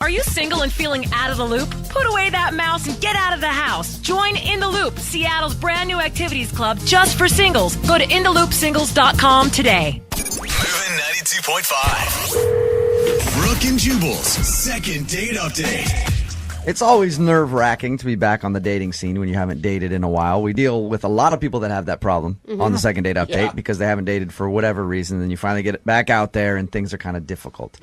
Are you single and feeling out of the loop? Put away that mouse and get out of the house. Join In the Loop, Seattle's brand new activities club just for singles. Go to intheloopsingles.com today. Moving 92.5. Brooke and Jubal's second date update. It's always nerve-wracking to be back on the dating scene when you haven't dated in a while. We deal with a lot of people that have that problem on the second date update because they haven't dated for whatever reason. Then you finally get back out there and things are kind of difficult.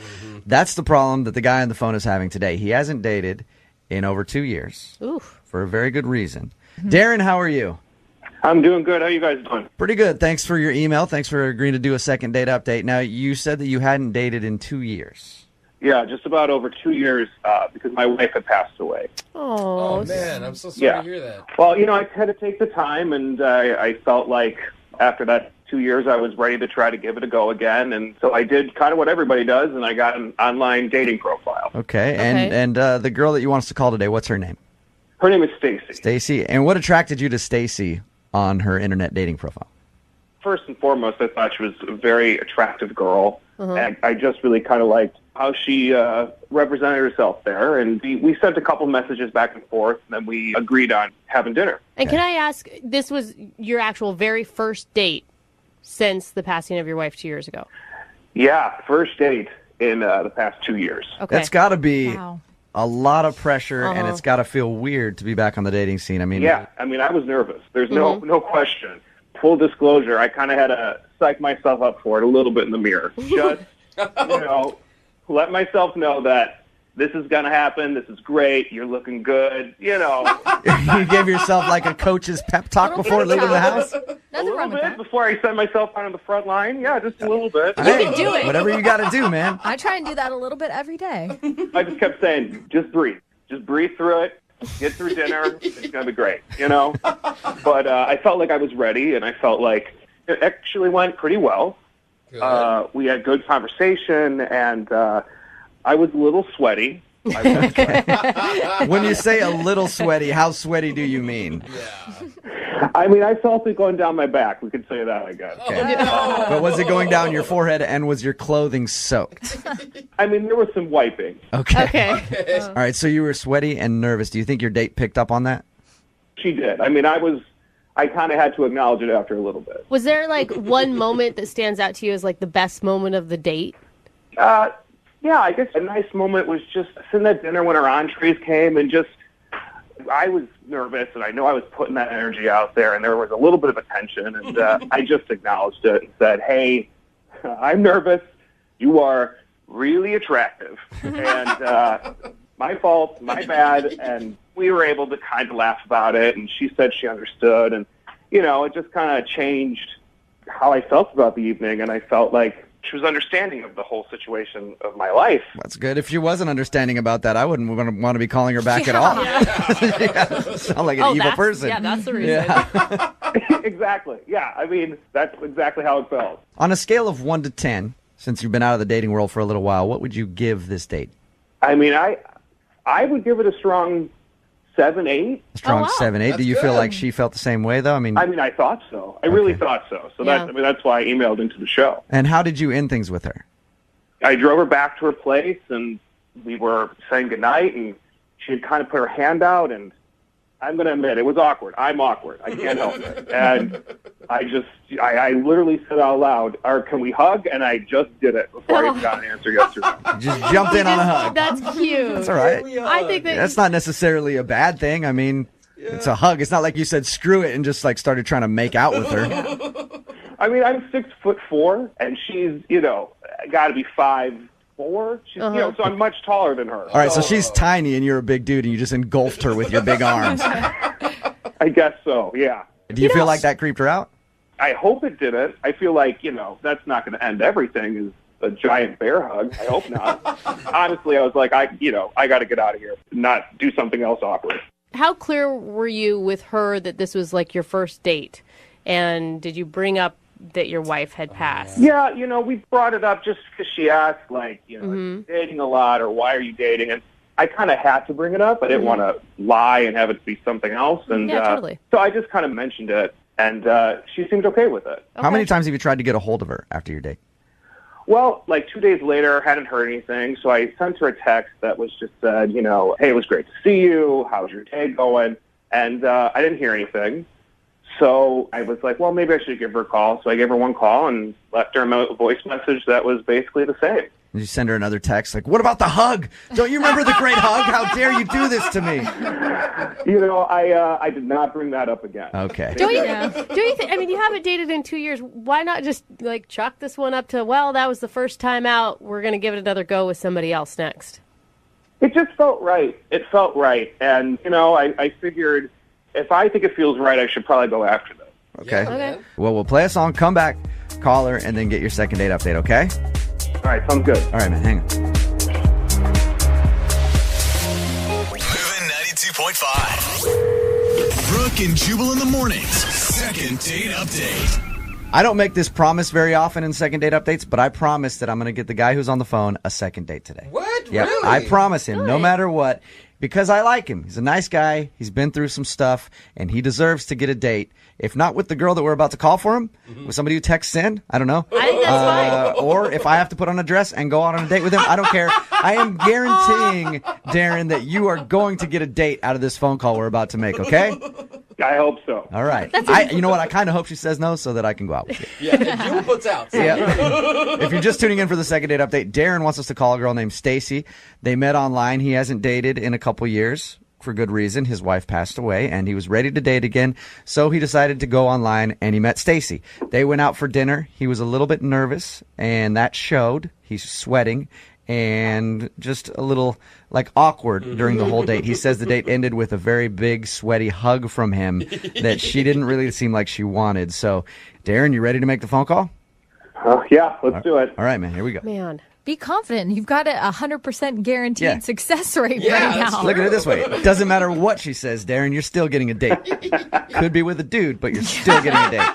That's the problem that the guy on the phone is having today. He hasn't dated in over 2 years for a very good reason. Darren, how are you? I'm doing good. How are you guys doing? Pretty good. Thanks for your email. Thanks for agreeing to do a second date update. Now, you said that you hadn't dated in 2 years. Yeah, just about over 2 years because my wife had passed away. Oh, man. I'm so sorry to hear that. Well, I had to take the time, and I felt like after that 2 years, I was ready to try to give it a go again. And so I did kind of what everybody does, and I got an online dating profile. Okay. And the girl that you want us to call today, what's her name? Her name is Stacy. Stacy. And what attracted you to Stacy on her internet dating profile? First and foremost, I thought she was a very attractive girl, and I just really kind of liked how she represented herself there. And we sent a couple messages back and forth, and then we agreed on having dinner. And can I ask, this was your actual very first date since the passing of your wife 2 years ago? Yeah, first date in the past 2 years. Okay. That's got to be a lot of pressure, and it's got to feel weird to be back on the dating scene. I mean, I was nervous. There's no question. Full disclosure, I kind of had to psych myself up for it a little bit in the mirror. Just, let myself know that this is going to happen. This is great. You're looking good. You gave yourself like a coach's pep talk before leaving the house? Nothing wrong with that. Before I set myself out on the front line. Yeah, just a little bit. Hey, do it. Whatever you got to do, man. I try and do that a little bit every day. I just kept saying, just breathe. Just breathe through it. Get through dinner. It's going to be great, But I felt like I was ready, and I felt like it actually went pretty well. We had good conversation, and I was a little sweaty. When you say a little sweaty, how sweaty do you mean? I mean, I felt it going down my back. We could say that, I guess. Okay. But was it going down your forehead, and was your clothing soaked? I mean, there was some wiping. Okay. All right, so you were sweaty and nervous. Do you think your date picked up on that? She did. I mean, I kind of had to acknowledge it after a little bit. Was there like one moment that stands out to you as like the best moment of the date? Yeah, I guess a nice moment was just sitting at dinner when our entrees came, and I was nervous, and I know I was putting that energy out there, and there was a little bit of a tension, and I just acknowledged it and said, hey, I'm nervous. You are really attractive, and my fault, my bad, and we were able to kind of laugh about it, and she said she understood, and, it just kind of changed how I felt about the evening, and I felt like she was understanding of the whole situation of my life. That's good. If she wasn't understanding about that, I wouldn't want to be calling her back at all. Sound like an evil person. Yeah, that's the reason. Yeah. Exactly. Yeah, I mean, that's exactly how it felt. On a scale of 1 to 10, since you've been out of the dating world for a little while, what would you give this date? I mean, I would give it a strong 7, 8. Strong 7, 8. That's Do you feel like she felt the same way, though? I mean, I thought so. I really thought so. So that's why I emailed into the show. And how did you end things with her? I drove her back to her place, and we were saying goodnight, and she had kind of put her hand out, and I'm going to admit, it was awkward. I'm awkward. I can't help it. And I literally said out loud, can we hug? And I just did it before I even got an answer yesterday. Just jumped in on a hug. That's cute. That's all right. I think that's not necessarily a bad thing. I mean, it's a hug. It's not like you said screw it and just like started trying to make out with her. I mean, I'm 6'4", and she's, got to be 5'4". She's, so I'm much taller than her. All right, so she's tiny and you're a big dude, and you just engulfed her with your big arms. I guess so, yeah. Do you feel like that creeped her out? I hope it didn't. I feel like, that's not going to end everything is a giant bear hug. I hope not. Honestly, I was like, I got to get out of here, not do something else awkward. How clear were you with her that this was like your first date? And did you bring up that your wife had passed? Yeah, we brought it up just because she asked, like, are you dating a lot, or why are you dating? And I kind of had to bring it up. I didn't want to lie and have it be something else. And totally. So I just kind of mentioned it, and she seemed okay with it. How many times have you tried to get a hold of her after your date? Well, like 2 days later, hadn't heard anything, so I sent her a text that was just said, hey, it was great to see you. How's your day going? And I didn't hear anything. So I was like, well, maybe I should give her a call. So I gave her one call and left her a voice message that was basically the same. Did you send her another text like, what about the hug? Don't you remember the great hug? How dare you do this to me? I did not bring that up again. Okay. Do you think, I mean, you haven't dated in 2 years. Why not just, like, chalk this one up to, well, that was the first time out. We're going to give it another go with somebody else next? It just felt right. It felt right. And, I figured if I think it feels right, I should probably go after them. Okay. Okay. Well, we'll play a song, come back, call her, and then get your second date update, okay? All right, sounds good. All right, man, hang on. Moving 92.5. Brooke and Jubal in the mornings. Second date update. I don't make this promise very often in second date updates, but I promise that I'm going to get the guy who's on the phone a second date today. What? Yep, Really? I promise him, no matter what, because I like him. He's a nice guy. He's been through some stuff, and he deserves to get a date. If not with the girl that we're about to call for him, with somebody who texts in, I don't know. I think that's fine. Or if I have to put on a dress and go out on a date with him, I don't care. I am guaranteeing, Darren, that you are going to get a date out of this phone call we're about to make, okay? I hope so. All right. You know what? I kind of hope she says no so that I can go out with you. Yeah, and Jubal puts out. Yeah. If you're just tuning in for the second date update, Darren wants us to call a girl named Stacy. They met online. He hasn't dated in a couple years for good reason. His wife passed away and he was ready to date again. So he decided to go online and he met Stacy. They went out for dinner. He was a little bit nervous and that showed. He's sweating and just a little awkward during the whole date. He says the date ended with a very big sweaty hug from him that she didn't really seem like she wanted. So Darren, you ready to make the phone call? Yeah, let's do it. All right, man, here we go. Man. Be confident. You've got a 100% guaranteed Yeah. success rate Yeah, right that's now. Look at it this way. It doesn't matter what she says, Darren, you're still getting a date. Could be with a dude, but you're still getting a date.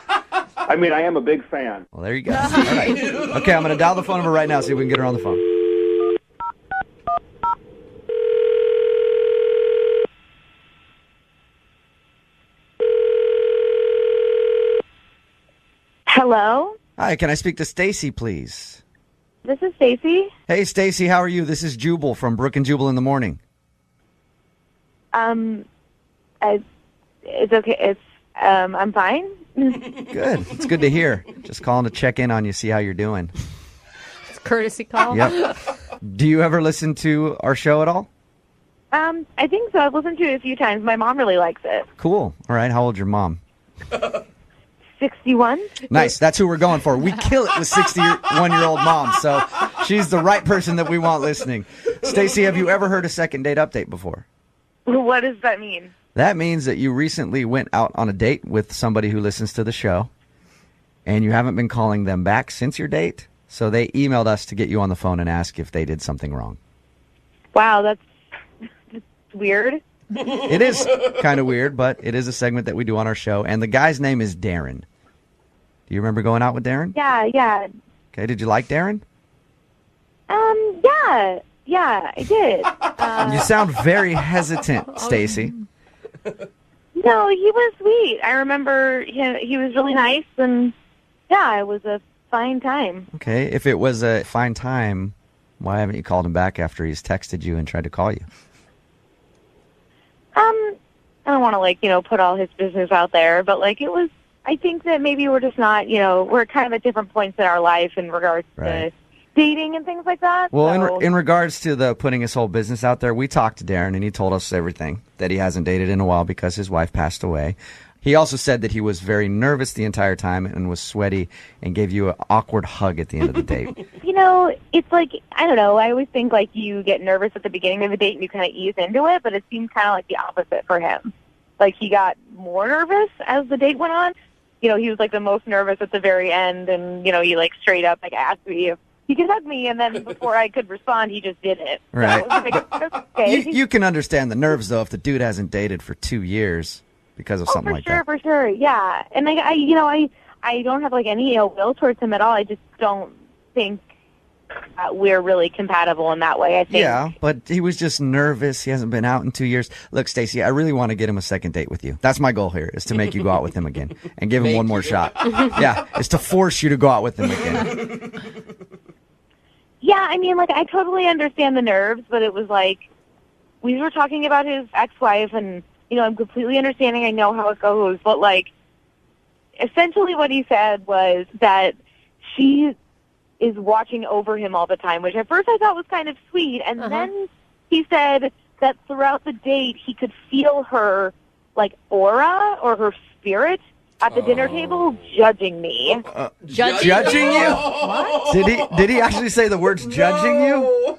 I mean, I am a big fan. Well, there you go. All right. Okay, I'm going to dial the phone number right now, see if we can get her on the phone. Hello, Hi, can I speak to Stacy, please? this is Stacy. Hey, Stacy, how are you? This is Jubal from Brooke and Jubal in the morning. It's okay. I'm fine. Good. It's good to hear. Just calling to check in on you, see how you're doing. It's a courtesy call. Yep. Do you ever listen to our show at all? I think so. I've listened to it a few times. My mom really likes it. Cool. All right. How old's your mom? 61. Nice. That's who we're going for. We kill it with 61-year-old moms. So she's the right person that we want listening. Stacy, have you ever heard a second date update before? What does that mean? That means that you recently went out on a date with somebody who listens to the show, and you haven't been calling them back since your date. So they emailed us to get you on the phone and ask if they did something wrong. Wow, that's weird. It is kind of weird, but it is a segment that we do on our show, and the guy's name is Darren. Do you remember going out with Darren? Yeah. Okay, did you like Darren? Yeah, I did. You sound very hesitant, Stacy. No, he was sweet. I remember he was really nice, and yeah, it was a fine time. Okay, if it was a fine time, why haven't you called him back after he's texted you and tried to call you? I don't want to put all his business out there, but it was. I think that maybe we're just not, we're kind of at different points in our life in regards Right. to dating and things like that. Well, so. in regards to the putting his whole business out there, we talked to Darren, and he told us everything, that he hasn't dated in a while because his wife passed away. He also said that he was very nervous the entire time and was sweaty and gave you an awkward hug at the end of the date. It's I don't know. I always think you get nervous at the beginning of the date and you kind of ease into it, but it seemed kind of the opposite for him. He got more nervous as the date went on. He was the most nervous at the very end, and he straight up asked me if he could hug me, and then before I could respond, he just did it. Right. So I was okay. You can understand the nerves, though, if the dude hasn't dated for 2 years because of something like that. For sure, yeah. And I don't have any ill will towards him at all. I just don't think that we're really compatible in that way. I think. Yeah, but he was just nervous. He hasn't been out in 2 years. Look, Stacy, I really want to get him a second date with you. That's my goal here, is to make you go out with him again and give him one more shot. Yeah, is to force you to go out with him again. Yeah, I mean, like, I totally understand the nerves, but it was like, we were talking about his ex-wife, and, I'm completely understanding. I know how it goes, but, like, essentially what he said was that she is watching over him all the time, which at first I thought was kind of sweet, and then he said that throughout the date he could feel her, like, aura or her spirit at the dinner table judging me. Judging you? What? Did he actually say the words judging you?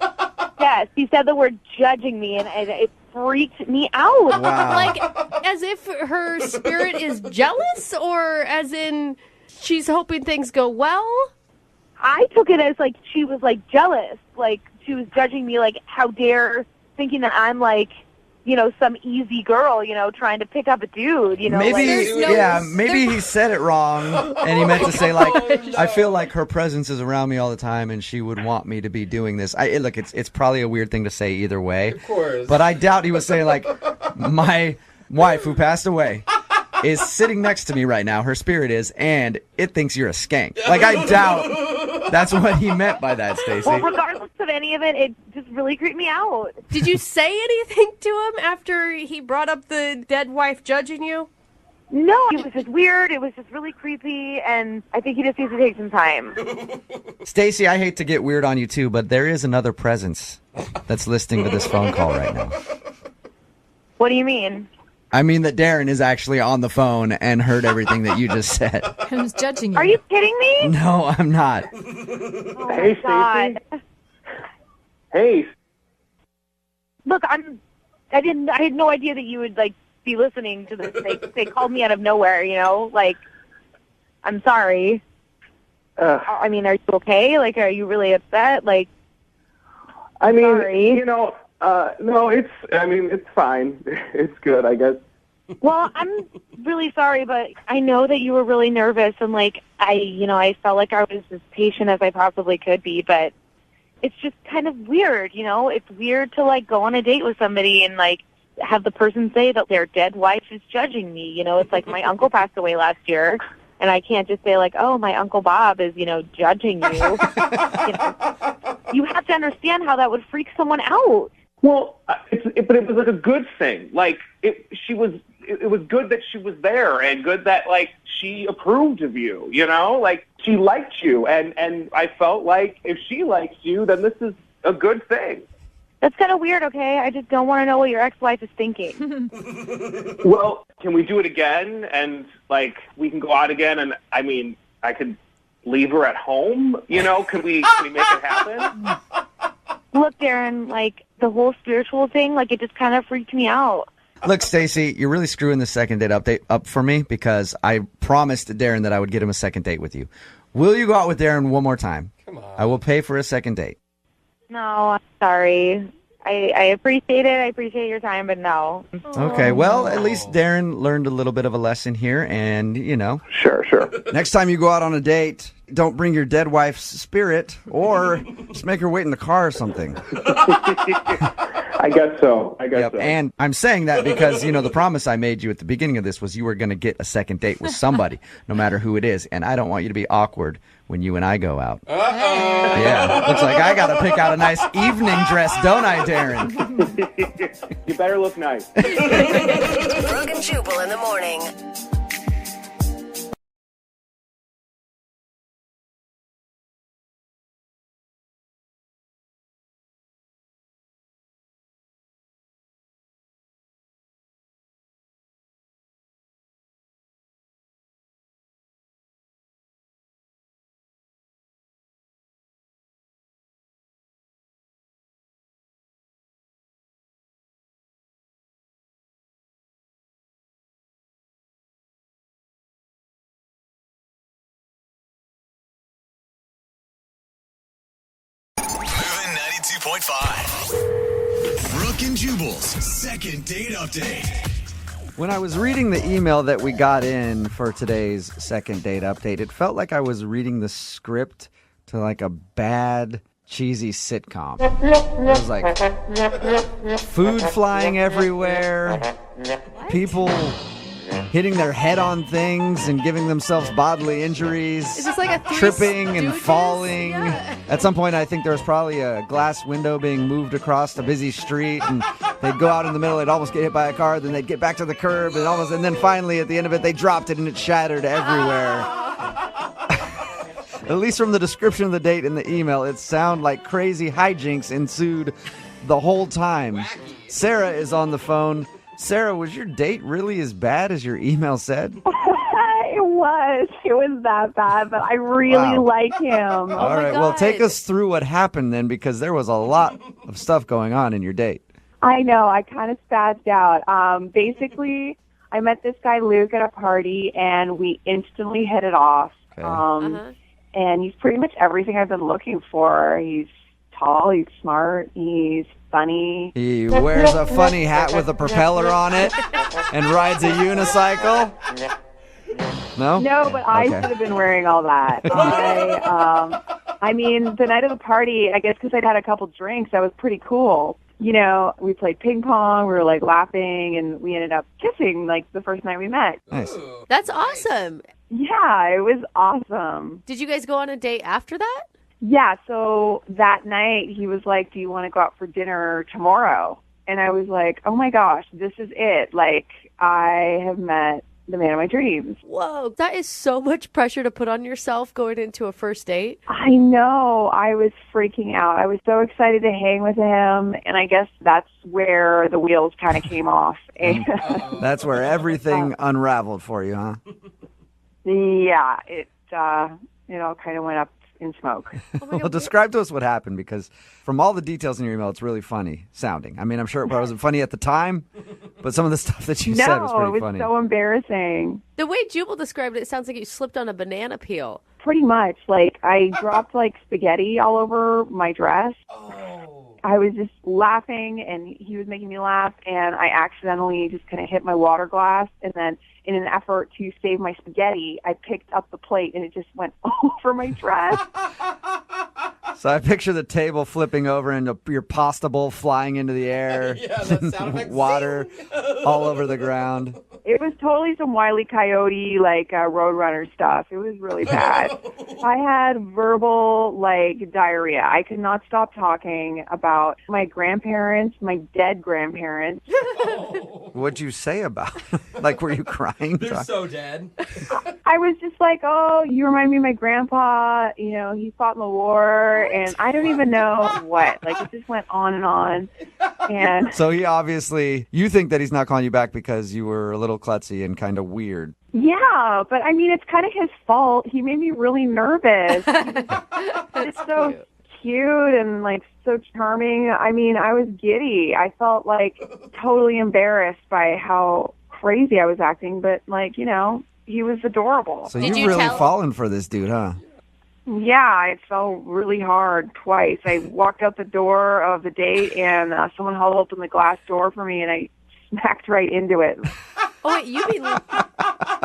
Yes, he said the word judging me, and it freaked me out. Wow. Like, as if her spirit is jealous, or as in she's hoping things go well? I took it as, like, she was, like, jealous. Like, she was judging me, like, how dare, thinking that I'm, like, some easy girl, trying to pick up a dude, Maybe, like, maybe he said it wrong, and he meant to say, like, I feel like her presence is around me all the time, and she would want me to be doing this. Look, it's probably a weird thing to say either way. Of course. But I doubt he was saying, like, my wife who passed away is sitting next to me right now, her spirit is, and it thinks you're a skank. Like, I doubt that's what he meant by that, Stacey. Well, regardless of any of it, it just really creeped me out. Did you say anything to him after he brought up the dead wife judging you? No, it was just weird. It was just really creepy, and I think he just needs to take some time. Stacey, I hate to get weird on you too, but there is another presence that's listening to this phone call right now. What do you mean? I mean that Darren is actually on the phone and heard everything that you just said. Who's judging you? Are you kidding me? No, I'm not. Oh, Hey, my God. Stacey. Hey. Look, I had no idea that you would, like, be listening to this. They called me out of nowhere, Like, I'm sorry. I mean, are you okay? Like, are you really upset? Like, I mean, sorry. no, it's fine. It's good, I guess. Well, I'm really sorry, but I know that you were really nervous, and, like, I felt like I was as patient as I possibly could be, but it's just kind of weird, It's weird to, like, go on a date with somebody and, like, have the person say that their dead wife is judging me, It's like my uncle passed away last year, and I can't just say, like, oh, my Uncle Bob is, judging you. You have to understand how that would freak someone out. Well, but it was like a good thing. Like, it was good that she was there, and good that, like, she approved of you, Like, she liked you, and I felt like if she likes you, then this is a good thing. That's kind of weird, okay? I just don't want to know what your ex-wife is thinking. Well, can we do it again? And, like, we can go out again, and, I mean, I could leave her at home, Can we make it happen? Look, Darren, like, the whole spiritual thing, like, it just kind of freaked me out. Look, Stacey, you're really screwing the second date update up for me because I promised Darren that I would get him a second date with you. Will you go out with Darren one more time? Come on. I will pay for a second date. No, I'm sorry. I appreciate it. I appreciate your time, but no. Okay, well, at least Darren learned a little bit of a lesson here, and, Sure. next time you go out on a date, don't bring your dead wife's spirit, or just make her wait in the car or something. I guess so. Yep. And I'm saying that because, the promise I made you at the beginning of this was you were going to get a second date with somebody, no matter who it is. And I don't want you to be awkward when you and I go out. Uh-oh. Yeah. Looks like I got to pick out a nice evening dress, don't I, Darren? You better look nice. Brooke and Jubal in the morning. Moving 92.5. Brooke and Jubal's second date update. When I was reading the email that we got in for today's second date update, it felt like I was reading the script to like a bad, cheesy sitcom. It was like food flying everywhere, people hitting their head on things and giving themselves bodily injuries. Is this like a Three tripping and Stooges? falling? Yeah. At some point, I think there was probably a glass window being moved across a busy street, and they'd go out in the middle, they'd almost get hit by a car, then they'd get back to the curb, and then finally at the end of it, they dropped it and it shattered everywhere. At least from the description of the date in the email, it sounded like crazy hijinks ensued the whole time. Sarah is on the phone. Sarah, was your date really as bad as your email said? It was that bad, but I really like him. All right, well, take us through what happened then, because there was a lot of stuff going on in your date. I know, I kind of spazzed out. Basically, I met this guy, Luke, at a party, and we instantly hit it off. Okay. And he's pretty much everything I've been looking for. He's tall, he's smart, he's funny. He wears a funny hat with a propeller on it and rides a unicycle. No? No, but I should have been wearing all that. I mean, the night of the party, I guess because I'd had a couple drinks, that was pretty cool. You know, we played ping pong, we were like laughing, and we ended up kissing like the first night we met. Nice. That's awesome. Yeah, it was awesome. Did you guys go on a date after that? Yeah, so that night he was like, do you want to go out for dinner tomorrow? And I was like, oh my gosh, this is it. Like, I have met the man of my dreams. Whoa, that is so much pressure to put on yourself going into a first date. I know. I was freaking out. I was so excited to hang with him, and I guess that's where the wheels kind of came off. That's where everything unraveled for you, huh? Yeah, it all kind of went up in smoke. Well, describe to us what happened, because from all the details in your email, it's really funny sounding. I mean, I'm sure it wasn't funny at the time, but some of the stuff that you said was pretty funny. No, it was so embarrassing. The way Jubal described it, it sounds like you slipped on a banana peel. Pretty much. Like, I dropped, like, spaghetti all over my dress. I was just laughing, and he was making me laugh, and I accidentally just kind of hit my water glass, and then in an effort to save my spaghetti, I picked up the plate, and it just went over my dress. So I picture the table flipping over and your pasta bowl flying into the air. Yeah, that sound effect. Water all over the ground. It was totally some Wile E. Coyote, like, Roadrunner stuff. It was really bad. I had verbal, like, diarrhea. I could not stop talking about my grandparents, my dead grandparents. What'd you say about it? Like, were you crying? They're so dead. I was just like, oh, you remind me of my grandpa. You know, he fought in the war, and I don't even know what. Like, it just went on and on. And so he obviously, you think that he's not calling you back because you were a little klutzy and kind of weird. yeah, but I mean, it's kind of his fault. He made me really nervous. It's so cute and, like, so charming. I mean, I was giddy. I felt, like, totally embarrassed by how crazy I was acting, but, like, you know, he was adorable. So you've really fallen for this dude, huh? Yeah, it fell really hard twice. I walked out the door of the date, and someone held open the glass door for me, and I smacked right into it. Oh, wait, you mean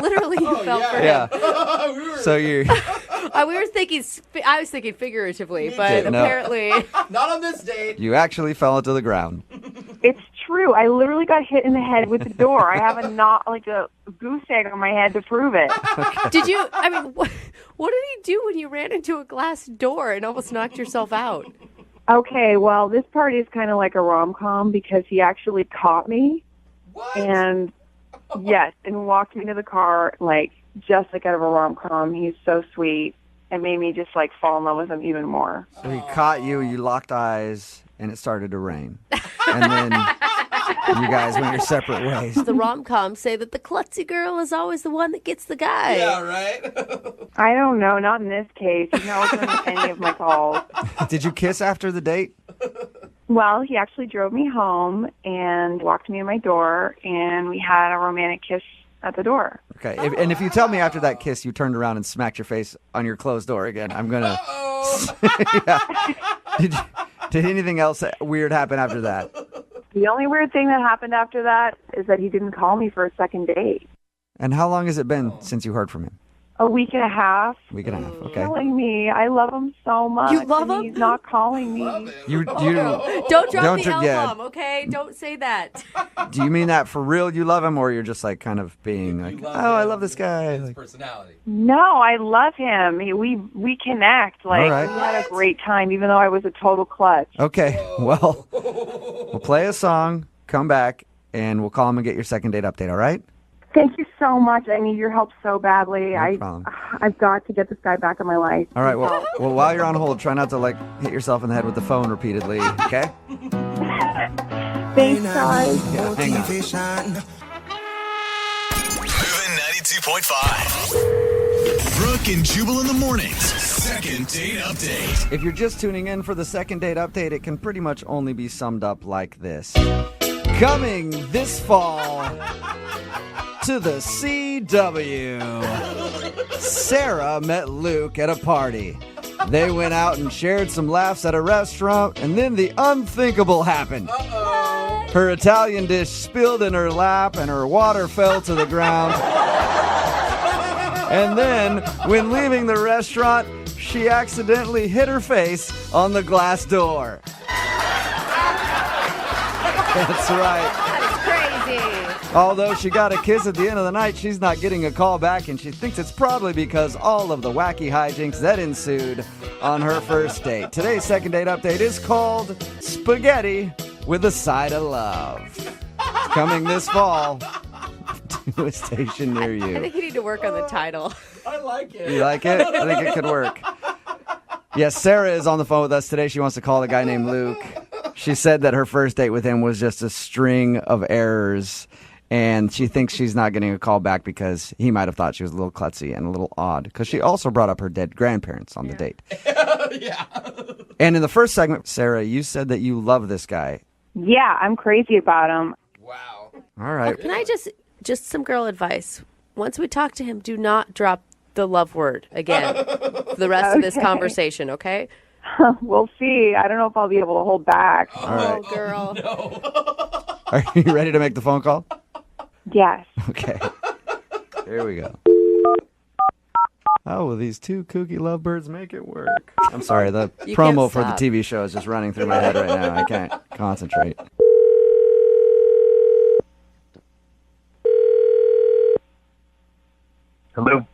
literally you fell for him? Yeah. So you I was thinking figuratively, but No. apparently. Not on this date. you actually fell into the ground. It's true. I literally got hit in the head with the door. I have a goose egg on my head to prove it. Did you, I mean, what did he do when you ran into a glass door and almost knocked yourself out? Okay, well, this part is kind of like a rom-com because he actually caught me. What? And, yes, and walked me to the car, like, just like out of a rom-com. He's so sweet and made me just, like, fall in love with him even more. So he caught you, you locked eyes, and it started to rain. And then you guys went your separate ways. The rom-coms say that the klutzy girl is always the one that gets the guy. Yeah, right? I don't know, not in this case. He's not listening to any of my calls. Did you kiss after the date? Well, he actually drove me home and walked me to my door, and we had a romantic kiss at the door. Okay, and if you tell me after that kiss you turned around and smacked your face on your closed door again, I'm going to... Yeah. Did anything else weird happen after that? The only weird thing that happened after that is that he didn't call me for a second date. And how long has it been since you heard from him? A week and a half. Week and a half. Okay. Killing me. I love him so much. You love and him? He's not calling me. You Don't drop the yeah. L-bomb, okay? Don't say that. Do you mean that for real? You love him, or you're just like kind of being like, I love this guy. His Like, personality. No, I love him. We connect. Like, All right. we had a great time, even though I was a total klutz. okay, well, we'll play a song, come back, and we'll call him and get your second date update. All right? Thank you so much. I need your help so badly. No problem. I've got to get this guy back in my life. All right. Well, while you're on hold, try not to like hit yourself in the head with the phone repeatedly. Okay? Thanks, guys. Yeah. Hang on. Moving 92.5. Brooke and Jubal in the mornings. Second date update. If you're just tuning in for the second date update, it can pretty much only be summed up like this: coming this fall to the CW, Sarah met Luke at a party. They went out and shared some laughs at a restaurant, and then the unthinkable happened. Her Italian dish spilled in her lap, and her water fell to the ground. And then, when leaving the restaurant, she accidentally hit her face on the glass door. That's right. Although she got a kiss at the end of the night, she's not getting a call back, and she thinks it's probably because all of the wacky hijinks that ensued on her first date. Today's second date update is called Spaghetti with a Side of Love. Coming this fall to a station near I you. think you need to work on the title. I like it. You like it? I think it could work. Yes, Sarah is on the phone with us today. She wants to call a guy named Luke. She said that her first date with him was just a string of errors, and she thinks she's not getting a call back because he might have thought she was a little klutzy and a little odd, because she also brought up her dead grandparents on the date. Yeah. And in the first segment, Sarah, you said that you love this guy. Yeah, I'm crazy about him. Wow. All right. Can I just some girl advice? Once we talk to him, do not drop the love word again for the rest of this conversation, okay? We'll see. I don't know if I'll be able to hold back. All right. Oh, girl. Are you ready to make the phone call? Yes. Okay. Here we go. How will these two kooky lovebirds make it work? I'm sorry, the You promo can't for the stop. TV show is just running through my head right now. I can't concentrate. Hello.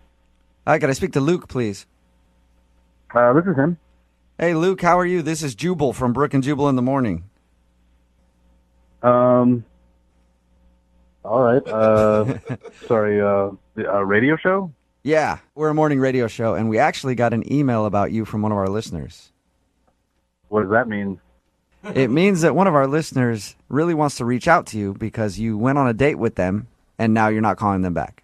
Hi, can I speak to Luke, please? This is him. Hey, Luke, how are you? This is Jubal from Brooke and Jubal in the morning. All right. Sorry, the radio show? Yeah, we're a morning radio show, and we actually got an email about you from one of our listeners. What does that mean? It means that one of our listeners really wants to reach out to you because you went on a date with them, and now you're not calling them back.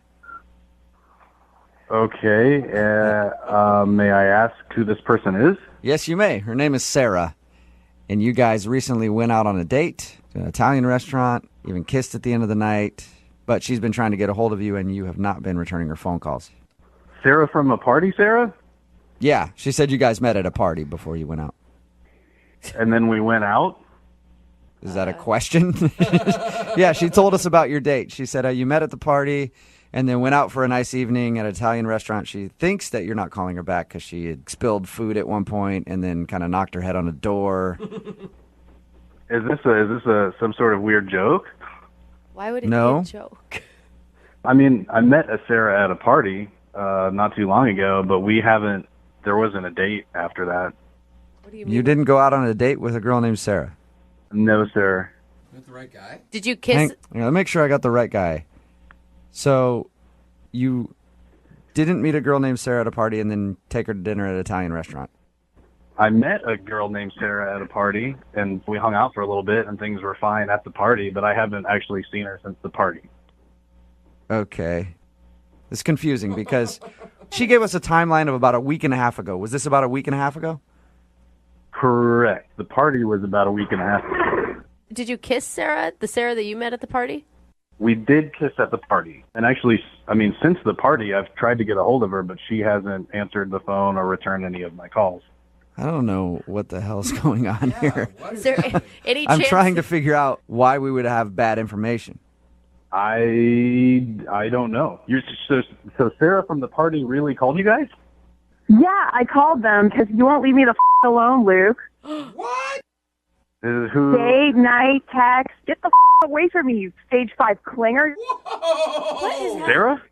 Okay. May I ask who this person is? Yes, you may. Her name is Sarah, and you guys recently went out on a date to an Italian restaurant, even kissed at the end of the night, but she's been trying to get a hold of you, and you have not been returning her phone calls. Sarah from a party, Sarah? Yeah, she said you guys met at a party before you went out. And then we went out? Is that a question? Yeah, she told us about your date. She said you met at the party and then went out for a nice evening at an Italian restaurant. She thinks that you're not calling her back because she had spilled food at one point and then kind of knocked her head on a door. Is this some sort of weird joke? Why would it No. be a joke? I mean, I met a Sarah at a party not too long ago, but there wasn't a date after that. What do you mean? You didn't go out on a date with a girl named Sarah? No, sir. With the right guy? Did you kiss? Hang on, let me make sure I got the right guy. So you didn't meet a girl named Sarah at a party and then take her to dinner at an Italian restaurant? I met a girl named Sarah at a party, and we hung out for a little bit, and things were fine at the party, but I haven't actually seen her since the party. Okay. It's confusing because she gave us a timeline of about a week and a half ago. Was this about a week and a half ago? Correct. The party was about a week and a half ago. Did you kiss Sarah, the Sarah that you met at the party? We did kiss at the party. And actually, I mean, since the party, I've tried to get a hold of her, but she hasn't answered the phone or returned any of my calls. I don't know what the hell's going on here. Is there any I'm chance? trying to figure out why we would have bad information. I don't know. So Sarah from the party really called you guys? Yeah, I called them because you won't leave me the alone, Luke. What? Who? Day, night, text. Get the away from me, you stage 5 clinger. Whoa. What is that? Sarah?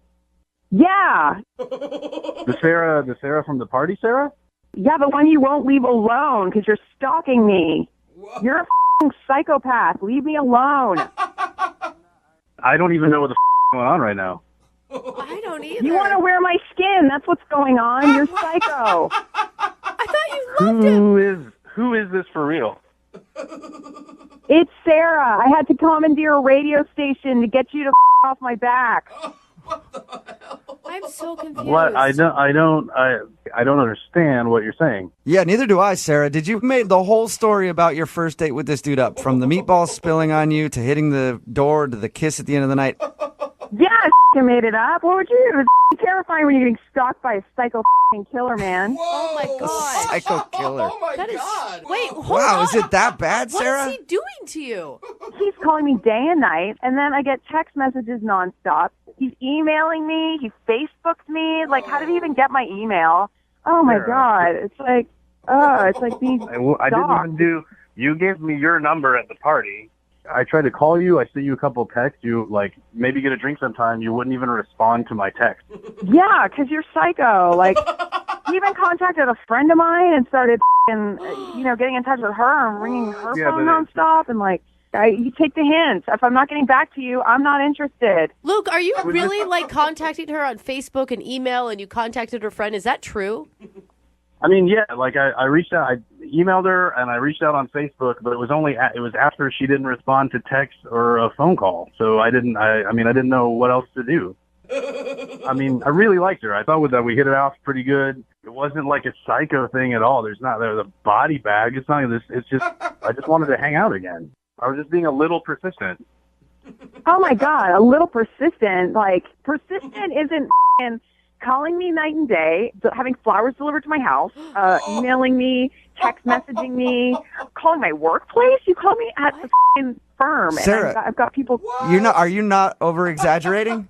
Yeah. The Sarah from the party, Sarah? Yeah, the one you won't leave alone because you're stalking me. Whoa. You're a psychopath. Leave me alone. I don't even know what the going on right now. I don't either. You want to wear my skin. That's what's going on. You're psycho. I thought you loved him. Who is this for real? It's Sarah. I had to commandeer a radio station to get you to off my back. I'm so confused. What? I don't understand what you're saying. Yeah, neither do I, Sarah. Did you made the whole story about your first date with this dude up, from the meatballs spilling on you to hitting the door to the kiss at the end of the night? Yeah, I made it up. What would you do? It's terrifying when you're getting stalked by a psycho killer, man. Oh my god. Psycho killer. Oh my That is. God. Wait, hold Wow, on. is it that bad, Sarah? What is he doing to you? He's calling me day and night, and then I get text messages nonstop. He's emailing me. He Facebooked me. Like, how did he even get my email? Oh my god! It's like being I didn't stalked. even do. You gave me your number at the party. I tried to call you. I sent you a couple texts. You maybe get a drink sometime. You wouldn't even respond to my text. Yeah, because you're psycho. Like, he even contacted a friend of mine and started, getting in touch with her and ringing her Yeah, phone but nonstop. And you take the hint. If I'm not getting back to you, I'm not interested. Luke, are you really contacting her on Facebook and email, and you contacted her friend? Is that true? I mean, yeah. I reached out. I emailed her and I reached out on Facebook, but it was after she didn't respond to text or a phone call. So I didn't know what else to do. I mean, I really liked her. I thought that we hit it off pretty good. It wasn't like a psycho thing at all. There's a body bag. It's not this. It's just I just wanted to hang out again. I was just being a little persistent. Oh my god, a little persistent. Persistent isn't calling me night and day, having flowers delivered to my house, emailing me, text messaging me, calling my workplace. You call me at the firm, Sarah, and I've got people. Are you not over exaggerating?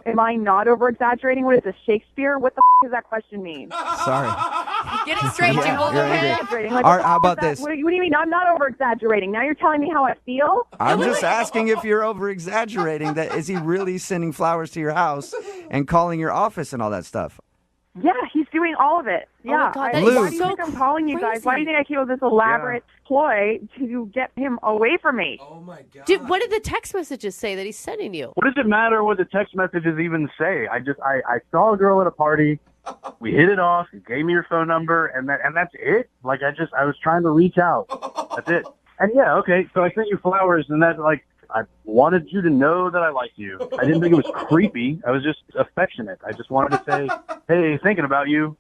Am I not over exaggerating? What is this, Shakespeare? What the does that question mean? Sorry. Get it straight, Yeah, Jubal. you're Okay. angry. Like, All right, what how about is that? this? What do you mean? I'm not over exaggerating. Now you're telling me how I feel. I'm just asking if you're over exaggerating. That is he really sending flowers to your house and calling your office and all that stuff? Yeah, he's doing all of it. my Yeah. God, that is Why do you so think I'm calling you guys? crazy. Why do you think I came up with this elaborate ploy to get him away from me? Oh my God. Dude, what did the text messages say that he's sending you? What does it matter what the text messages even say? I saw a girl at a party. We hit it off. You gave me your phone number, and that's it. I was trying to reach out. That's it. And yeah, okay. So I sent you flowers, and I wanted you to know that I liked you. I didn't think it was creepy. I was just affectionate. I just wanted to say, hey, thinking about you.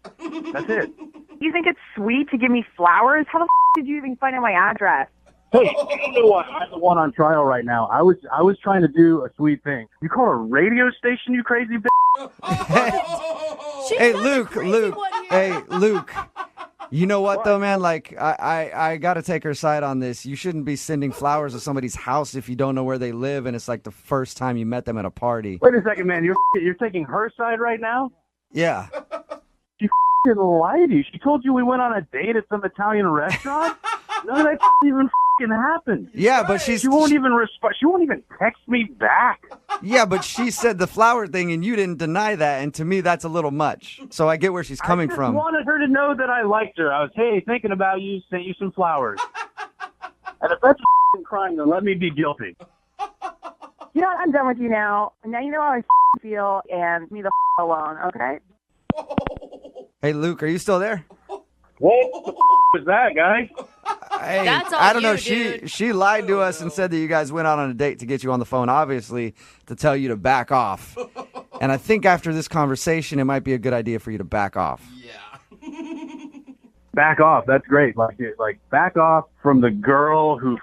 That's it. You think it's sweet to give me flowers? How the did you even find out my address? Hey, you don't know what? I'm the one on trial right now. I was trying to do a sweet thing. You call a radio station, you crazy bitch? She's Hey, not the Luke, crazy one here. Hey, Luke. You know what, though, man? I got to take her side on this. You shouldn't be sending flowers to somebody's house if you don't know where they live and it's like the first time you met them at a party. Wait a second, man. You're taking her side right now? Yeah. She didn't lie to you. She told you we went on a date at some Italian restaurant? None of that even happened. Yeah, but She won't even respond. She won't even text me back. Yeah, but she said the flower thing and you didn't deny that, and to me that's a little much. So I get where she's coming I from. just wanted her to know that I liked her. I was, hey, thinking about you, sent you some flowers. And if that's crying, then let me be guilty. You know what? I'm done with you now. Now you know how I feel, and leave me the alone, okay? Hey, Luke, are you still there? What was that, guy? Hey, That's all I don't know. you, dude. She lied to us and said that you guys went out on a date to get you on the phone, obviously, to tell you to back off. And I think after this conversation, it might be a good idea for you to back off. Back off. That's great. Back off from the girl who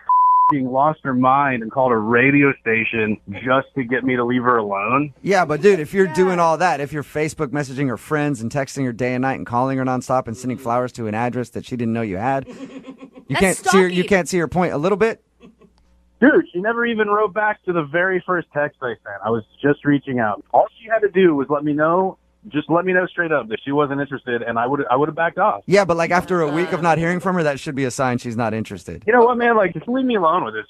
lost her mind and called a radio station just to get me to leave her alone. Yeah, but dude, if you're doing all that, if you're Facebook messaging her friends and texting her day and night and calling her nonstop and sending flowers to an address that she didn't know you had, you That's can't see her. You stalking. can't see her point a little bit. Dude, she never even wrote back to the very first text I sent. I was just reaching out. All she had to do was let me know straight up that she wasn't interested, and I would have backed off. Yeah, but like after a week of not hearing from her, that should be a sign she's not interested. You know what, man? Like, just leave me alone with this.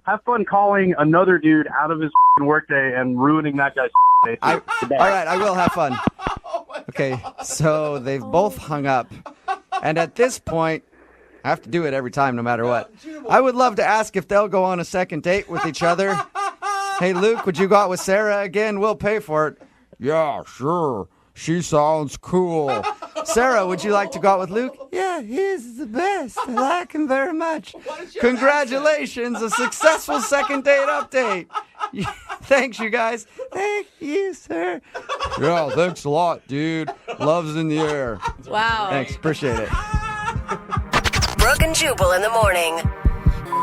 Have fun calling another dude out of his workday and ruining that guy's day. All right, I will have fun. Okay, so they've both hung up, and at this point, I have to do it every time, no matter what. I would love to ask if they'll go on a second date with each other. Hey, Luke, would you go out with Sarah again? We'll pay for it. Yeah, sure. She sounds cool. Sarah, would you like to go out with Luke? Yeah, he's the best. I like him very much. Congratulations, a successful second date update. Thanks, you guys. Thank you, sir. Yeah, thanks a lot, dude. Love's in the air. Wow. Thanks, appreciate it. Brooke and Jubal in the morning.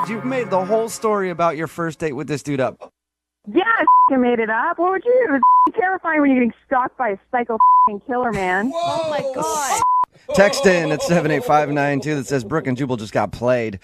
You made the whole story about your first date with this dude up. Yeah, I made it up. What would you do? It was terrifying when you're getting stalked by a psycho killer, man. Oh, my God. Text in at 78592 that says Brooke and Jubal just got played.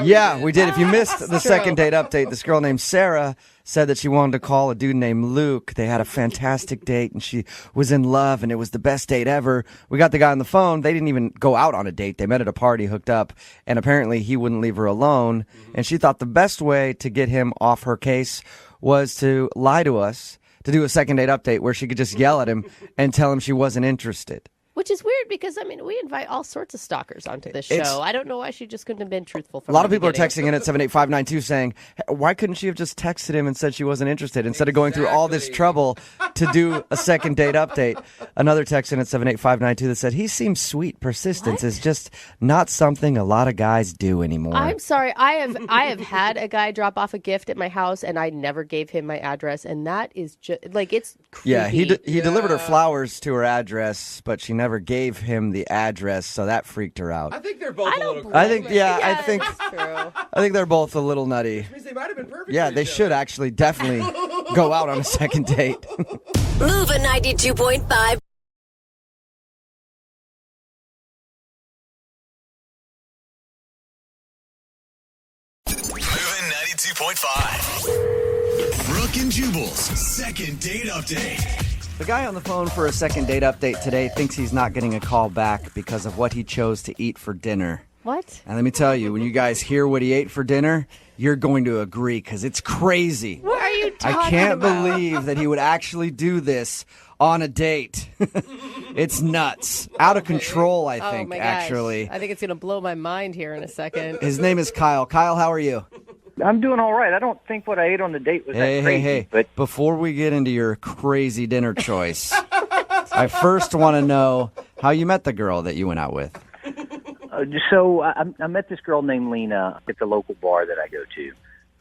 Yeah, we did. If you missed the second date update, this girl named Sarah said that she wanted to call a dude named Luke. They had a fantastic date, and she was in love, and it was the best date ever. We got the guy on the phone. They didn't even go out on a date. They met at a party, hooked up, and apparently he wouldn't leave her alone. And she thought the best way to get him off her case was to lie to us, to do a second date update where she could just yell at him and tell him she wasn't interested. Which is weird because, I mean, we invite all sorts of stalkers onto this show. I don't know why she just couldn't have been truthful from A lot of people are beginning. texting in at 78592 saying, hey, why couldn't she have just texted him and said she wasn't interested instead of going through all this trouble to do a second date update? Another text in at 78592 that said, he seems sweet. Persistence is just not something a lot of guys do anymore. I'm sorry. I have had a guy drop off a gift at my house, and I never gave him my address, and that is just, like, it's creepy. Yeah, he delivered her flowers to her address, but she never gave him the address, so that freaked her out. I think they're both a little crazy. I think That's true. I think they're both a little nutty. Which means they might have been perfect. Yeah, for they each should other. actually definitely go out on a second date. Move at 92.5. Moving 92.5. Brooke and Jubal's second date update. The guy on the phone for a second date update today thinks he's not getting a call back because of what he chose to eat for dinner. What? And let me tell you, when you guys hear what he ate for dinner, you're going to agree because it's crazy. What are you talking I can't about? believe that he would actually do this on a date. It's nuts. Out of control, I think, oh my gosh. actually. I think it's going to blow my mind here in a second. His name is Kyle. Kyle, how are you? I'm doing all right. I don't think what I ate on the date was that crazy. Hey. But Before we get into your crazy dinner choice, I first want to know how you met the girl that you went out with. so I met this girl named Lena at the local bar that I go to.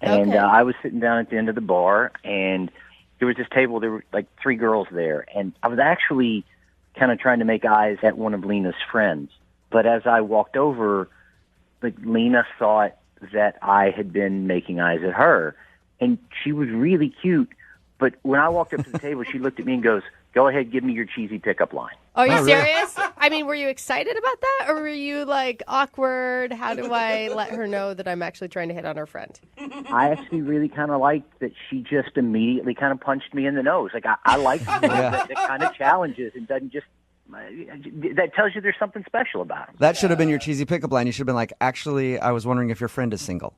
And Okay. I was sitting down at the end of the bar, and there was this table. There were like three girls there. And I was actually kind of trying to make eyes at one of Lena's friends. But as I walked over, like Lena thought that I had been making eyes at her. And she was really cute. But when I walked up to the table, she looked at me and goes, "Go ahead, give me your cheesy pickup line." Are you Oh, really? serious? I mean, were you excited about that? Or were you like awkward? How do I let her know that I'm actually trying to hit on her friend? I actually really kind of liked that she just immediately kind of punched me in the nose. Like, I like that kind of challenges and doesn't just, that tells you there's something special about them. That should have been your cheesy pickup line. You should have been like, actually, I was wondering if your friend is single.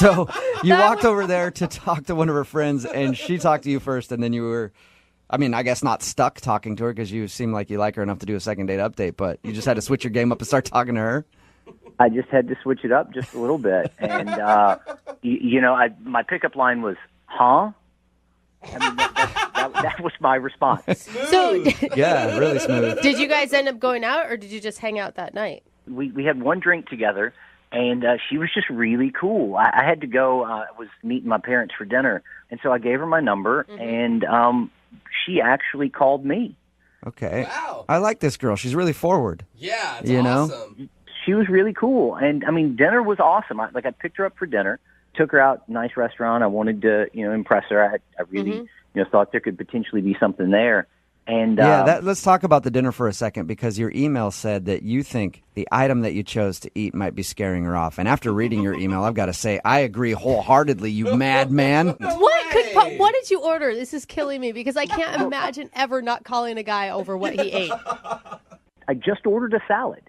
So you walked over there to talk to one of her friends, and she talked to you first, and then you were, I mean, I guess not stuck talking to her because you seem like you like her enough to do a second date update, but you just had to switch your game up and start talking to her. I just had to switch it up just a little bit. And, my pickup line was, huh? I mean, that was my response. So, Yeah, really smooth. did you guys end up going out, or did you just hang out that night? We had one drink together, and she was just really cool. I had to go. I was meeting my parents for dinner, and so I gave her my number, and she actually called me. Okay. Wow. I like this girl. She's really forward. Yeah, it's You know? awesome. She was really cool, and I mean, dinner was awesome. I picked her up for dinner, took her out, nice restaurant. I wanted to, impress her. I really, thought there could potentially be something there. And let's talk about the dinner for a second, because your email said that you think the item that you chose to eat might be scaring her off. And after reading your email, I've got to say, I agree wholeheartedly, you madman. What did you order? This is killing me because I can't imagine ever not calling a guy over what he ate. I just ordered a salad.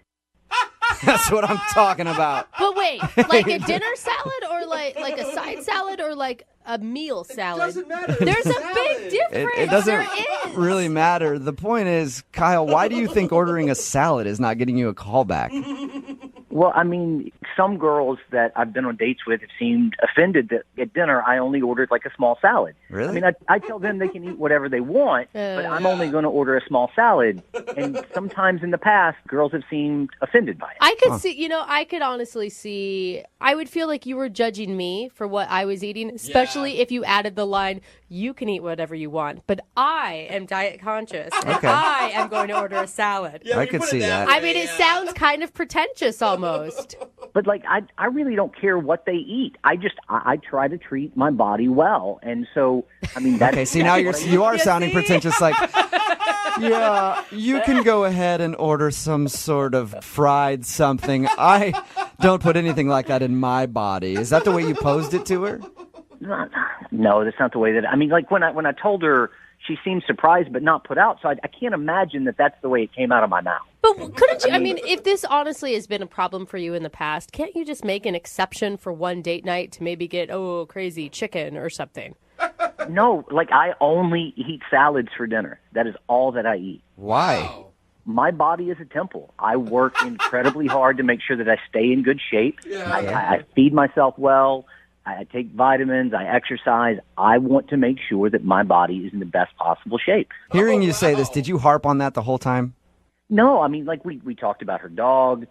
That's what I'm talking about. But wait, like a dinner salad or like a side salad or like a meal salad? It doesn't matter. There's a big difference. It doesn't There is. really matter. The point is, Kyle, why do you think ordering a salad is not getting you a call back? Well, I mean, some girls that I've been on dates with have seemed offended that at dinner I only ordered like a small salad. Really? I mean, I tell them they can eat whatever they want, but I'm only going to order a small salad. And sometimes in the past, girls have seemed offended by it. I could see, I could honestly see, I would feel like you were judging me for what I was eating, especially if you added the line, you can eat whatever you want, but I am diet conscious and I am going to order a salad. I could see that. I mean, it sounds kind of pretentious almost. But like, I really don't care what they eat. I try to treat my body well. And so, I mean, that's... Okay, see, now you are sounding pretentious, like... Yeah, you can go ahead and order some sort of fried something. I don't put anything like that in my body. Is that the way you posed it to her? No, that's not the way that... I mean, like, when I told her, she seemed surprised but not put out, so I can't imagine that that's the way it came out of my mouth. But couldn't you... I mean, if this honestly has been a problem for you in the past, can't you just make an exception for one date night to maybe get, crazy chicken or something? No, like, I only eat salads for dinner. That is all that I eat. Why? My body is a temple. I work incredibly hard to make sure that I stay in good shape. Yeah. I feed myself well. I take vitamins. I exercise. I want to make sure that my body is in the best possible shape. Hearing you say this, did you harp on that the whole time? No, I mean, like, we talked about her dog.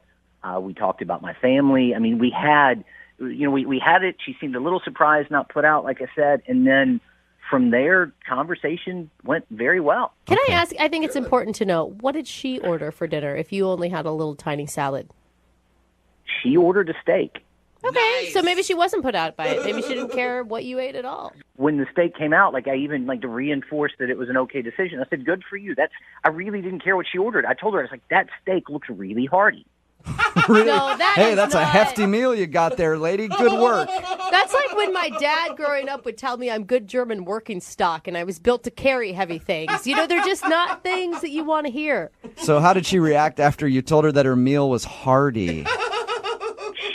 We talked about my family. I mean, we had it. She seemed a little surprised, not put out, like I said. And then from there, conversation went very well. Can I ask, I think it's important to know, what did she order for dinner if you only had a little tiny salad? She ordered a steak. Okay, Nice. so maybe she wasn't put out by it. Maybe she didn't care what you ate at all. When the steak came out, like, I even like to reinforce that it was an okay decision. I said, good for you. I really didn't care what she ordered. I told her, I was like, that steak looks really hearty. Really? No, That's a hefty meal you got there, lady. Good work. That's like when my dad growing up would tell me I'm good German working stock and I was built to carry heavy things. They're just not things that you want to hear. So how did she react after you told her that her meal was hearty?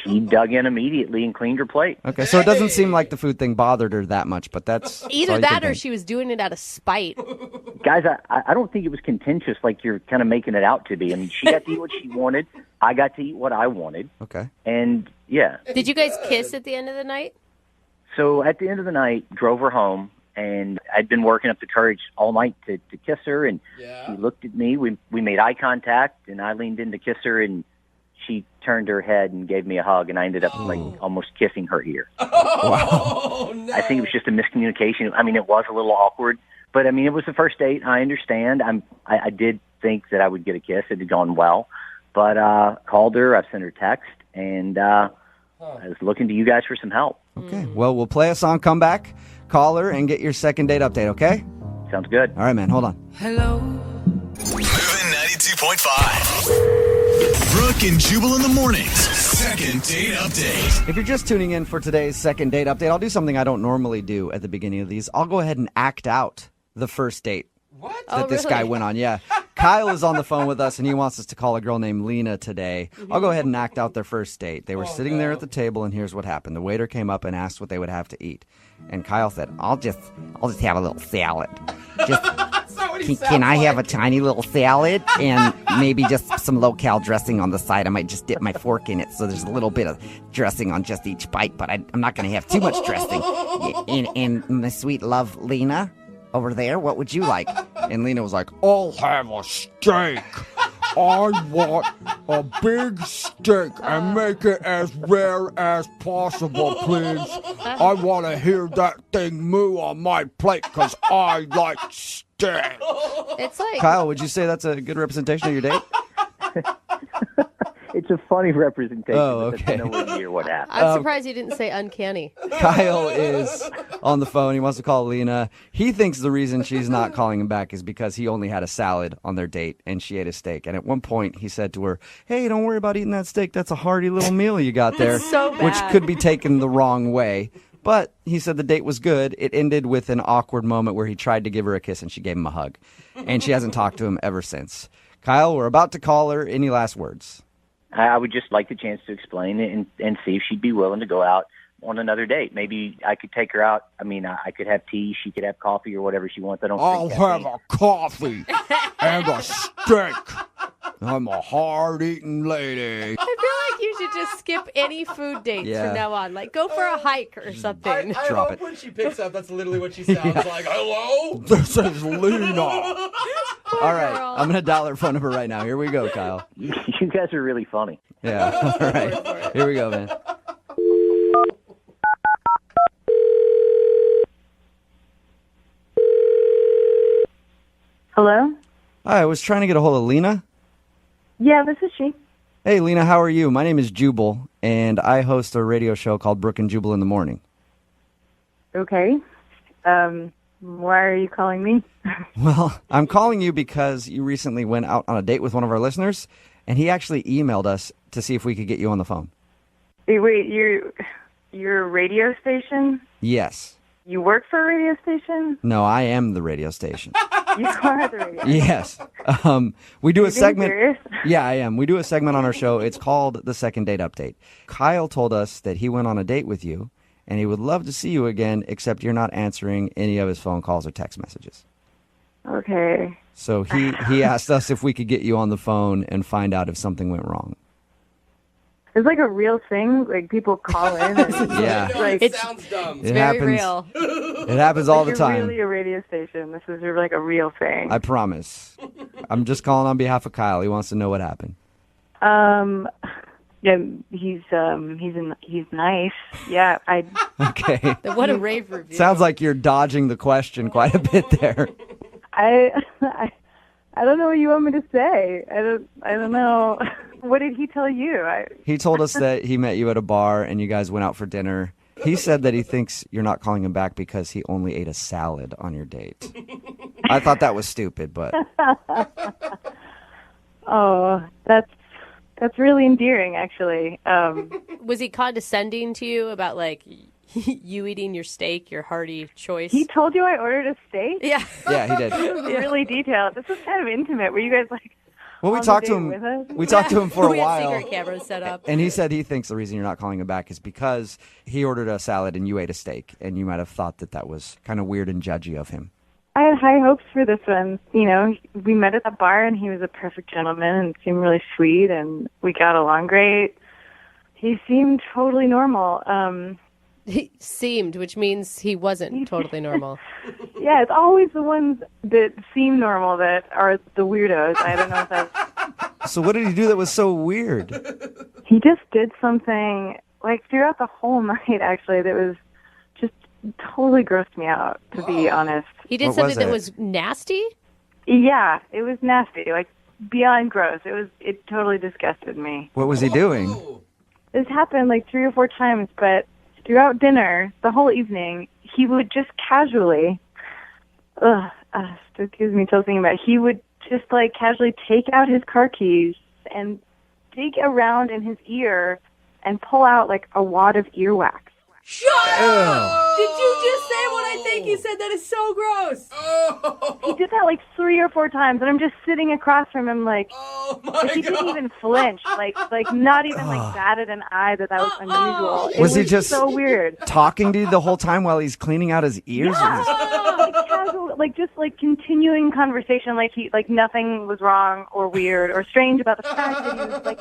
She dug in immediately and cleaned her plate. Okay, so it doesn't seem like the food thing bothered her that much, but that's... Either that or she was doing it out of spite. Guys, I don't think it was contentious like you're kind of making it out to be. I mean, she got to eat what she wanted. I got to eat what I wanted. Okay. And, yeah. Did you guys kiss at the end of the night? So at the end of the night, drove her home, and I'd been working up the courage all night to kiss her, and she looked at me. We made eye contact, and I leaned in to kiss her, and she turned her head and gave me a hug, and I ended up like almost kissing her ear. Oh, no. I think it was just a miscommunication. I mean, it was a little awkward, but I mean, it was the first date. I understand. I did think that I would get a kiss. It had gone well, but called her. I've sent her text, and I was looking to you guys for some help. Okay. Well, we'll play a song, come back, call her, and get your second date update, okay? Sounds good. All right, man. Hold on. Hello. Moving 92.5. Brooke and Jubal in the mornings. Second date update. If you're just tuning in for today's second date update, I'll do something I don't normally do at the beginning of these. I'll go ahead and act out the first date that this guy went on. Yeah. Kyle is on the phone with us, and he wants us to call a girl named Lena today. I'll go ahead and act out their first date. They were sitting there at the table, and here's what happened. The waiter came up and asked what they would have to eat. And Kyle said, I'll just have a little salad. Can I have a tiny little salad and maybe just some low-cal dressing on the side? I might just dip my fork in it so there's a little bit of dressing on just each bite, but I'm not going to have too much dressing. And my sweet love, Lena, over there, what would you like? And Lena was like, I'll have a steak. I want a big steak and make it as rare as possible, please. I want to hear that thing moo on my plate because I like steak. It's like... Kyle, would you say that's a good representation of your date? It's a funny representation. Oh, but okay. that's nowhere near what happened. I'm surprised you didn't say uncanny. Kyle is on the phone. He wants to call Lena. He thinks the reason she's not calling him back is because he only had a salad on their date and she ate a steak. And at one point he said to her, hey, don't worry about eating that steak. That's a hearty little meal you got there. So bad. Which could be taken the wrong way. But he said the date was good. It ended with an awkward moment where he tried to give her a kiss and she gave him a hug. And she hasn't talked to him ever since. Kyle, we're about to call her. Any last words? I would just like the chance to explain it and see if she'd be willing to go out on another date. Maybe I could take her out. I mean, I could have tea. She could have coffee or whatever she wants. I'll have a coffee and a steak. I'm a hard-eating lady. I feel like you should just skip any food dates from now on. Like, go for a hike or something. I hope when she picks up, that's literally what she sounds like. Hello? This is Lena. All right, I'm going to dial her phone number right now. Here we go, Kyle. You guys are really funny. Yeah, all right. Here we go, man. Hello? Hi, I was trying to get a hold of Lena. Yeah, this is she. Hey, Lena, how are you? My name is Jubal, and I host a radio show called Brooke and Jubal in the Morning. Okay. Why are you calling me? Well, I'm calling you because you recently went out on a date with one of our listeners, and he actually emailed us to see if we could get you on the phone. Wait, you're a radio station? Yes. You work for a radio station? No, I am the radio station. You are the radio station? Yes. We do a segment. Serious? Yeah, I am. We do a segment on our show. It's called The Second Date Update. Kyle told us that he went on a date with you, and he would love to see you again, except you're not answering any of his phone calls or text messages. Okay. So he asked us if we could get you on the phone and find out if something went wrong. It's like a real thing. Like people call in. And Yeah. It sounds dumb. It's very happens. real. It happens all the You're time. really a radio station. This is like a real thing. I promise. I'm just calling on behalf of Kyle. He wants to know what happened. Yeah, he's nice. Yeah, Okay. What a rave review. Sounds like you're dodging the question quite a bit there. I don't know what you want me to say. I don't know. What did he tell you? He told us that he met you at a bar and you guys went out for dinner. He said that he thinks you're not calling him back because he only ate a salad on your date. I thought that was stupid, but... Oh, that's really endearing, actually. Was he condescending to you about, like, you eating your steak, your hearty choice? He told you I ordered a steak? Yeah. Yeah, he did. This was really detailed. This was kind of intimate. Were you guys like... Well, we on the talked to date him. with us? We talked to him for a We had while. secret cameras set up. And he said he thinks the reason you're not calling him back is because he ordered a salad and you ate a steak, and you might have thought that was kind of weird and judgy of him. I had high hopes for this one. You know, we met at the bar, and he was a perfect gentleman and seemed really sweet, and we got along great. He seemed totally normal. He seemed, which means he wasn't totally normal. Yeah, it's always the ones that seem normal that are the weirdos. I don't know if that's... So what did he do that was so weird? He just did something, like, throughout the whole night, actually, that was just totally grossed me out, to be honest. He did What something was that it? was nasty? Yeah, it was nasty, like, beyond gross. It totally disgusted me. What was he doing? This happened, like, 3 or 4 times, but throughout dinner, the whole evening, he would just casually, still gives me chills thinking about it. He would just, like, casually take out his car keys and dig around in his ear and pull out, like, a wad of earwax. Shut up! Did you just say what I think you said? That is so gross. He did that, like, 3 or 4 times, and I'm just sitting across from him, like, he didn't even flinch, like not even, like, batted an eye that was unusual. It Was he just so weird? talking to you the whole time while he's cleaning out his ears? Like casual, like just like continuing conversation, like nothing was wrong or weird or strange about the fact that he was like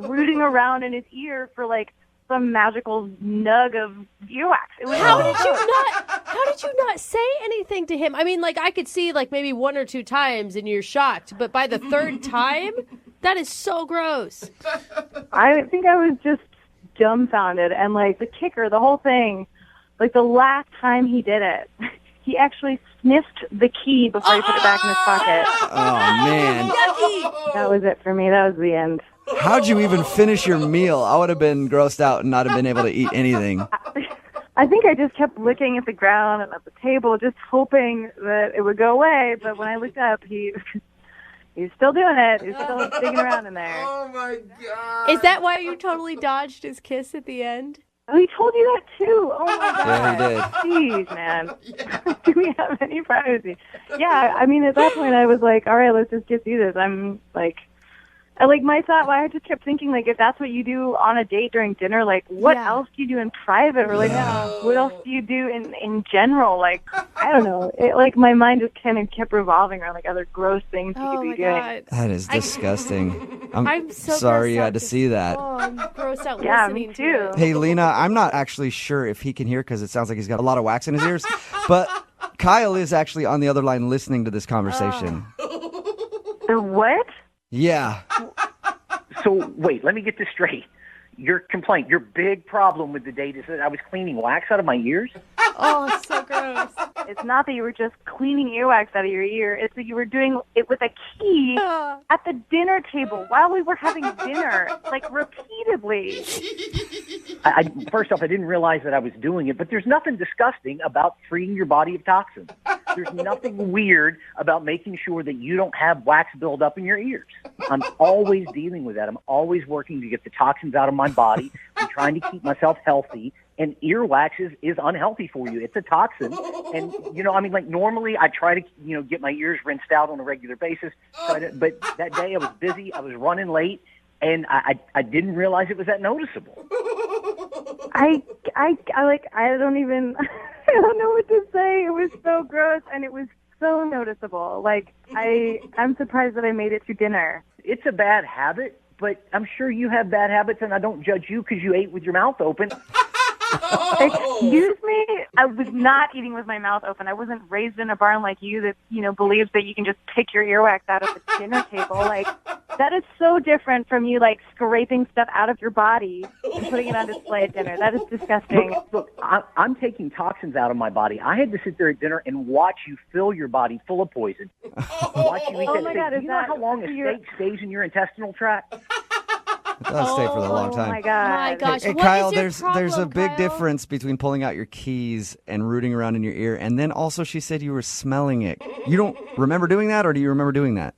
rooting around in his ear for like some magical nug of earwax. It was How did you not say anything to him? I mean, like, I could see like maybe 1 or 2 times and you're shocked, but by the 3rd time, that is so gross. I think I was just dumbfounded, and like the kicker, the whole thing, like the last time he did it, he actually sniffed the key before he put it back in his pocket. Oh, man. That was it for me. That was the end. How'd you even finish your meal? I would have been grossed out and not have been able to eat anything. I think I just kept looking at the ground and at the table, just hoping that it would go away. But when I looked up, he's still doing it. He's still digging around in there. Oh my God. Is that why you totally dodged his kiss at the end? Oh, he told you that too. Oh my God. Yeah, he did. Jeez, man. Do we have any privacy? Yeah, I mean, at that point, I was like, all right, let's just get through this. I'm like, my thought, I just kept thinking, like, if that's what you do on a date during dinner, like, what else do you do in private? Or, like, what else do you do in general? Like, I don't know. My mind just kind of kept revolving around, like, other gross things you could be doing. God. That is disgusting. I'm so sorry you grossed had to out see that. Oh, I'm grossed out Yeah, listening me to too. it. Hey, Lena, I'm not actually sure if he can hear because it sounds like he's got a lot of wax in his ears. But Kyle is actually on the other line listening to this conversation. The what? Yeah. So, wait, let me get this straight. Your complaint, your big problem with the date is that I was cleaning wax out of my ears? Oh, it's so gross. It's not that you were just cleaning earwax out of your ear. It's that you were doing it with a key at the dinner table while we were having dinner, like repeatedly. First off, I didn't realize that I was doing it, but there's nothing disgusting about freeing your body of toxins. There's nothing weird about making sure that you don't have wax build up in your ears. I'm always dealing with that. I'm always working to get the toxins out of my body. I'm trying to keep myself healthy. And earwax is unhealthy for you. It's a toxin. And, normally I try to, get my ears rinsed out on a regular basis. But that day I was busy. I was running late. And I didn't realize it was that noticeable. I don't even, I don't know what to say. It was so gross and it was so noticeable. I'm surprised that I made it through dinner. It's a bad habit, but I'm sure you have bad habits, and I don't judge you because you ate with your mouth open. Excuse me? I was not eating with my mouth open. I wasn't raised in a barn like you that, believes that you can just pick your earwax out of the dinner table. That is so different from you, scraping stuff out of your body and putting it on display at dinner. That is disgusting. Look, I'm taking toxins out of my body. I had to sit there at dinner and watch you fill your body full of poison. Watch you eat that steak. God, Do you know how long a steak stays in your intestinal tract? It does stay for a long time. Oh, my God. My gosh. Hey, what Kyle, is your there's problem, a big Kyle? difference between pulling out your keys and rooting around in your ear. And then also she said you were smelling it. You don't remember doing that, or do you remember doing that?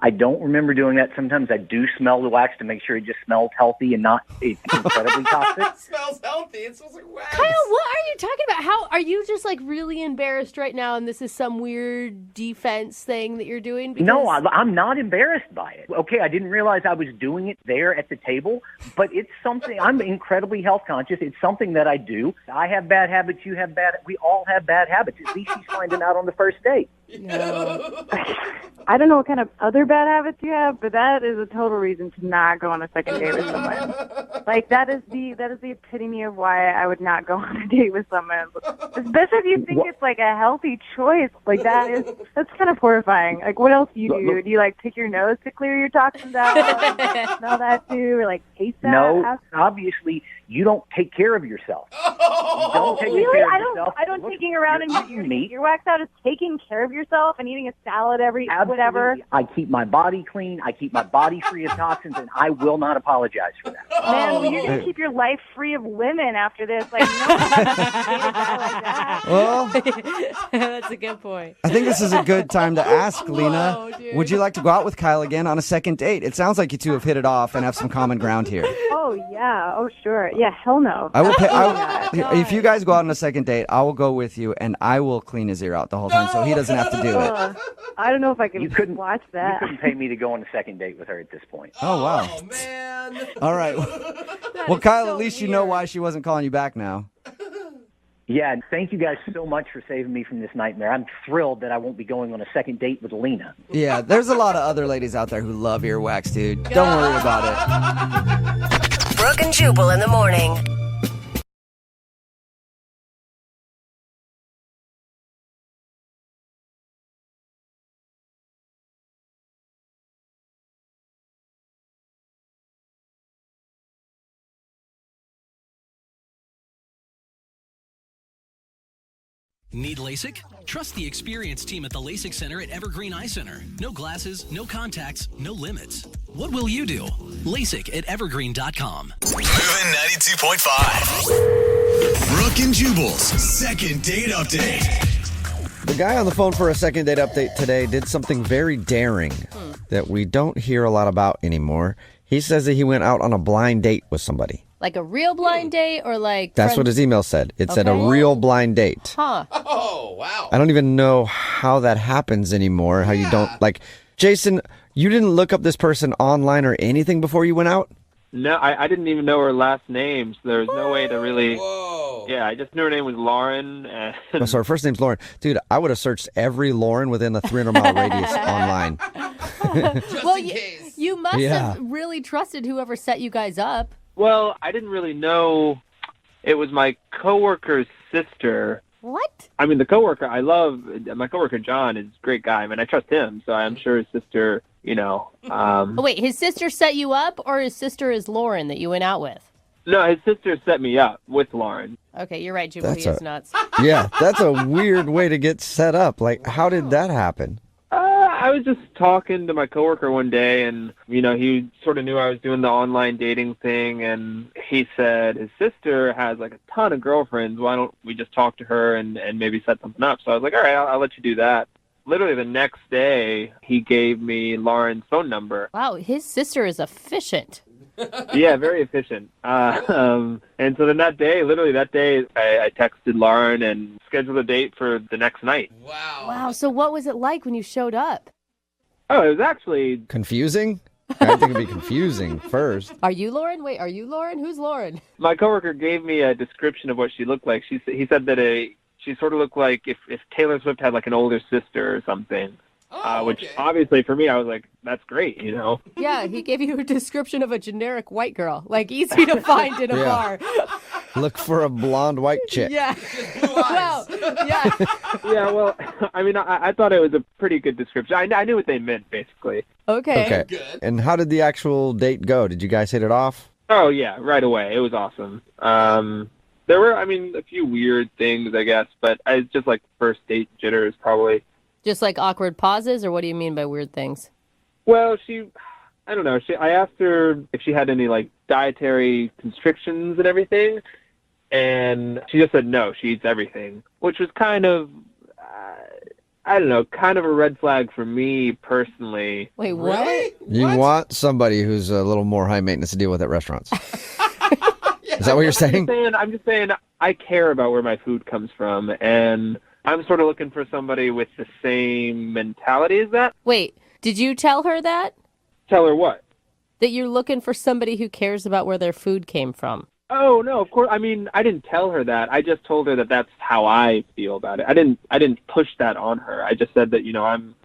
I don't remember doing that. Sometimes I do smell the wax to make sure it just smells healthy and not incredibly toxic. It smells healthy. It smells like wax. Kyle, what are you talking about? How are you just really embarrassed right now and this is some weird defense thing that you're doing? Because... No, I'm not embarrassed by it. Okay, I didn't realize I was doing it there at the table, but it's something, I'm incredibly health conscious. It's something that I do. I have bad habits. You have bad, we all have bad habits. At least she's finding out on the first date. No. I don't know what kind of other bad habits you have, but that is a total reason to not go on a second date with someone. That is the epitome of why I would not go on a date with someone. Especially if you think it's a healthy choice. That's kind of horrifying. What else do you do? Do you pick your nose to clear your toxins out? Smell that too, or taste that? No, obviously you don't take care of yourself. You don't take care of yourself. I don't taking around and eating your earwax out is taking care of yourself and eating a salad whatever. I keep my body clean. I keep my body free of toxins, and I will not apologize for that. Man, well, you're going to keep your life free of women after this. No that. Well, that's a good point. I think this is a good time to ask, Lena, Whoa, dude. would you like to go out with Kyle again on a second date? It sounds like you two have hit it off and have some common ground here. Oh, yeah. Oh, sure. Yeah, hell no. I will pay, if you guys go out on a second date, I will go with you, and I will clean his ear out the whole time, so he doesn't have to do it. I don't know if I can watch You that. couldn't pay me to go on a second date with her at this point. Oh, wow. Oh, man. All right. Well, Kyle, at least you know why she wasn't calling you back now. Yeah, and thank you guys so much for saving me from this nightmare. I'm thrilled that I won't be going on a second date with Lena. Yeah, there's a lot of other ladies out there who love earwax, dude. Don't worry about it. Brooke and Jubal in the morning. Need LASIK? Trust the experienced team at the LASIK Center at Evergreen Eye Center. No glasses, no contacts, no limits. What will you do? LASIK at evergreen.com. Moving 92.5. Brooke and Jubal's second date update. The guy on the phone for a second date update today did something very daring that we don't hear a lot about anymore. He says that he went out on a blind date with somebody. Like a real blind date or like... That's what his email said. It said a real blind date. Huh. Oh, wow. I don't even know how that happens anymore, how you don't... Like, Jason, you didn't look up this person online or anything before you went out? No, I didn't even know her last name, so there was no way to really... Whoa. Yeah, I just knew her name was Lauren. And... Oh, so her first name's Lauren. Dude, I would have searched every Lauren within the 300-mile radius online. Well, you must have really trusted whoever set you guys up. Well, I didn't really know it was my coworker's sister. What? I mean, the coworker I love, my coworker John is a great guy. I mean, I trust him, so I'm sure his sister, you know. Oh, wait, his sister set you up, or his sister is Lauren that you went out with? No, his sister set me up with Lauren. Okay, you're right, Jubal. He is nuts. Yeah, that's a weird way to get set up. Like, how did that happen? I was just talking to my coworker one day, and, you know, he sort of knew I was doing the online dating thing, and he said his sister has, like, a ton of girlfriends. Why don't we just talk to her and maybe set something up? So I was like, all right, I'll let you do that. Literally the next day, he gave me Lauren's phone number. Wow, his sister is efficient. Yeah, very efficient. And so then literally that day, I texted Lauren and scheduled a date for the next night. Wow, so what was it like when you showed up? Oh, it was actually... Confusing? I think it'd be confusing first. Are you Lauren? Wait, are you Lauren? Who's Lauren? My coworker gave me a description of what she looked like. He said that she sort of looked like if Taylor Swift had like an older sister or something. Which obviously for me, I was like, that's great, you know? Yeah, he gave you a description of a generic white girl, like easy to find in a bar. Look for a blonde white chick. Yeah. Wow. Yeah. Yeah, well, I mean, I thought it was a pretty good description. I knew what they meant, basically. Okay. Good. And how did the actual date go? Did you guys hit it off? Oh, yeah, right away. It was awesome. There were, I mean, a few weird things, I guess, but it's just like first date jitters, probably. Just like awkward pauses, or what do you mean by weird things? Well, I don't know. I asked her if she had any, like, dietary constrictions and everything, and she just said no, she eats everything, which was kind of, I don't know, kind of a red flag for me personally. Wait, what? Really? You want somebody who's a little more high maintenance to deal with at restaurants. Is that what you're saying? I'm just saying I care about where my food comes from, and I'm sort of looking for somebody with the same mentality as that. Wait, did you tell her that? Tell her what? That you're looking for somebody who cares about where their food came from. Oh, no, of course. I mean, I didn't tell her that. I just told her that that's how I feel about it. I didn't push that on her. I just said that, you know, I'm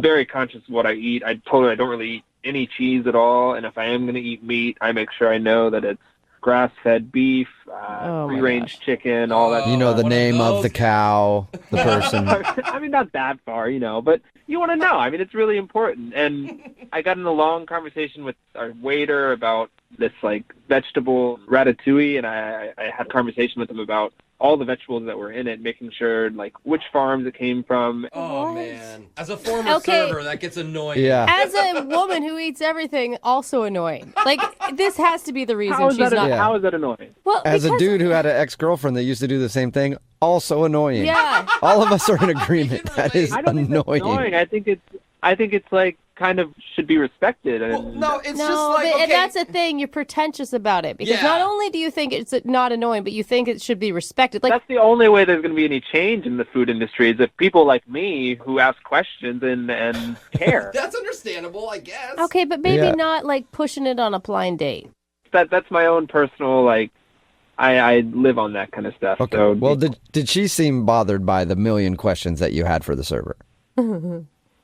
very conscious of what I eat. I told her I don't really eat any cheese at all, and if I am going to eat meat, I make sure I know that it's grass-fed beef, free-range chicken, all that. You know the name of the cow, the person. I mean, not that far, you know, but you want to know. I mean, it's really important. And I got in a long conversation with our waiter about this, like, vegetable ratatouille, and I had a conversation with him about all the vegetables that were in it, making sure, like, which farms it came from. Oh, man. As a former server, that gets annoying. Yeah. As a woman who eats everything, also annoying. Like, this has to be the reason How is she's not... How is that annoying? Well, As a dude who had an ex-girlfriend that used to do the same thing, also annoying. Yeah. All of us are in agreement. That is I don't think that's annoying. I think it's like kind of should be respected. And... Well, no, it's just No, like, but, okay. and that's the thing. You're pretentious about it because Yeah. not only do you think it's not annoying, but you think it should be respected. Like that's the only way there's going to be any change in the food industry is if people like me who ask questions and care. That's understandable, I guess. okay, but maybe Yeah. not like pushing it on a blind date. That's my own personal, like, I live on that kind of stuff. Okay. So Well, did she seem bothered by the million questions that you had for the server?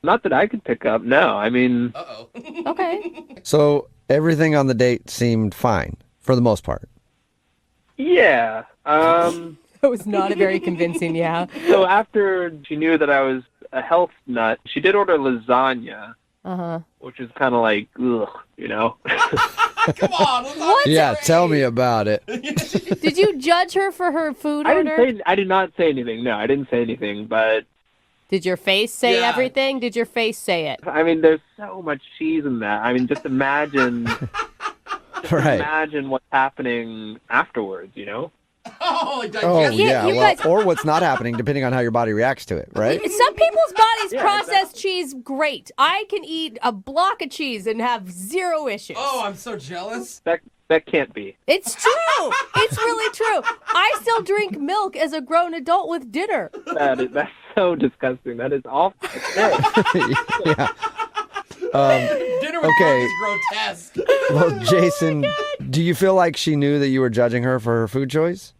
not that I could pick up. No, I mean, Uh-oh. Okay. So everything on the date seemed fine for the most part. yeah. That was not a very convincing yeah. So after she knew that I was a health nut, she did order lasagna, Uh-huh. which is kind of like, ugh, you know. Come on. What? Yeah, tell me about it. Did you judge her for her food I order? did not say anything. No, I didn't say anything. But Did your face say Yeah. everything? Did your face say it? I mean, there's so much cheese in that. I mean, just imagine, Right. imagine what's happening afterwards. You know. Oh, like Oh, digestive. yeah. you Well, guys- or what's not happening, depending on how your body reacts to it, right? Some people's bodies process cheese great. I can eat a block of cheese and have zero issues. Oh, I'm so jealous. That can't be. It's true. It's really true. I still drink milk as a grown adult with dinner. That's so disgusting. That is awful. Yeah. Dinner with okay. milk is grotesque. Well, Jason, do you feel like she knew that you were judging her for her food choice?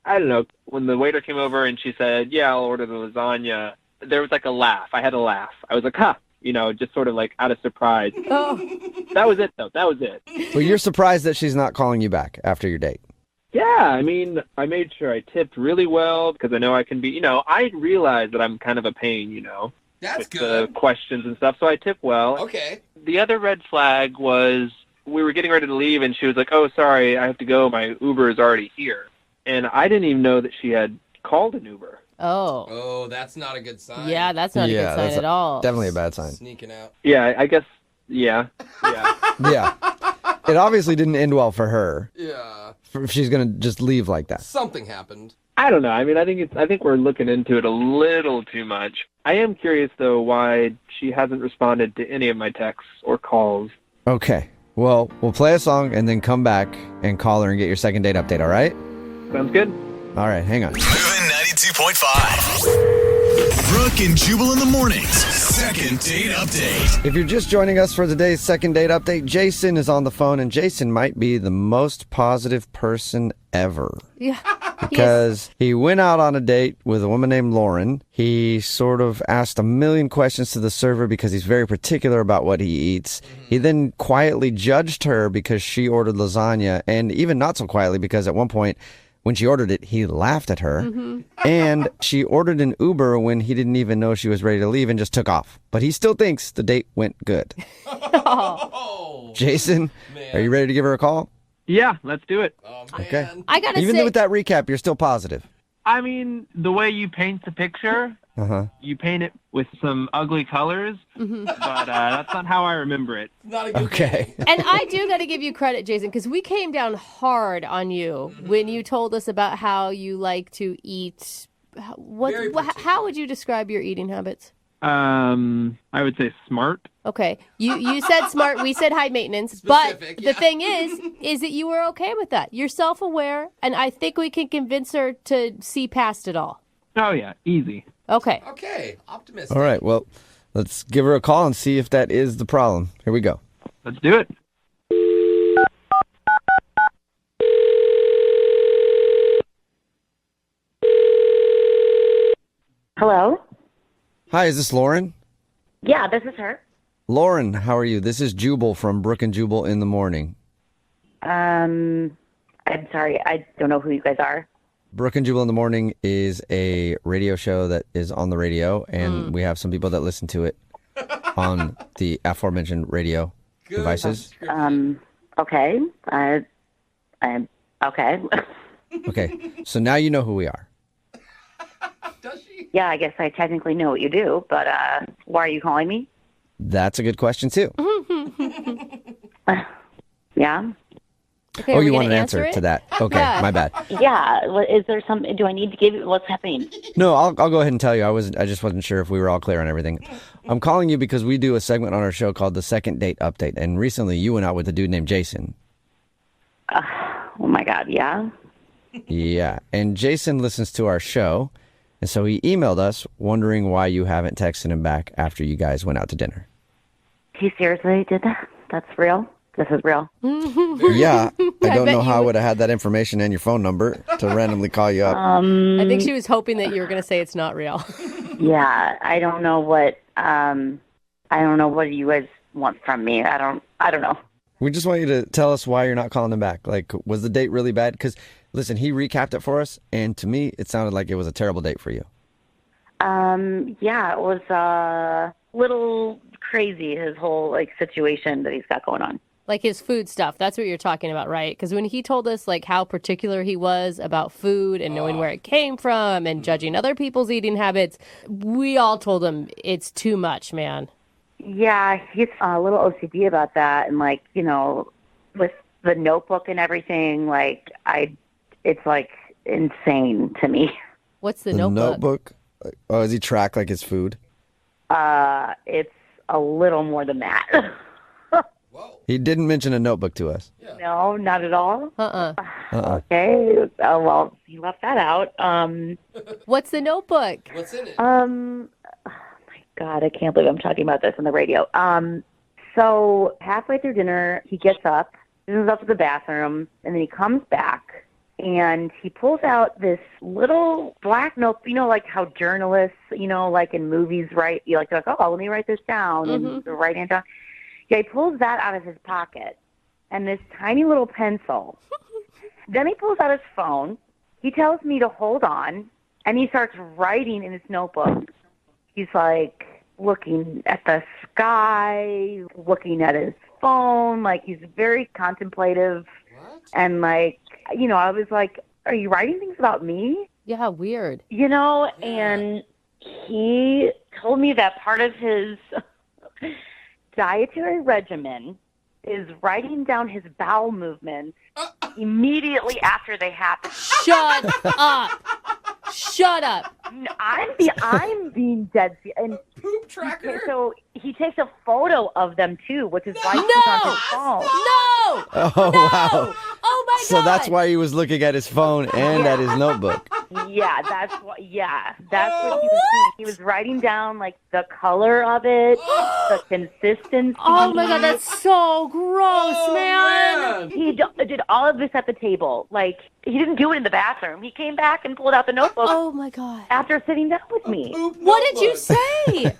I don't know. When the waiter came over and she said, "Yeah, I'll order the lasagna," there was like a laugh. I had a laugh. I was like, "Huh." Just sort of like out of surprise. Oh. That was it, though. That was it. Well, you're surprised that she's not calling you back after your date. Yeah, I mean, I made sure I tipped really well because I know I can be, I realize that I'm kind of a pain, That's with good. the questions and stuff, so I tip well. Okay. The other red flag was we were getting ready to leave, and she was like, "Oh, sorry, I have to go. My Uber is already here." And I didn't even know that she had called an Uber. Oh. Oh, that's not a good sign. Yeah, that's not a good sign that's at all. Definitely a bad sign. Sneaking out. Yeah, I guess, yeah. Yeah. It obviously didn't end well for her. Yeah. If she's going to just leave like that. Something happened. I don't know. I mean, I think we're looking into it a little too much. I am curious, though, why she hasn't responded to any of my texts or calls. Okay. Well, we'll play a song and then come back and call her and get your second date update, all right? Sounds good. All right, hang on. Moving 92.5. Brooke and Jubal in the mornings. Second date update. If you're just joining us for today's second date update, Jason is on the phone, and Jason might be the most positive person ever. Yeah. Because he went out on a date with a woman named Lauren. He sort of asked a million questions to the server because he's very particular about what he eats. He then quietly judged her because she ordered lasagna, and even not so quietly because at one point when she ordered it, he laughed at her. And she ordered an Uber when he didn't even know she was ready to leave and just took off. But he still thinks the date went good. Jason, are you ready to give her a call? Yeah, let's do it. Oh, Okay. I gotta Even say, with that recap, you're still positive. I mean, the way you paint the picture, you paint it with some ugly colors, but that's not how I remember it. Not a good Okay. and I do got to give you credit, Jason, because we came down hard on you when you told us about how you like to eat. How would you describe your eating habits? I would say smart. Okay, you said smart. We said high maintenance. Specific, But yeah. the thing is that you were okay with that. You're self-aware, and I think we can convince her to see past it all. Oh, yeah, easy. Okay. Okay. Optimistic. All right, well, let's give her a call and see if that is the problem. Here we go. Let's do it. Hello? Hi, is this Lauren? Yeah, this is her. Lauren, how are you? This is Jubal from Brooke and Jubal in the morning. I'm sorry. I don't know who you guys are. Brooke and Jubal in the morning is a radio show that is on the radio, and we have some people that listen to it on the aforementioned radio devices. Okay. I'm okay. Okay, so now you know who we are. Does she? Yeah, I guess I technically know what you do, but why are you calling me? That's a good question, too. Yeah. Okay, Oh, are we you gonna want an answer it? to that? Okay, Yeah. my bad. Yeah. Is there some? Do I need to give you? What's happening? No, I'll go ahead and tell you. I just wasn't sure if we were all clear on everything. I'm calling you because we do a segment on our show called the Second Date Update, and recently you went out with a dude named Jason. Oh my God. Yeah. Yeah, and Jason listens to our show, and so he emailed us wondering why you haven't texted him back after you guys went out to dinner. He seriously did that? That's real. This is real. Yeah, I don't bet know you how I would- would have had that information and your phone number to randomly call you up. I think she was hoping that you were going to say it's not real. Yeah. I don't know what. I don't know what you guys want from me. I don't know. We just want you to tell us why you're not calling him back. Like, was the date really bad? Because, listen, he recapped it for us, and to me, it sounded like it was a terrible date for you. Yeah, it was a little crazy, his whole situation that he's got going on. Like his food stuff. That's what you're talking about, right? Because when he told us like how particular he was about food and knowing where it came from and judging other people's eating habits, we all told him it's too much, man. Yeah, he's a little OCD about that, and with the notebook and everything, it's like insane to me. What's the The notebook? Oh, does he track like his food? It's a little more than that. He didn't mention a notebook to us. No, not at all. Uh-uh. Okay. Oh, well, you left that out. What's the notebook? What's in it? Oh my God, I can't believe I'm talking about this on the radio. So halfway through dinner, he gets up, goes up to the bathroom, and then he comes back, and he pulls out this little black note. You know, like how journalists, like in movies, write. They're like, oh, let me write this down, and write it down. Yeah, he pulls that out of his pocket, and this tiny little pencil. Then he pulls out his phone. He tells me to hold on, and he starts writing in his notebook. He's like looking at the sky, looking at his phone, like he's very contemplative. What? And I was like, are you writing things about me? Yeah, weird. And he told me that part of his dietary regimen is writing down his bowel movements immediately after they happen. Shut up. Shut up. I'm being dead serious. And Poop tracker? so he takes a photo of them too, which is why he's on his phone. No! Oh, wow. Oh, my God. So that's why he was looking at his phone and at his notebook. Yeah, that's what he was doing. He was writing down like the color of it, the consistency. Oh my God, that's so gross, man. He did all of this at the table. Like, he didn't do it in the bathroom. He came back and pulled out the notebook. Oh my God. After sitting down with me. What did you say?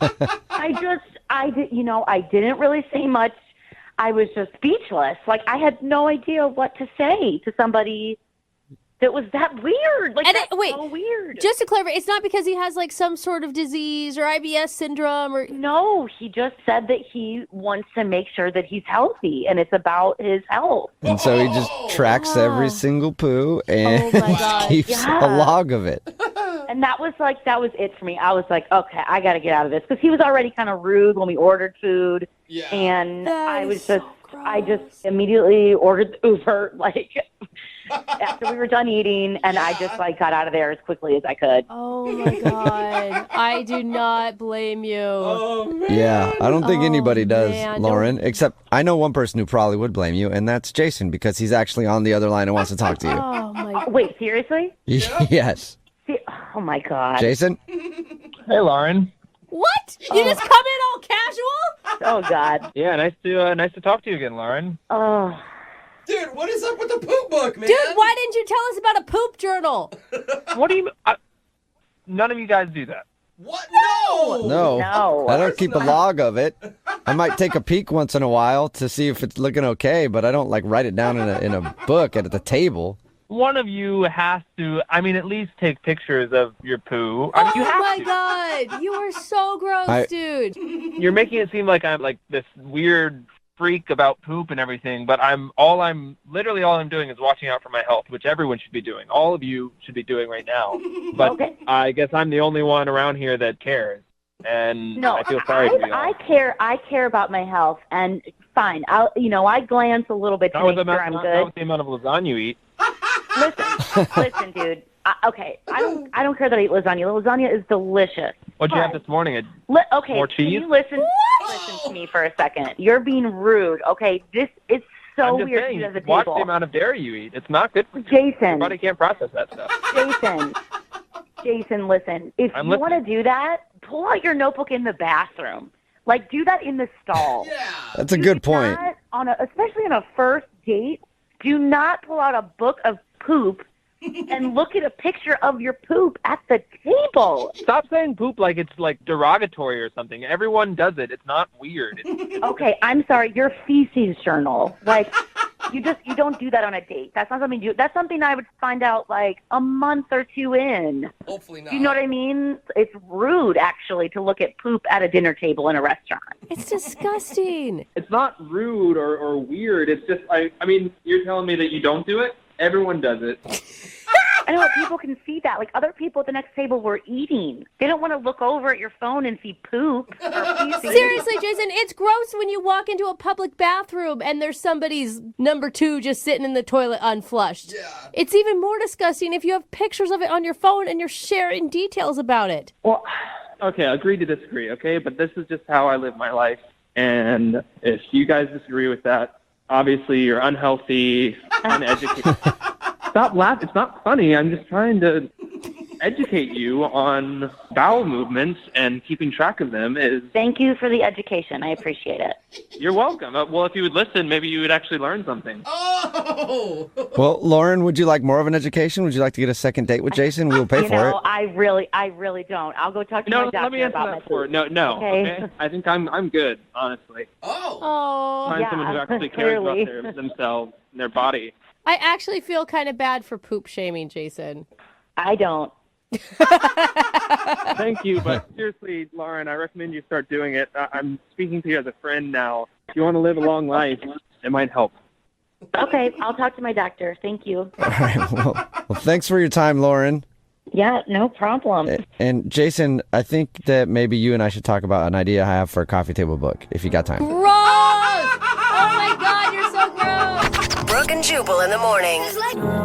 I didn't really say much. I was just speechless. Like, I had no idea what to say to somebody that was that weird. Like, that's so weird. Just to clarify, it's not because he has like some sort of disease or IBS syndrome or... No, he just said that he wants to make sure that he's healthy, and it's about his health. And so he just tracks every single poo and keeps a log of it. And that was it for me. I was like, okay, I got to get out of this, because he was already kind of rude when we ordered food. Yeah. And I just immediately ordered the Uber, like, after we were done eating, and I just got out of there as quickly as I could. Oh my God. I do not blame you. Oh, man. Yeah, I don't think anybody does, man. Lauren, except I know one person who probably would blame you, and that's Jason, because he's actually on the other line and wants to talk to you. Oh my... Wait, seriously? Yes. Oh my God. Jason? Hey, Lauren. What? You just come in all casual? Oh God. Yeah, nice to talk to you again, Lauren. Oh. Dude, what is up with the poop book, man? Dude, why didn't you tell us about a poop journal? What do you... none of you guys do that. What? No. No. I don't keep a log of it. I might take a peek once in a while to see if it's looking okay, but I don't write it down in a book at the table. One of you has to, at least take pictures of your poo. You have my to. God. You are so gross, dude. You're making it seem like I'm like this weird freak about poop and everything, but literally all I'm doing is watching out for my health, which everyone should be doing. All of you should be doing right now. But okay. I guess I'm the only one around here that cares. And I feel sorry for you all. I care about my health, and fine. I glance a little bit to make sure I'm good. Not with the amount of lasagna you eat. Listen, dude. Okay, I don't care that I eat lasagna. Lasagna is delicious. What'd you have this morning? Okay, more cheese? Can you listen to me for a second? You're being rude. Okay, this is so weird to eat at the table. Watch the amount of dairy you eat. It's not good for you. Jason. Your body can't process that stuff. Jason, listen. If you want to do that, pull out your notebook in the bathroom. Like, do that in the stall. Yeah. That's a good point. Especially on a first date, do not pull out a book of poop and look at a picture of your poop at the table. Stop saying poop like it's like derogatory or something. Everyone does it. It's not weird. Okay, I'm sorry. Your feces journal. Like, you don't do that on a date. That's not something that's something I would find out like a month or two in. Hopefully not. You know what I mean? It's rude, actually, to look at poop at a dinner table in a restaurant. It's disgusting. It's not rude or weird. It's just, you're telling me that you don't do it? Everyone does it. I know people can see that. Like, other people at the next table were eating. They don't want to look over at your phone and see poop or feces. Seriously, Jason, it's gross when you walk into a public bathroom and there's somebody's number 2 just sitting in the toilet unflushed. Yeah. It's even more disgusting if you have pictures of it on your phone and you're sharing details about it. Well, okay, agree to disagree, okay? But this is just how I live my life. And if you guys disagree with that, obviously you're unhealthy, uneducated. Stop laughing. It's not funny. I'm just trying to educate you on bowel movements, and keeping track of them is... Thank you for the education. I appreciate it. You're welcome. Well, if you would listen, maybe you would actually learn something. Oh! Well, Lauren, would you like more of an education? Would you like to get a second date with Jason? We'll pay for it. I really don't. I'll go talk to my doctor let me answer about that my for food. No. Okay. I think I'm good, honestly. Oh. Find someone who actually cares about themselves and their body. I actually feel kind of bad for poop shaming, Jason. I don't. Thank you, but seriously, Lauren, I recommend you start doing it. I'm speaking to you as a friend now. If you want to live a long life, it might help. Okay, I'll talk to my doctor. Thank you. All right. Well, thanks for your time, Lauren. Yeah, no problem. And Jason, I think that maybe you and I should talk about an idea I have for a coffee table book, if you got time. Gross! Oh my God, you're so gross! Brooke and Jubal in the morning.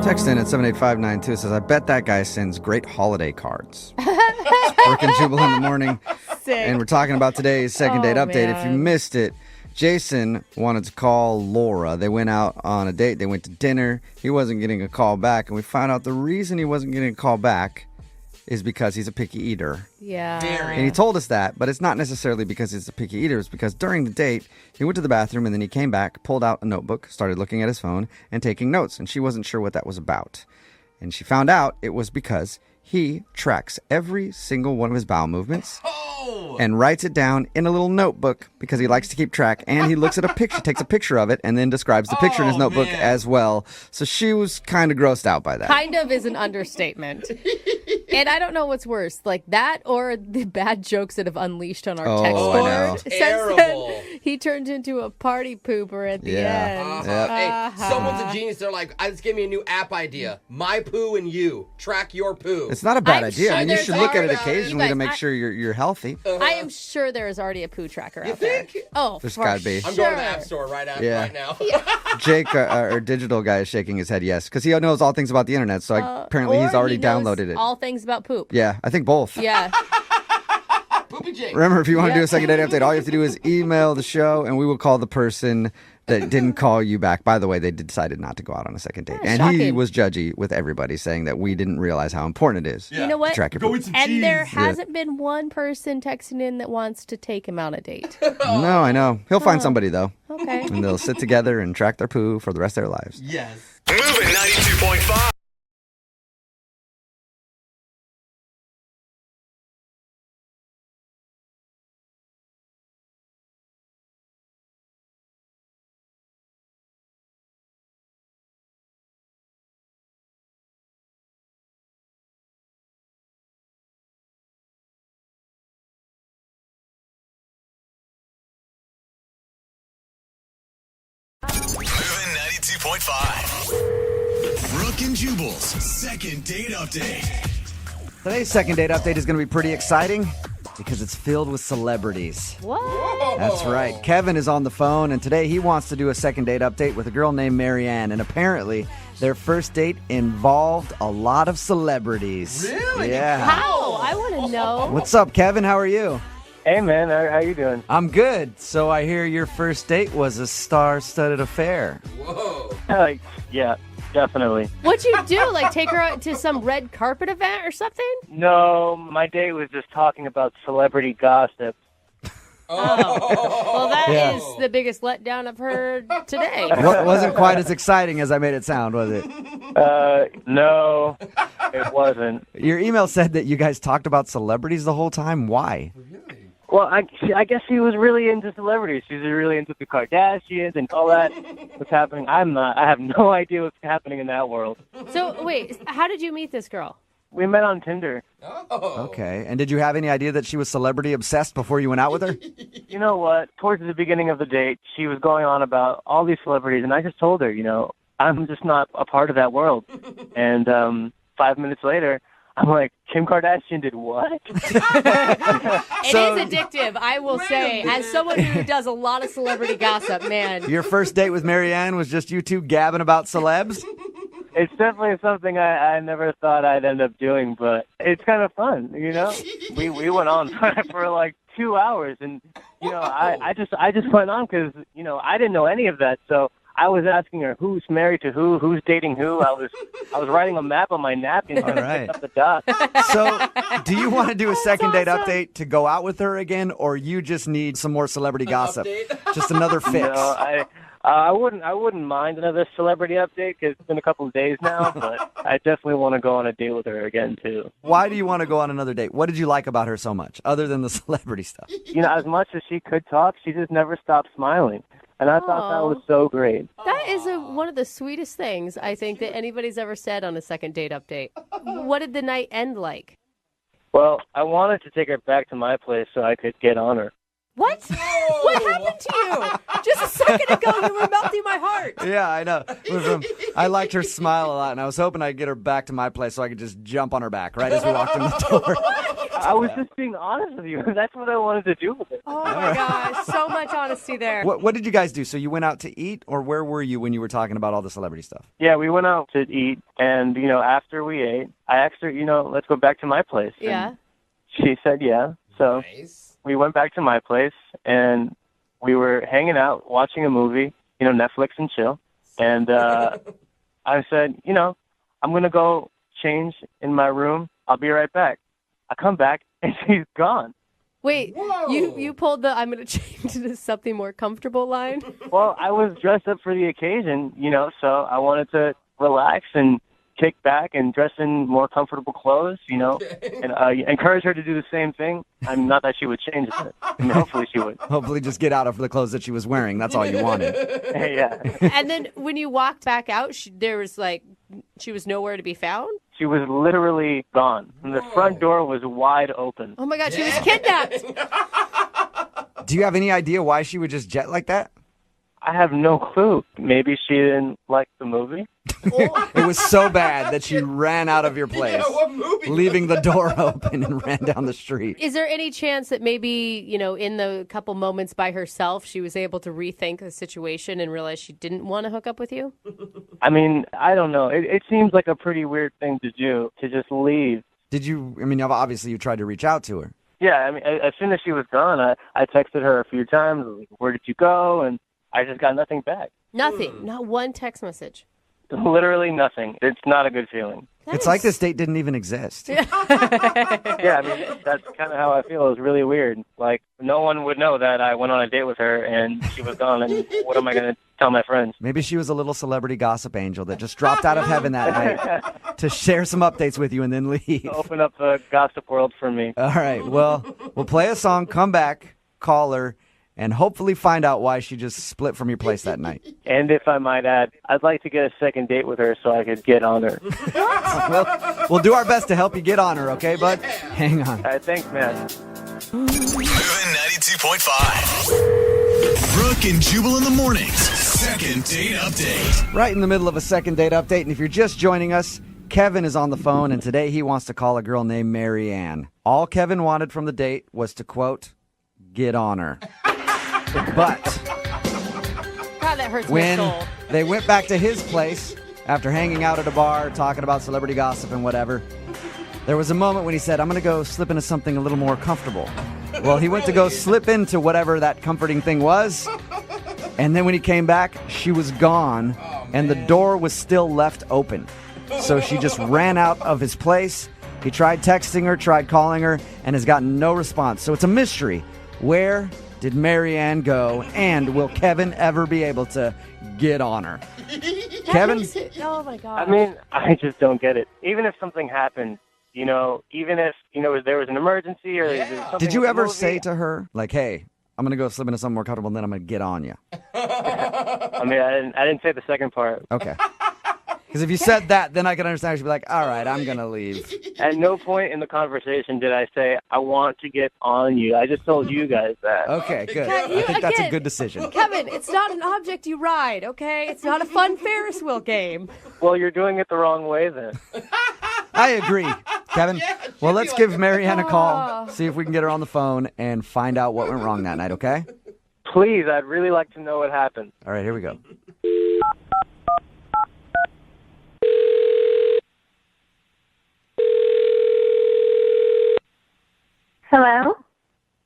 Text in at 78592 says, I bet that guy sends great holiday cards. It's Brooke and Jubal in the morning. Sick. And we're talking about today's second date update. If you man. missed it, Jason wanted to call Laura. They went out on a date. They went to dinner. He wasn't getting a call back. And we found out the reason he wasn't getting a call back is because he's a picky eater. Yeah. And he told us that, but it's not necessarily because he's a picky eater. It's because during the date, he went to the bathroom and then he came back, pulled out a notebook, started looking at his phone and taking notes. And she wasn't sure what that was about. And she found out it was because he tracks every single one of his bowel movements and writes it down in a little notebook because he likes to keep track. And he looks at a picture, takes a picture of it, and then describes the picture in his notebook as well. So she was kind of grossed out by that. Kind of is an understatement. And I don't know what's worse, like that or the bad jokes that have unleashed on our text board. I know. Since then, he turned into a party pooper at the end. Hey, someone's a genius. They're like, just give me a new app idea. My poo and you. Track your poo. It's not a bad I'm idea. sure I mean, you there's should look at it already- occasionally You to guys, make sure you're healthy. I am sure there is already a poo tracker out think? there. Oh, There's for gotta be. sure. I'm going to the App Store right now. Jake, our digital guy, is shaking his head yes because he knows all things about the internet. So apparently he's Or already he knows downloaded it. all things about poop. Yeah, I think both. Yeah. Poopy Jake. Remember, if you want to do a second date update, all you have to do is email the show, and we will call the person that didn't call you back. By the way, they decided not to go out on a second date. And he shocking. was judgy with everybody, saying that we didn't realize how important it is. You know what? To track your Go poop. eat some And cheese. there hasn't been one person texting in that wants to take him on a date. No, I know. He'll find somebody, though. Okay. And they'll sit together and track their poo for the rest of their lives. Yes. Moving 92.5. Moving 92.5. Brooke and Jubal's second date update. Today's second date update is going to be pretty exciting because it's filled with celebrities. What? That's right. Kevin is on the phone, and today he wants to do a second date update with a girl named Marianne. And apparently, their first date involved a lot of celebrities. Really? Yeah. How? I want to know. What's up, Kevin? How are you? Hey, man. How you doing? I'm good. So I hear your first date was a star-studded affair. Whoa. Yeah, definitely. What'd you do? Like take her out to some red carpet event or something? No, my date was just talking about celebrity gossip. Well, that Yeah. is the biggest letdown I've heard today. Wasn't quite as exciting as I made it sound, was it? No, it wasn't. Your email said that you guys talked about celebrities the whole time. Why? Well, I guess she was really into celebrities. She was really into the Kardashians and all that. What's happening? I'm not. I have no idea what's happening in that world. So, wait, how did you meet this girl? We met on Tinder. Okay. And did you have any idea that she was celebrity obsessed before you went out with her? You know what? Towards the beginning of the date, she was going on about all these celebrities, and I just told her, I'm just not a part of that world. And 5 minutes later, I'm like, Kim Kardashian did what? It is addictive, I will say. As someone who does a lot of celebrity gossip, man. Your first date with Marianne was just you two gabbing about celebs? It's definitely something I never thought I'd end up doing, but it's kind of fun, you know? We went on for like 2 hours, and, you know, I just went on because, you know, I didn't know any of that, so I was asking her who's married to who's dating who. I was writing a map on my napkin trying to pick up the dots. So, do you want to do a second date update to go out with her again, or you just need some more celebrity gossip? Just another fix. No, I wouldn't mind another celebrity update because it's been a couple of days now, but I definitely want to go on a date with her again too. Why do you want to go on another date? What did you like about her so much, other than the celebrity stuff? You know, as much as she could talk, she just never stopped smiling. And I thought that was so great. That is one of the sweetest things, I think, that anybody's ever said on a second date update. What did the night end like? Well, I wanted to take her back to my place so I could get on her. What? What happened to you? Just a second ago, you were melting my heart. Yeah, I know. I liked her smile a lot, and I was hoping I'd get her back to my place so I could just jump on her back right as we walked in the door. I was just being honest with you. That's what I wanted to do with it. Oh, my gosh. So much honesty there. What did you guys do? So you went out to eat, or where were you when you were talking about all the celebrity stuff? Yeah, we went out to eat, and, you know, after we ate, I asked her, you know, let's go back to my place. Yeah. And she said yeah. So we went back to my place, and we were hanging out, watching a movie, you know, Netflix and chill. And I said, you know, I'm going to go change in my room. I'll be right back. I come back, and she's gone. Wait, you pulled the I'm going to change into something more comfortable line? Well, I was dressed up for the occasion, you know, so I wanted to relax and kick back and dress in more comfortable clothes, you know, and encourage her to do the same thing. I'm not that she would change it. I mean, hopefully she would. Hopefully just get out of the clothes that she was wearing. That's all you wanted. Yeah. And then when you walked back out, she was nowhere to be found? She was literally gone. And the front door was wide open. Oh, my God, she was kidnapped. Do you have any idea why she would just jet like that? I have no clue. Maybe she didn't like the movie. It was so bad that she ran out of your place, Yeah, what movie? leaving the door open and ran down the street. Is there any chance that maybe, you know, in the couple moments by herself, she was able to rethink the situation and realize she didn't want to hook up with you? I mean, I don't know. It seems like a pretty weird thing to do, to just leave. Did you, I mean, obviously you tried to reach out to her. Yeah, I mean, as soon as she was gone, I texted her a few times, like, where did you go? And I just got nothing back. Nothing. Not one text message. Literally nothing. It's not a good feeling. It's like this date didn't even exist. Yeah, I mean, that's kind of how I feel. It was really weird. Like, no one would know that I went on a date with her and she was gone, and what am I going to tell my friends? Maybe she was a little celebrity gossip angel that just dropped out of heaven that night to share some updates with you and then leave. Open up the gossip world for me. All right, well, we'll play a song, come back, call her, and hopefully find out why she just split from your place that night. And if I might add, I'd like to get a second date with her so I could get on her. Well, we'll do our best to help you get on her, okay, bud? Hang on. All right, thanks, man. Moving 92.5. Brooke and Jubal in the mornings. Second date update. Right in the middle of a second date update, and if you're just joining us, Kevin is on the phone, and today he wants to call a girl named Marianne. All Kevin wanted from the date was to, quote, get on her. But God, that hurts my when soul. they went back to his place after hanging out at a bar, talking about celebrity gossip and whatever, there was a moment when he said, I'm going to go slip into something a little more comfortable. Well, he went to go slip into whatever that comforting thing was, and then when he came back, she was gone, and the door was still left open. So she just ran out of his place. He tried texting her, tried calling her, and has gotten no response. So it's a mystery. Where did Marianne go, and will Kevin ever be able to get on her? Kevin? Oh, my God. I mean, I just don't get it. Even if something happened, you know, even if, you know, there was an emergency or there's something. Did you with the ever movie, say to her, like, hey, I'm going to go slip into something more comfortable, and then I'm going to get on you? I mean, I didn't say the second part. Okay. Because if you said that, then I can understand. She'd be like, all right, I'm going to leave. At no point in the conversation did I say, I want to get on you. I just told you guys that. Okay, good. Kevin, I think that's a again, good decision. Kevin, it's not an object you ride, okay? It's not a fun Ferris wheel game. Well, you're doing it the wrong way then. I agree, Kevin. Well, let's give Marianne a call, see if we can get her on the phone and find out what went wrong that night, okay? Please, I'd really like to know what happened. All right, here we go. Hello?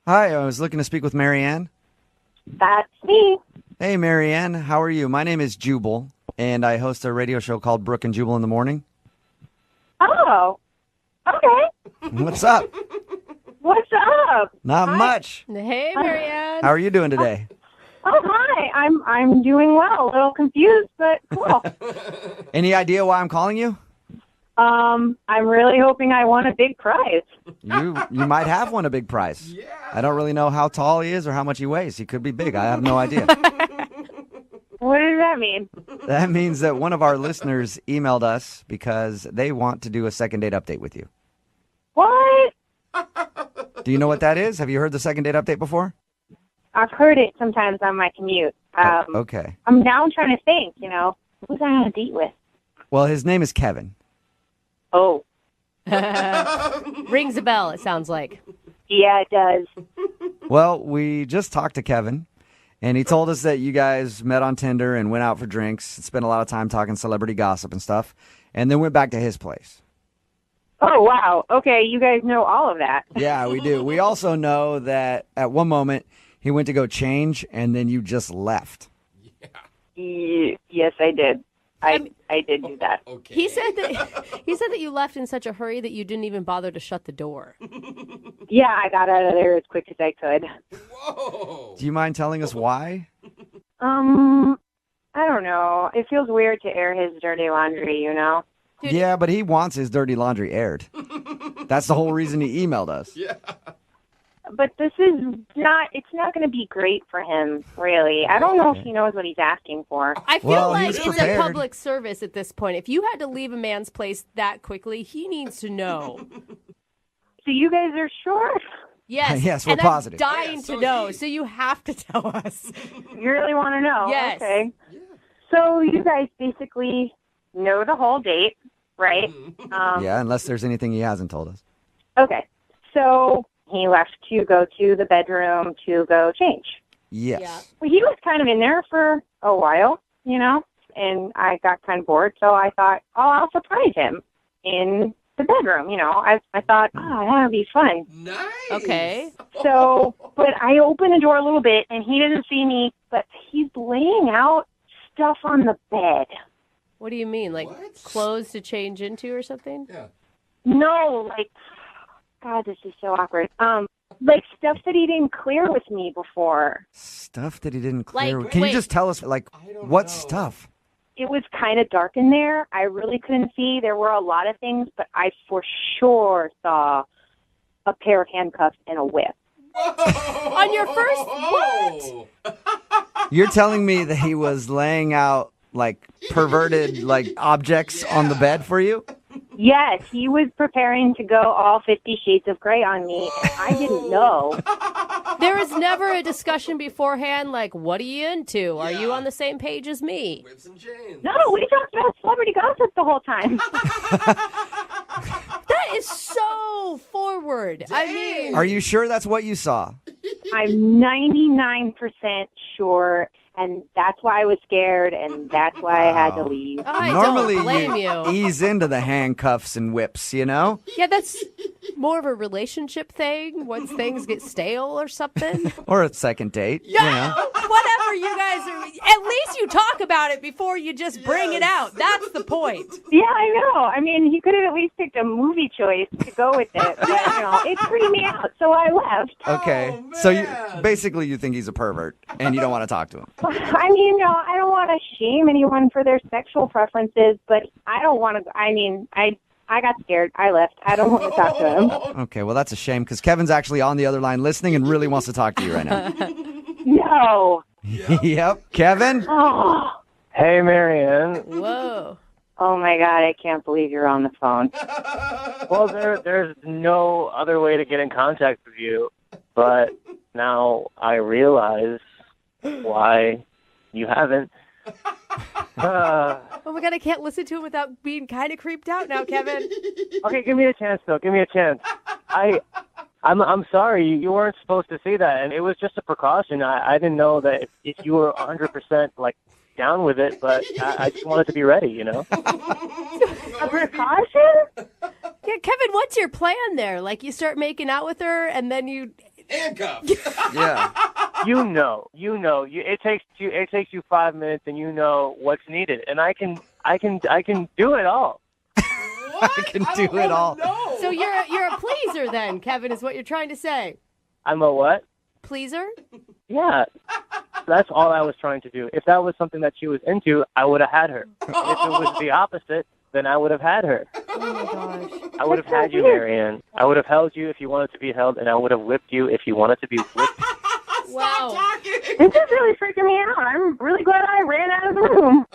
Hi, I was looking to speak with Marianne. That's me. Hey, Marianne, how are you? My name is Jubal, and I host a radio show called Brooke and Jubal in the Morning. Oh, okay. What's up? What's up? Not much. Hey, Marianne. How are you doing today? Oh, hi. I'm doing well. A little confused, but cool. Any idea why I'm calling you? I'm really hoping I won a big prize. You might have won a big prize. Yeah. I don't really know how tall he is or how much he weighs. He could be big. I have no idea. What does that mean? That means that one of our listeners emailed us because they want to do a second date update with you. What? Do you know what that is? Have you heard the second date update before? I've heard it sometimes on my commute. Okay. I'm now trying to think, who's I on a date with? Well, his name is Kevin. Oh. Rings a bell, it sounds like. Yeah, it does. Well, we just talked to Kevin, and he told us that you guys met on Tinder and went out for drinks, spent a lot of time talking celebrity gossip and stuff, and then went back to his place. Oh, wow. Okay, you guys know all of that. Yeah, we do. We also know that at one moment he went to go change, and then you just left. Yes, I did. I did do that. Okay. He said that you left in such a hurry that you didn't even bother to shut the door. Yeah, I got out of there as quick as I could. Whoa. Do you mind telling us why? I don't know. It feels weird to air his dirty laundry, Dude. Yeah, but he wants his dirty laundry aired. That's the whole reason he emailed us. Yeah. But it's not going to be great for him, really. I don't know if he knows what he's asking for. I feel like he's it's a prepared. public service at this point. If you had to leave a man's place that quickly, he needs to know. So you guys are sure? Yes. Yes, we're and positive. I'm dying to know, so you have to tell us. You really want to know? Yes. Okay. Yeah. So you guys basically know the whole date, right? Yeah, unless there's anything he hasn't told us. Okay. So he left to go to the bedroom to go change. Yes. Yeah. Well, he was kind of in there for a while, and I got kind of bored, so I thought, I'll surprise him in the bedroom, I thought, that would be fun. Nice. Okay. So, but I opened the door a little bit, and he didn't see me, but he's laying out stuff on the bed. What do you mean? Like What? clothes to change into or something? Yeah. No, God, this is so awkward. Like stuff that he didn't clear with me before. Stuff that he didn't clear. Like, Can you wait. just tell us, what know. stuff? It was kind of dark in there. I really couldn't see. There were a lot of things, but I for sure saw a pair of handcuffs and a whip. Whoa. On your first what? You're telling me that he was laying out, perverted, objects on the bed for you? Yes, he was preparing to go all 50 Shades of Grey on me, and I didn't know. There was never a discussion beforehand like, what are you into? Are you on the same page as me? Whips and chains. No, we talked about celebrity gossip the whole time. That is so forward. I mean, Are you sure that's what you saw? I'm 99% sure, and that's why I was scared, and that's why I had to leave. I Normally don't blame you. ease into the handcuffs and whips, Yeah, that's more of a relationship thing once things get stale or something. Or a second date. Yeah, whatever you guys are. At least you talk about it before you just bring it out. That's the point. Yeah, I know. I mean, he could have at least picked a movie choice to go with it, but, it freaked me out, so I left. Okay. So basically you think he's a pervert and you don't want to talk to him. I mean, I don't want to shame anyone for their sexual preferences, but I don't want to, I got scared. I left. I don't want to talk to him. Okay, well, that's a shame because Kevin's actually on the other line listening and really wants to talk to you right now. No. Yep. Kevin? Oh. Hey, Marianne. Whoa. Oh, my God. I can't believe you're on the phone. Well, there's no other way to get in contact with you, but now I realize why you haven't. Oh my God, I can't listen to him without being kind of creeped out now, Kevin. Okay, give me a chance, though. Give me a chance. I'm sorry. You weren't supposed to see that, and it was just a precaution. I didn't know that if you were 100% like down with it, but I just wanted to be ready, you know? A precaution? Yeah, Kevin, what's your plan there? Like, you start making out with her, and then you... Handcuffs. Yeah. You know. It takes you 5 minutes, and you know what's needed, and I can do it all. I can do it all. So you're a pleaser then, Kevin, is what you're trying to say. I'm a what? Pleaser? Yeah. That's all I was trying to do. If that was something that she was into, I would have had her. And if it was the opposite, then I would have had her. Oh my gosh. I would have had you, Marianne. I would have held you if you wanted to be held, and I would have whipped you if you wanted to be whipped. Wow. This is really freaking me out. I'm really glad I ran out of the room.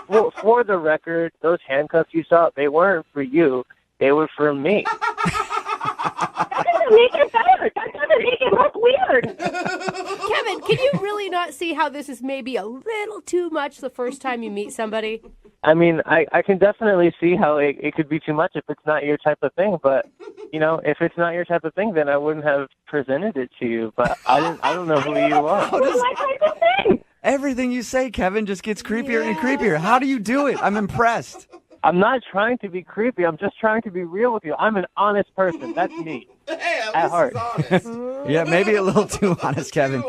Well, for the record, those handcuffs you saw, they weren't for you. They were for me. That doesn't make it better. That doesn't make it look weird. Kevin, can you really not see how this is maybe a little too much the first time you meet somebody? I mean, I can definitely see how it could be too much if it's not your type of thing. But, you know, if it's not your type of thing, then I wouldn't have presented it to you. But I don't know who you are. It's my type of thing. Everything you say, Kevin, just gets creepier and creepier. How do you do it? I'm impressed. I'm not trying to be creepy. I'm just trying to be real with you. I'm an honest person. That's me. Hey, at heart. Yeah, maybe a little too honest, Kevin.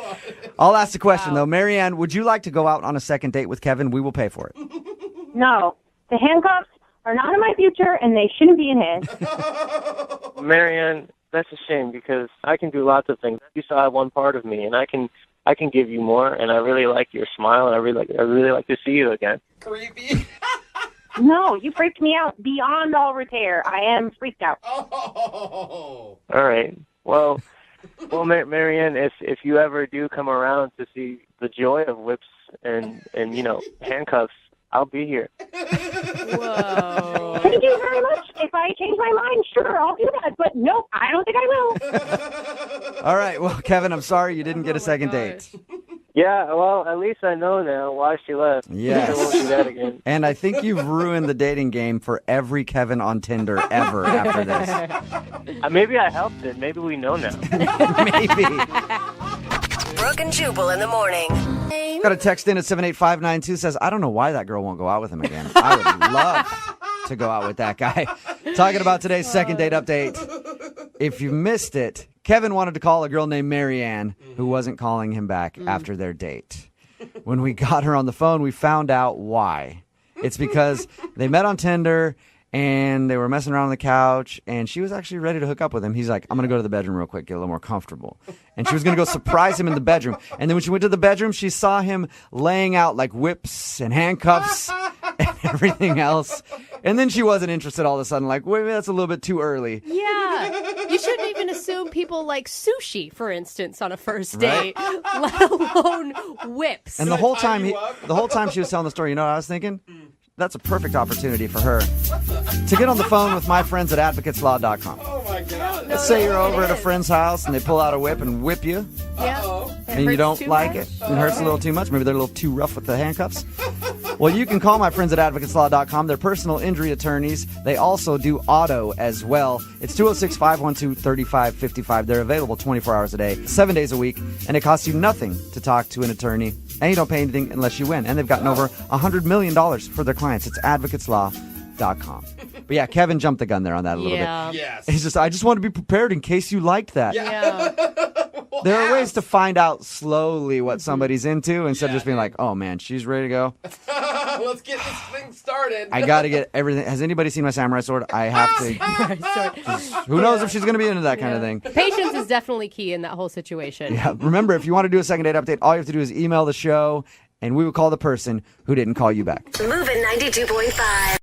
I'll ask the question, though. Marianne, would you like to go out on a second date with Kevin? We will pay for it. No. The handcuffs are not in my future, and they shouldn't be in his. Marianne, that's a shame because I can do lots of things. You still have one part of me, and I can give you more. And I really like your smile, and I really like to see you again. Creepy. No, you freaked me out beyond all repair. I am freaked out. Oh. All right. Well, Marianne, if you ever do come around to see the joy of whips and handcuffs, I'll be here. Whoa. Thank you very much. If I change my mind, sure, I'll do that. But nope, I don't think I will. All right. Well, Kevin, I'm sorry you didn't get a second date. Yeah, well, at least I know now why she left. Yes. I won't do that again. And I think you've ruined the dating game for every Kevin on Tinder ever after this. Maybe I helped it. Maybe we know now. Maybe. Brooke and Jubal in the morning. Got a text in at 78592 says, I don't know why that girl won't go out with him again. I would love to go out with that guy. Talking about today's second date update. If you missed it, Kevin wanted to call a girl named Marianne who wasn't calling him back after their date. When we got her on the phone, we found out why. It's because they met on Tinder and they were messing around on the couch and she was actually ready to hook up with him. He's like, I'm going to go to the bedroom real quick, get a little more comfortable. And she was going to go surprise him in the bedroom. And then when she went to the bedroom, she saw him laying out like whips and handcuffs and everything else. And then she wasn't interested all of a sudden, like, wait, that's a little bit too early. Yeah. You shouldn't even assume people like sushi, for instance, on a first date, let alone whips. And the whole time she was telling the story, you know what I was thinking? That's a perfect opportunity for her to get on the phone with my friends at advocateslaw.com. Oh, my God. Let's say you're over at a friend's house and they pull out a whip and whip you. Yeah. And you don't like it. It hurts a little too much. Maybe they're a little too rough with the handcuffs. Well, you can call my friends at advocateslaw.com. They're personal injury attorneys. They also do auto as well. It's 206-512-3555. They're available 24 hours a day, 7 days a week, and it costs you nothing to talk to an attorney. And you don't pay anything unless you win. And they've gotten over $100 million for their clients. It's advocateslaw.com. But yeah, Kevin jumped the gun there on that a little bit. Yes. He's just, I just want to be prepared in case you liked that. Yeah. There are ways to find out slowly what somebody's into instead of just being like, oh man, she's ready to go. Let's get this thing started. I got to get everything. Has anybody seen my samurai sword? I have to. Who knows if she's going to be into that kind of thing. Patience is definitely key in that whole situation. Yeah. Remember, if you want to do a second date update, all you have to do is email the show and we will call the person who didn't call you back. Moving 92.5.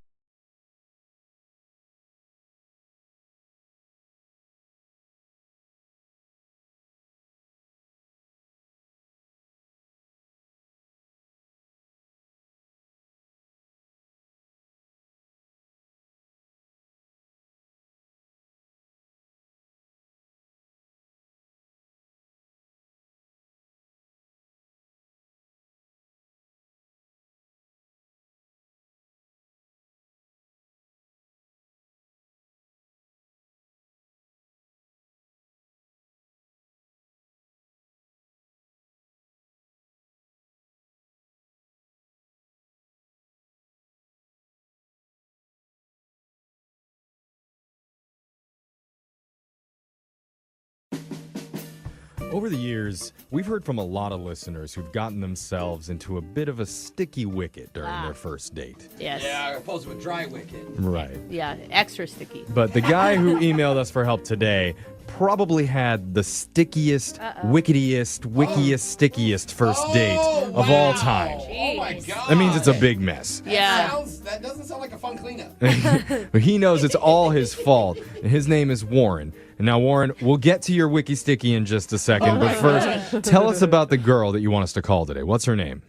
Over the years, we've heard from a lot of listeners who've gotten themselves into a bit of a sticky wicket during their first date. Yes. Yeah, opposed to a dry wicket. Right. Yeah, extra sticky. But the guy who emailed us for help today probably had the stickiest, wickiest, stickiest first date of all time. Oh my God. That means it's a big mess. Yeah. That doesn't sound like a fun cleanup. But he knows it's all his fault. And his name is Warren. And now, Warren, we'll get to your wiki sticky in just a second. But first, tell us about the girl that you want us to call today. What's her name?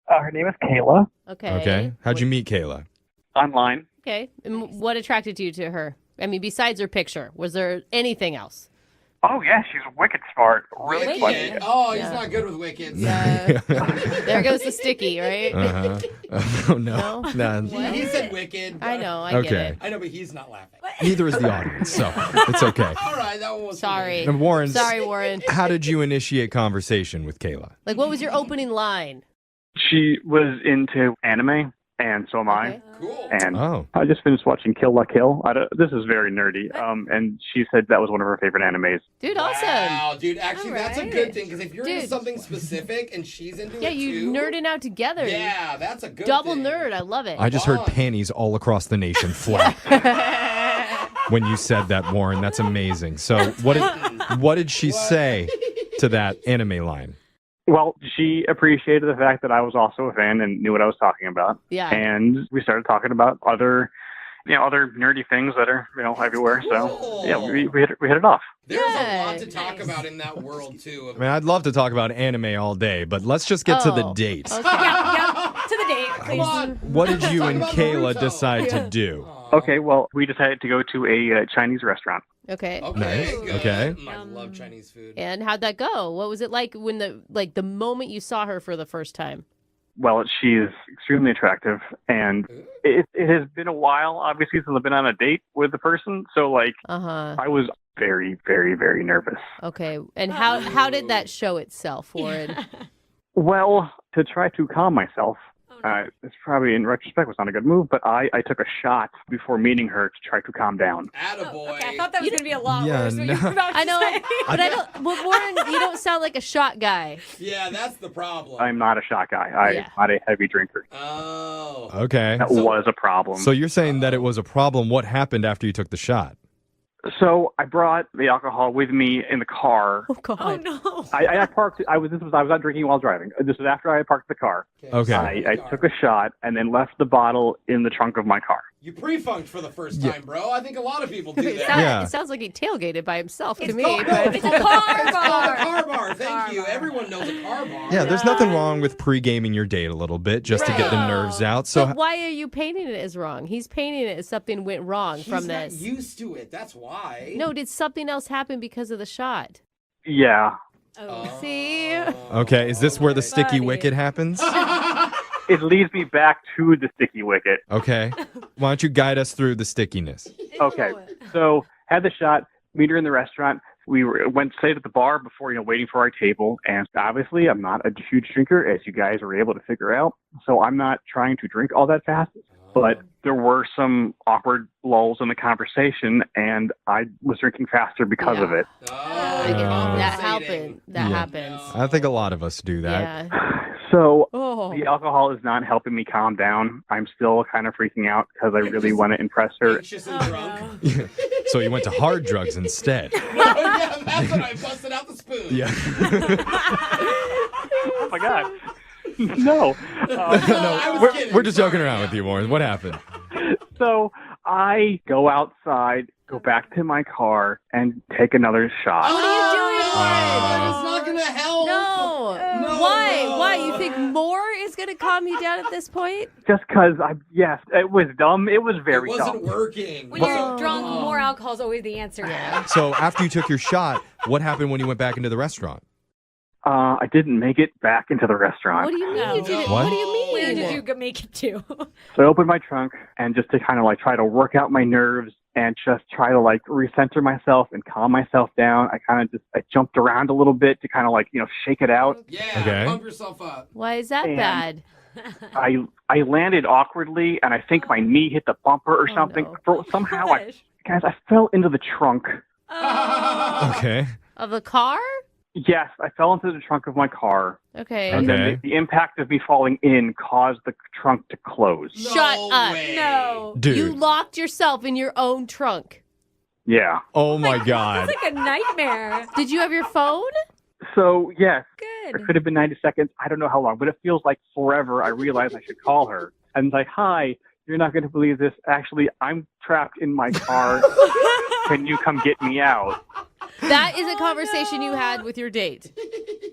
Her name is Kayla. Okay. How'd you meet Kayla? Online. Okay. And what attracted you to her? I mean, besides her picture, was there anything else? Oh, yeah, she's wicked smart. Really Wicked? funny. Oh, he's not good with wickets. Yeah. There goes the sticky, right? Oh, no. No. He said wicked. I know, I get it. I know, but he's not laughing. Neither is the audience, so it's okay. All right, that one was Sorry. And Warren, Sorry, Warren. how did you initiate conversation with Kayla? Like, what was your opening line? She was into anime, and so am I. Cool. And I just finished watching Kill La Kill. This is very nerdy. And she said that was one of her favorite animes. Dude, awesome. Wow, dude, actually, that's a good thing, because if you're into Dude. something specific and she's into it Yeah, you too. nerding out together. Yeah, that's a good Double thing. nerd. I love it. I just heard panties all across the nation flap when you said that, Warren. That's amazing. So what did she say to that anime line? Well, she appreciated the fact that I was also a fan and knew what I was talking about. Yeah. And we started talking about other nerdy things that are, everywhere. So, yeah, we hit it off. There's a lot to talk about in that world, too. I mean, I'd love to talk about anime all day, but let's just get to the date. Okay. Yeah, to the date, please. What did you and Kayla decide to do? Okay, well, we decided to go to a Chinese restaurant. Okay. Nice. Okay. I love Chinese food. And how'd that go? What was it like when the moment you saw her for the first time? Well, she is extremely attractive, and it has been a while, obviously, since I've been on a date with the person. So, I was very, very, very nervous. Okay. And how did that show itself, Warren? Well, to try to calm myself, it's probably in retrospect was not a good move, but I took a shot before meeting her to try to calm down. Attaboy. Okay, I thought that was going to be a lot Yeah, worse. What no. you were about to I know, say. but I don't. Well, Warren, you don't sound like a shot guy. Yeah, that's the problem. I'm not a shot guy. I'm not a heavy drinker. Oh. Okay. That was a problem. So you're saying that it was a problem. What happened after you took the shot? So I brought the alcohol with me in the car. Oh God! Oh no! I parked. I was not drinking while driving. This was after I had parked the car. Okay. I took a shot and then left the bottle in the trunk of my car. You pre-funked for the first time, bro. I think a lot of people do that. Yeah. It sounds like he tailgated by himself to It's me. called- but- It's a car It's called a bar. car bar. Thank you. Everyone knows a car bar. Yeah, there's nothing wrong with pre-gaming your date a little bit just to get the nerves out. So But why are you painting it as wrong? He's painting it as something went wrong He's from not this. used to it. That's why. No, did something else happen because of the shot? Yeah. See? okay, is this where the sticky Funny. wicket happens? It leads me back to the sticky wicket. Okay. Why don't you guide us through the stickiness? Okay. So had the shot, meet her in the restaurant. We went stayed at the bar before, waiting for our table. And obviously, I'm not a huge drinker, as you guys were able to figure out. So I'm not trying to drink all that fast. But there were some awkward lulls in the conversation, and I was drinking faster because of it. That happened. That happens. I think a lot of us do that. Yeah. So Oh. the alcohol is not helping me calm down. I'm still kind of freaking out because I really want to impress her. Anxious and drunk. So you went to hard drugs instead. Yeah, that's when I busted out the spoon. Yeah. Oh my God. No. No, we're just joking around with you, Warren. What happened? So I go outside, go back to my car, and take another shot. What are you doing, Warren? It's not going to help. No. Why? Why? You think more is going to calm you down at this point? Just because, yes, it was dumb. It was very It wasn't dumb. working. When you're drunk, more alcohol is always the answer. So after you took your shot, what happened when you went back into the restaurant? I didn't make it back into the restaurant. What do you mean you didn't? What? What do you mean? Where did you make it to? So I opened my trunk, and just to kind of try to work out my nerves and just try to recenter myself and calm myself down, I jumped around a little bit to kind of shake it out. Yeah, Okay. pump yourself up. Why is that And- bad? I landed awkwardly, and I think my knee hit the bumper or something. no. Somehow, I fell into the trunk. Okay. Of the car? Yes, I fell into the trunk of my car. Okay. And then the impact of me falling in caused the trunk to close. Shut up. No. Dude. You locked yourself in your own trunk. Yeah. Oh my God. It's like a nightmare. Did you have your phone? So, yes. Good. It could have been 90 seconds. I don't know how long, but it feels like forever. I realized I should call her. And it's like, hi, you're not going to believe this. Actually, I'm trapped in my car. Can you come get me out? That is a conversation you had with your date.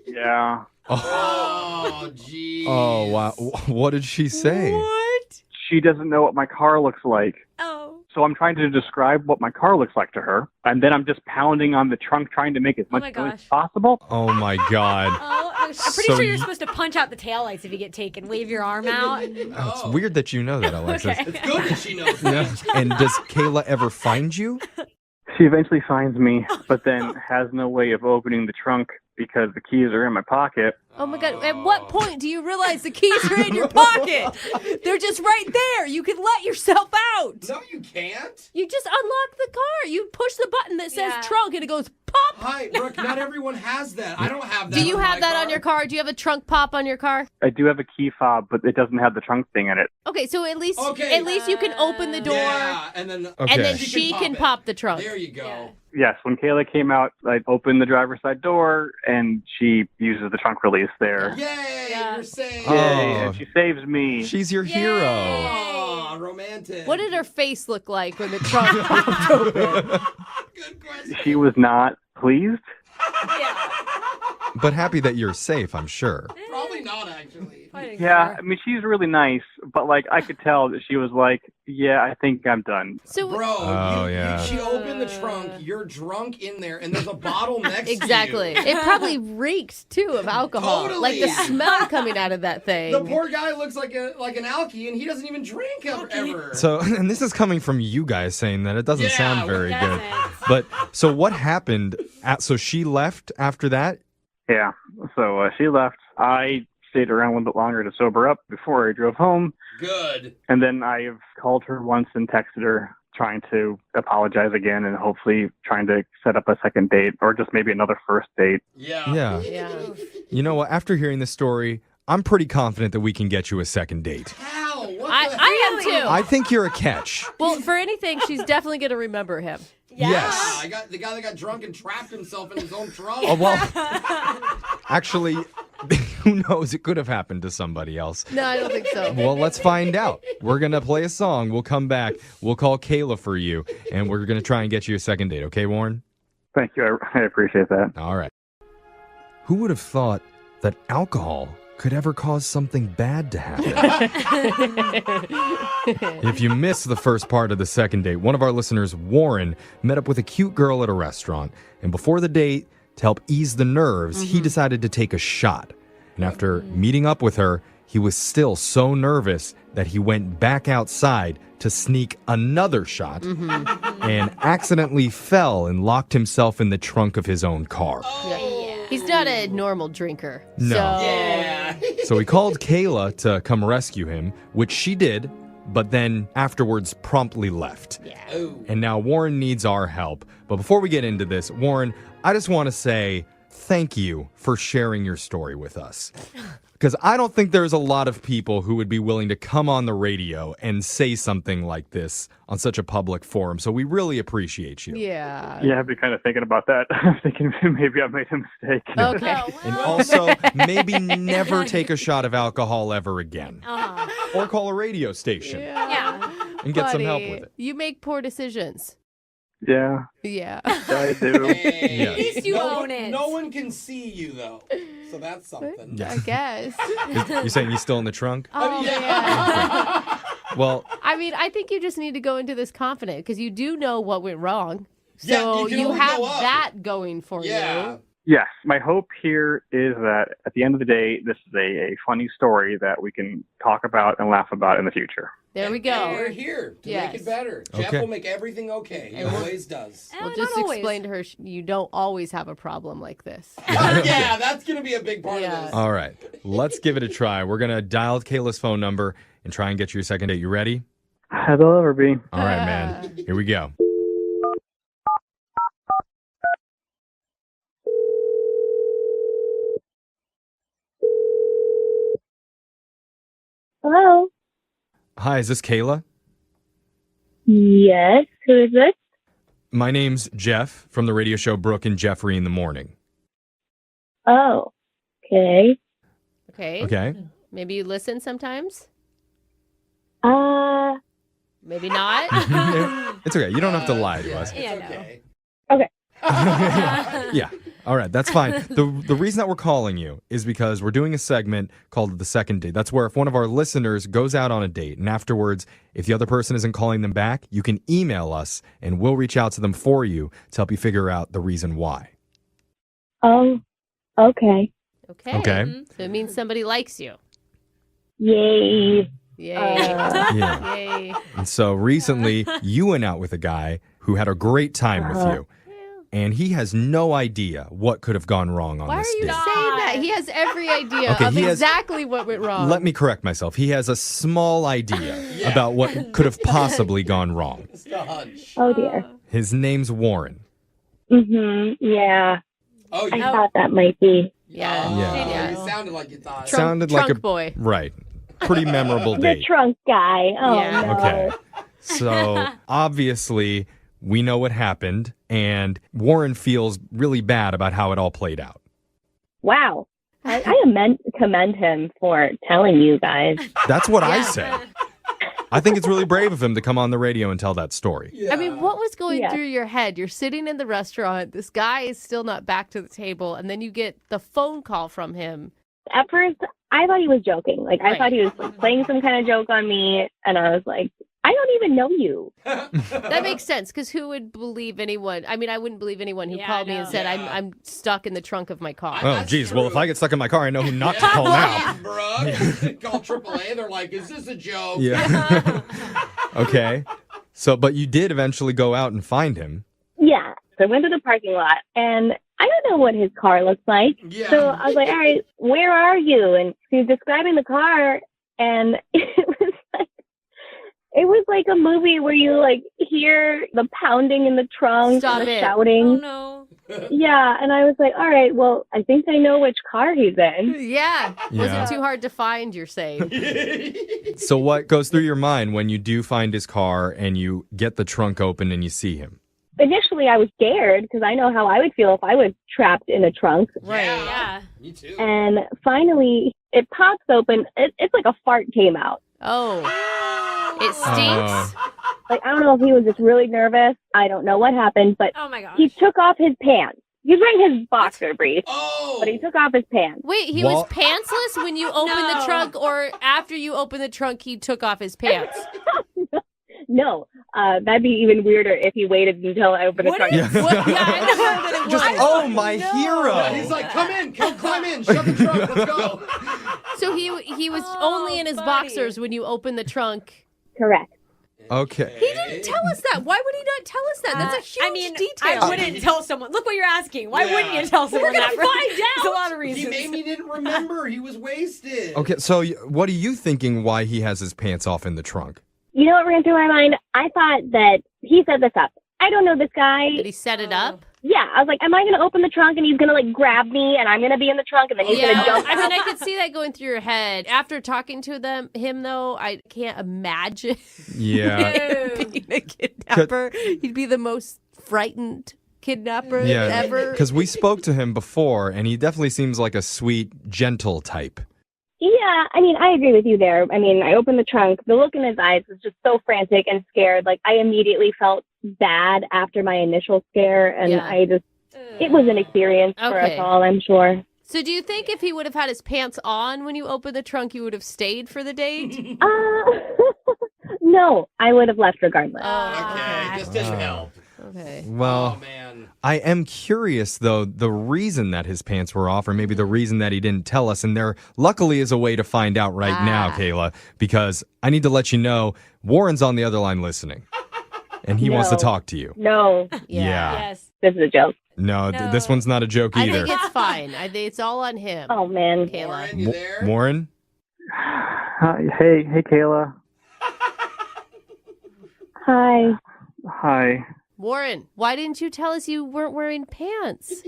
Yeah. Oh, geez. Oh, wow. What did she say? What? She doesn't know what my car looks like. Oh. So I'm trying to describe what my car looks like to her. And then I'm just pounding on the trunk trying to make as much my noise as gosh. possible. Oh my God. Oh, I'm pretty So sure you're you- supposed to punch out the taillights if you get taken. Wave your arm out. Oh, it's weird that you know that, Alexis. It's good that she knows Yeah. that. And does Kayla ever find you? She eventually finds me, but then has no way of opening the trunk because the keys are in my pocket. Oh my God. At what point do you realize the keys are in your pocket? They're just right there. You can let yourself out. No, you can't. You just unlock the car. You push the button that says Yeah. trunk and it goes pop. Hi, Brooke, not everyone has that. I don't have that. Do you on have my that car. on your car? Do you have a trunk pop on your car? I do have a key fob, but it doesn't have the trunk thing in it. Okay, so at least Okay. you can open the door Yeah, and then and then Okay. she can pop the trunk. There you go. Yes, when Kayla came out, I opened the driver's side door, and she uses the trunk release there. Yay, you're safe. Yay, Oh. and she saves me. She's your hero. Aw, romantic. What did her face look like when the trunk popped open? Good question. She was not pleased. But happy that you're safe, I'm sure. Probably not, actually. Yeah, I mean, she's really nice, but, like, I could tell that she was like, yeah, I think I'm done. So Bro, Oh, yeah. she opened the trunk, you're drunk in there, and there's a bottle next exactly. to you. It probably reeked too of alcohol. Totally. Like the smell coming out of that thing. The poor guy looks like an alkie, and he doesn't even drink ever. So, and this is coming from you guys saying that. It doesn't Yeah, sound very it good. doesn't. But, so what happened? So she left after that? Yeah, so she left. I stayed around a little bit longer to sober up before I drove home. Good. And then I've called her once and texted her trying to apologize again and hopefully trying to set up a second date or just maybe another first date. Yeah. Yeah. Yeah. You know what? After hearing this story, I'm pretty confident that we can get you a second date. How? What I am too. I think you're a catch. Well, for anything, she's definitely going to remember him. Yes. I got the guy that got drunk and trapped himself in his own trunk. Oh, well, actually, who knows? It could have happened to somebody else. No, I don't think so. Well, let's find out. We're going to play a song. We'll come back. We'll call Kayla for you, and we're going to try and get you a second date. Okay, Warren? Thank you. I appreciate that. All right. Who would have thought that alcohol could ever cause something bad to happen? If you missed the first part of the second date, one of our listeners, Warren, met up with a cute girl at a restaurant. And before the date, to help ease the nerves, he decided to take a shot. And after meeting up with her, he was still so nervous that he went back outside to sneak another shot and accidentally fell and locked himself in the trunk of his own car. He's not a normal drinker. No. So, So he called Kayla to come rescue him, which she did, but then afterwards promptly left. And now Warren needs our help. But before we get into this, Warren, I just want to say thank you for sharing your story with us. Because I don't think there's a lot of people who would be willing to come on the radio and say something like this on such a public forum. So we really appreciate you. yeah. Yeah, I've been kind of thinking about that. I'm thinking maybe I made a mistake. Okay. And also, maybe never take a shot of alcohol ever again. Or call a radio station Yeah. and get some help Buddy, with it. You make poor decisions. Yeah, Yeah. I do. Hey, Yeah. At least you no own one, it. No one can see you, though. So that's something. I guess. You saying he's still in the trunk? Oh, yeah. man. Well, I mean, I think you just need to go into this confident because you do know what went wrong. Yeah, So you can you only have go up. that going for Yeah. you. Yes, my hope here is that at the end of the day, this is a funny story that we can talk about and laugh about in the future. There we And go. we're here to Yes. make it better. Jeff Okay. will make everything okay. He always does. We'll not just always. explain to her you don't always have a problem like this. Yeah, that's going to be a big part Yeah. of this. all right. Let's give it a try. We're going to dial Kayla's phone number and try and get you a second date. You ready? As I'll ever be. All right, man. Here we go. Hi, is this Kayla? Yes. Who is this? My name's Jeff from the radio show Brooke and Jeffrey in the Morning. Oh, okay. Okay. Okay. Maybe you listen sometimes? Uh, Maybe not. It's okay. You don't have to lie to us. Yeah, Okay. okay. Yeah. All right. That's fine. The reason that we're calling you is because we're doing a segment called The Second Date. That's where if one of our listeners goes out on a date and afterwards, if the other person isn't calling them back, you can email us and we'll reach out to them for you to help you figure out the reason why. Oh, okay. Okay. Okay. So it means somebody likes you. Yay. Yay. Yeah. Yay. And so recently, you went out with a guy who had a great time with you. And he has no idea what could have gone wrong on Why are this you date. saying that? He has every idea Okay, of he has- exactly what went wrong. Let me correct myself. He has a small idea about what could have possibly gone wrong. Oh, dear. His name's Warren. Mm-hmm. Yeah. Oh, I thought that might be. Yeah. Yeah. You sounded like you thought. Sounded like a trunk boy. Right. Pretty memorable The date. trunk guy. Oh, Yeah. no. Okay. So obviously, we know what happened, and Warren feels really bad about how it all played out. Wow. I commend him for telling you guys. That's what I said. I think it's really brave of him to come on the radio and tell that story. I mean, what was going Yeah. through your head? You're sitting in the restaurant. This guy is still not back to the table. And then you get the phone call from him. At first, I thought he was joking. Like, I Right. thought he was like, playing some kind of joke on me. And I was like, I don't even know you. That makes sense, because who would believe anyone? I mean, I wouldn't believe anyone who called me and said, I'm stuck in the trunk of my car. Oh, geez. Well, if I get stuck in my car, I know who not to call now. Bro, call AAA. They're like, "Is this a joke?" Yeah. Okay. So, but you did eventually go out and find him. Yeah. So I went to the parking lot, and I don't know what his car looks like. Yeah. So I was like, all right, where are you? And he was describing the car, and it was like a movie where you like hear the pounding in the trunk Stop and the it. shouting. Oh, no. Yeah, and I was like, all right, well, I think I know which car he's in. Yeah. Yeah. Wasn't too hard to find, you're saying. So what goes through your mind when you do find his car and you get the trunk open and you see him? Initially, I was scared because I know how I would feel if I was trapped in a trunk. Right. Yeah. Me too. And finally, it pops open. It's like a fart came out. Oh. It stinks. Like, I don't know if he was just really nervous. I don't know what happened, but Oh, my gosh. he took off his pants. He was wearing his boxer briefs, Oh. but he took off his pants. Wait, he Well- was pantsless when you opened the No. trunk, or after you opened the trunk, he took off his pants? No, that'd be even weirder if he waited until I opened the trunk. Yeah. What? Yeah, I know that it Just, was. oh, my Yeah, hero. he's like, "Come in, climb in, shut the trunk, let's go." So he was Oh, only in his buddy. boxers when you opened the trunk. Correct. Okay. He didn't tell us that. Why would he not tell us that? That's a huge I mean, detail. I wouldn't tell someone. Look what you're asking. Why Yeah. wouldn't you tell someone gonna that? find There's a out. lot of He reasons. maybe didn't remember. He was wasted. Okay, so what are you thinking why he has his pants off in the trunk? You know what ran through my mind? I thought that he set this up. I don't know this guy. Did he set it up? Yeah, I was like, am I going to open the trunk and he's going to like grab me and I'm going to be in the trunk and then he's going to jump I mean, I could see that going through your head. After talking to him though, I can't imagine Yeah. being a kidnapper. He'd be the most frightened kidnapper Yeah. ever. Because we spoke to him before, and he definitely seems like a sweet, gentle type. Yeah, I mean, I agree with you there. I mean, I opened the trunk. The look in his eyes was just so frantic and scared. Like, I immediately felt bad after my initial scare, and Yeah. it was an experience for us Okay. all, I'm sure. So do you think if he would have had his pants on when you opened the trunk, you would have stayed for the date? No, I would have left regardless. Okay, this didn't help. Okay. Well, Oh man. I am curious, though, the reason that his pants were off, or maybe the reason that he didn't tell us. And there luckily is a way to find out right now, Kayla, because I need to let you know Warren's on the other line listening, and he wants to No. talk to you. No, Yeah. Yes. this is a joke. No, this one's not a joke I either. think it's fine. I think it's all on him. Oh, man. Kayla. Warren, you there? Warren? Hey, Kayla. Hi. Hi. Warren, why didn't you tell us you weren't wearing pants?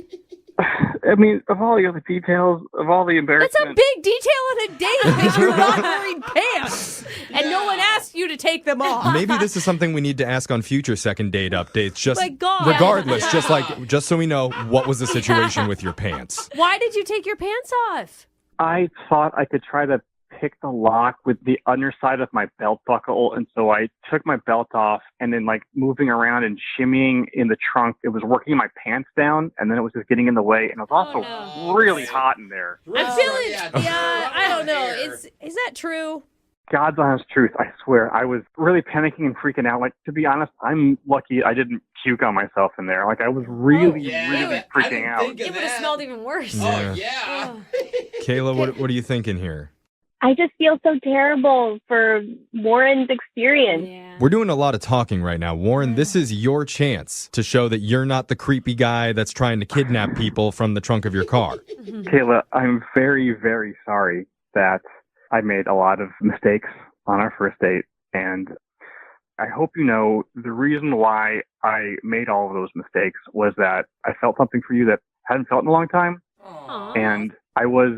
I mean, of all the other details, of all the embarrassment. That's a big detail in a date that you're not wearing pants. And no one asked you to take them off. Maybe this is something we need to ask on future second date updates. Just My God. regardless, Yeah. just so we know what was the situation with your pants. Why did you take your pants off? I thought I could try to pick the lock with the underside of my belt buckle, and so I took my belt off, and then like moving around and shimmying in the trunk, it was working my pants down, and then it was just getting in the way, and it was also really hot in there. I'm feeling, I don't know. Is that true? God's honest truth, I swear, I was really panicking and freaking out. Like, to be honest, I'm lucky I didn't puke on myself in there. Like, I was really freaking out. It would have smelled even worse. Yeah. Kayla, what are you thinking here? I just feel so terrible for Warren's experience. We're doing a lot of talking right now. Warren, this is your chance to show that you're not the creepy guy that's trying to kidnap people from the trunk of your car. Kayla, I'm very, very sorry that I made a lot of mistakes on our first date, and I hope you know the reason why I made all of those mistakes was that I felt something for you that I hadn't felt in a long time. And I was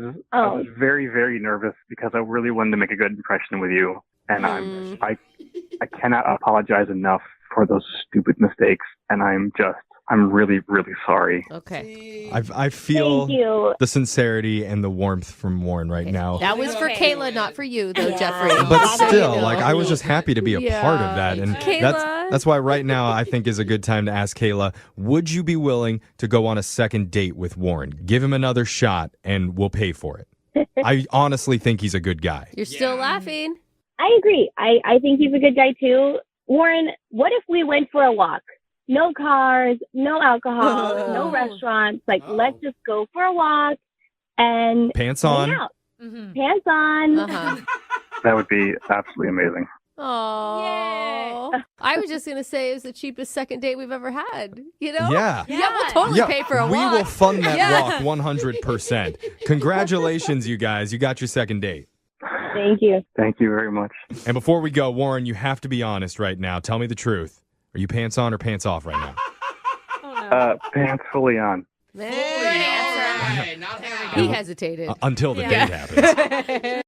very, very nervous because I really wanted to make a good impression with you. And I cannot apologize enough for those stupid mistakes. And I'm really, really sorry. Okay. I feel the sincerity and the warmth from Warren right now. That was for Kayla, not for you, though, Jeffrey. But still, I was just happy to be a part of that. And Kayla. that's why right now I think is a good time to ask Kayla, would you be willing to go on a second date with Warren? Give him another shot and we'll pay for it. I honestly think he's a good guy. You're still laughing. I agree. I think he's a good guy, too. Warren, what if we went for a walk? No cars, no alcohol, no restaurants. Like, let's just go for a walk and pants hang on. out. Pants on. That would be absolutely amazing. Oh, I was just gonna say it was the cheapest second date we've ever had. You know? Yeah. We'll totally pay for a walk. We will fund that walk 100%. Congratulations, you guys. You got your second date. Thank you. Thank you very much. And before we go, Warren, you have to be honest right now. Tell me the truth. Are you pants on or pants off right now? Pants fully on. He hesitated. Until the date happens.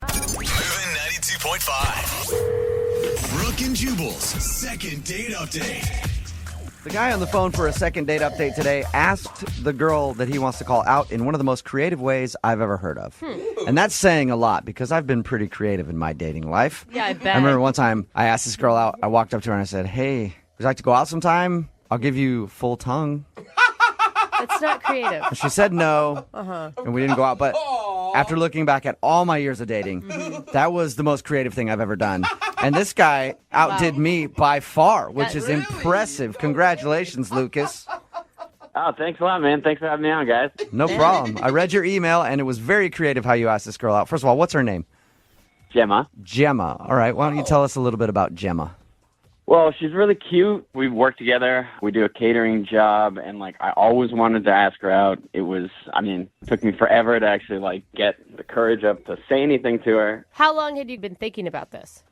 92.5. Brooke and Jubal's second date update. The guy on the phone for a second date update today asked the girl that he wants to call out in one of the most creative ways I've ever heard of. And that's saying a lot because I've been pretty creative in my dating life. Yeah, I bet. I remember one time I asked this girl out. I walked up to her and I said, "Hey, would you like to go out sometime? I'll give you full tongue." That's not creative. And she said no, Uh-huh. and we didn't go out. But after looking back at all my years of dating, that was the most creative thing I've ever done. And this guy outdid me by far, which is impressive. Congratulations, Lucas. Oh, thanks a lot, man. Thanks for having me on, guys. No problem. I read your email, and it was very creative how you asked this girl out. First of all, what's her name? Gemma. Gemma. All right. Why don't you tell us a little bit about Gemma? Well, she's really cute. We work together. We do a catering job, and, I always wanted to ask her out. It took me forever to actually, get the courage up to say anything to her. How long had you been thinking about this?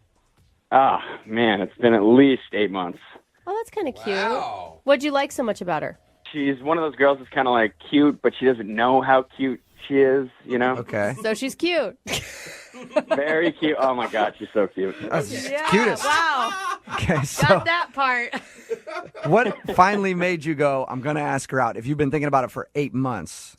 Oh, man, it's been at least 8 months. Oh, that's kind of cute. What'd you like so much about her? She's one of those girls that's kind of, cute, but she doesn't know how cute she is, you know? Okay. So she's cute. Very cute. Oh, my God, she's so cute. Cutest. Wow. Okay, so Got that part. what finally made you go, I'm going to ask her out, if you've been thinking about it for 8 months?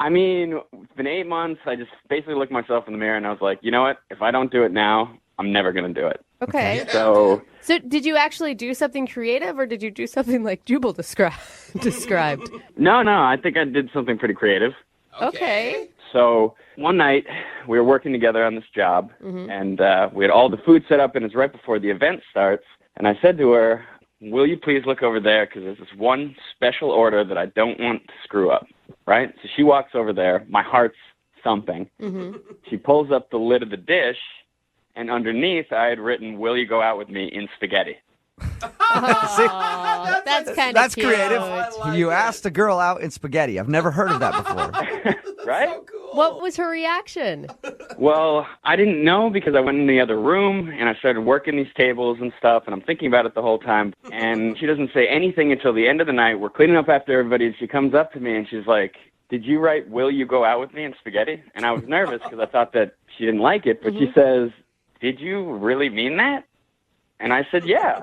It's been 8 months. I just basically looked myself in the mirror, and I was like, you know what? If I don't do it now, I'm never going to do it. Okay. So did you actually do something creative, or did you do something like Jubal described? No, I think I did something pretty creative. Okay. So one night, we were working together on this job, and we had all the food set up, and it's right before the event starts. And I said to her, will you please look over there, because there's this one special order that I don't want to screw up, right? So she walks over there. My heart's thumping. She pulls up the lid of the dish, and underneath I had written, will you go out with me in spaghetti? Oh, that's kind of That's creative. You asked a girl out in spaghetti. I've never heard of that before. Right? What was her reaction? Well, I didn't know because I went in the other room and I started working these tables and stuff, and I'm thinking about it the whole time. And she doesn't say anything until the end of the night. We're cleaning up after everybody, and she comes up to me and she's like, "Did you write, 'Will you go out with me' in spaghetti?" And I was nervous because I thought that she didn't like it, but she says, "Did you really mean that?" And I said, "Yeah."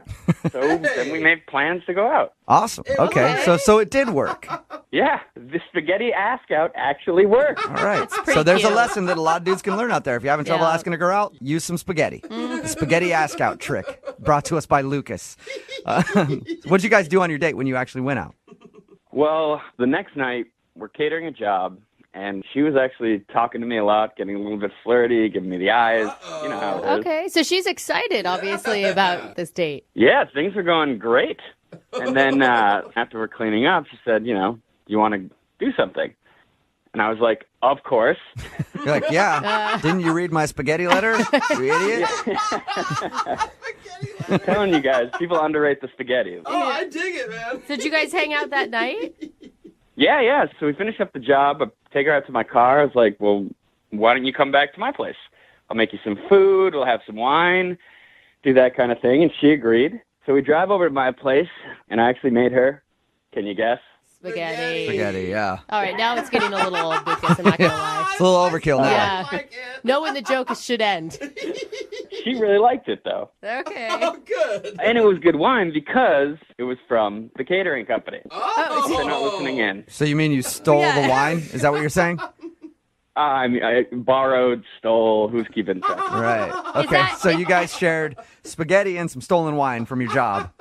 So then we made plans to go out. Awesome. Okay, so it did work. Yeah, the spaghetti ask out actually worked. All right. So there's a lesson that a lot of dudes can learn out there. If you're having trouble asking a girl out, use some spaghetti. The spaghetti ask out trick, brought to us by Lucas. What'd you guys do on your date when you actually went out? Well, the next night, we're catering a job, and she was actually talking to me a lot, getting a little bit flirty, giving me the eyes. You know how it is. Okay, so she's excited, obviously, about this date. Yeah, things are going great. And then after we're cleaning up, she said, "You want to do something?" And I was like, "Of course." You're like, "Yeah. Didn't you read my spaghetti letter, you idiot?" I'm telling you guys, people underrate the spaghetti. Oh, I dig it, man. Did you guys hang out that night? Yeah. So we finished up the job. I take her out to my car. I was like, "Well, why don't you come back to my place? I'll make you some food. We'll have some wine, do that kind of thing." And she agreed. So we drive over to my place, and I actually made her, can you guess? Spaghetti. Spaghetti, yeah. All right, now it's getting a little old, Lucas. I'm not going to lie. It's a little overkill now. Yeah. Know when the joke should end. She really liked it, though. Okay. Oh, good. And it was good wine because it was from the catering company. Oh, They're not listening in. So you mean you stole the wine? Is that what you're saying? I borrowed, stole, who's keeping track? Right. Okay, so you guys shared spaghetti and some stolen wine from your job.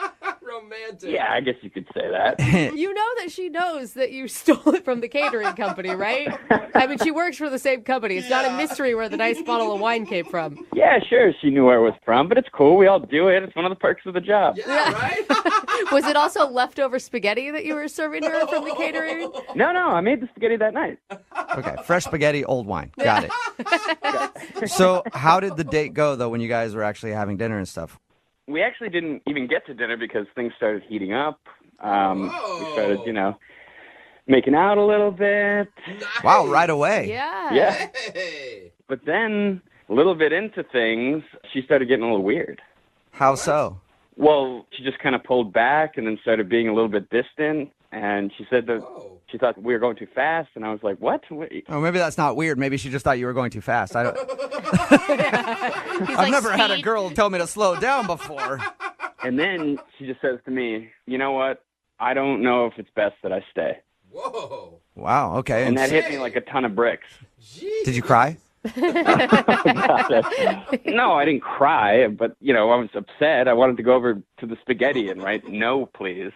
Romantic. Yeah, I guess you could say that. You know that she knows that you stole it from the catering company, right? I mean, she works for the same company. It's not a mystery where the nice bottle of wine came from. Yeah, sure, she knew where it was from, but it's cool. We all do it. It's one of the perks of the job. Yeah, right? Was it also leftover spaghetti that you were serving her from the catering? No, I made the spaghetti that night. Okay, fresh spaghetti, old wine. Got it. So how did the date go, though, when you guys were actually having dinner and stuff? We actually didn't even get to dinner because things started heating up. We started, making out a little bit. Nice. Wow, right away. Yeah. Hey. But then, a little bit into things, she started getting a little weird. How so? Well, she just kind of pulled back and then started being a little bit distant. And she said that she thought we were going too fast. And I was like, what? Oh, maybe that's not weird. Maybe she just thought you were going too fast. I don't. I've never had a girl tell me to slow down before. And then she just says to me, "You know what? I don't know if it's best that I stay." Whoa. Wow, okay. And that hit me like a ton of bricks. Did you cry? No, I didn't cry, but, I was upset. I wanted to go over to the spaghetti and write, "No, please."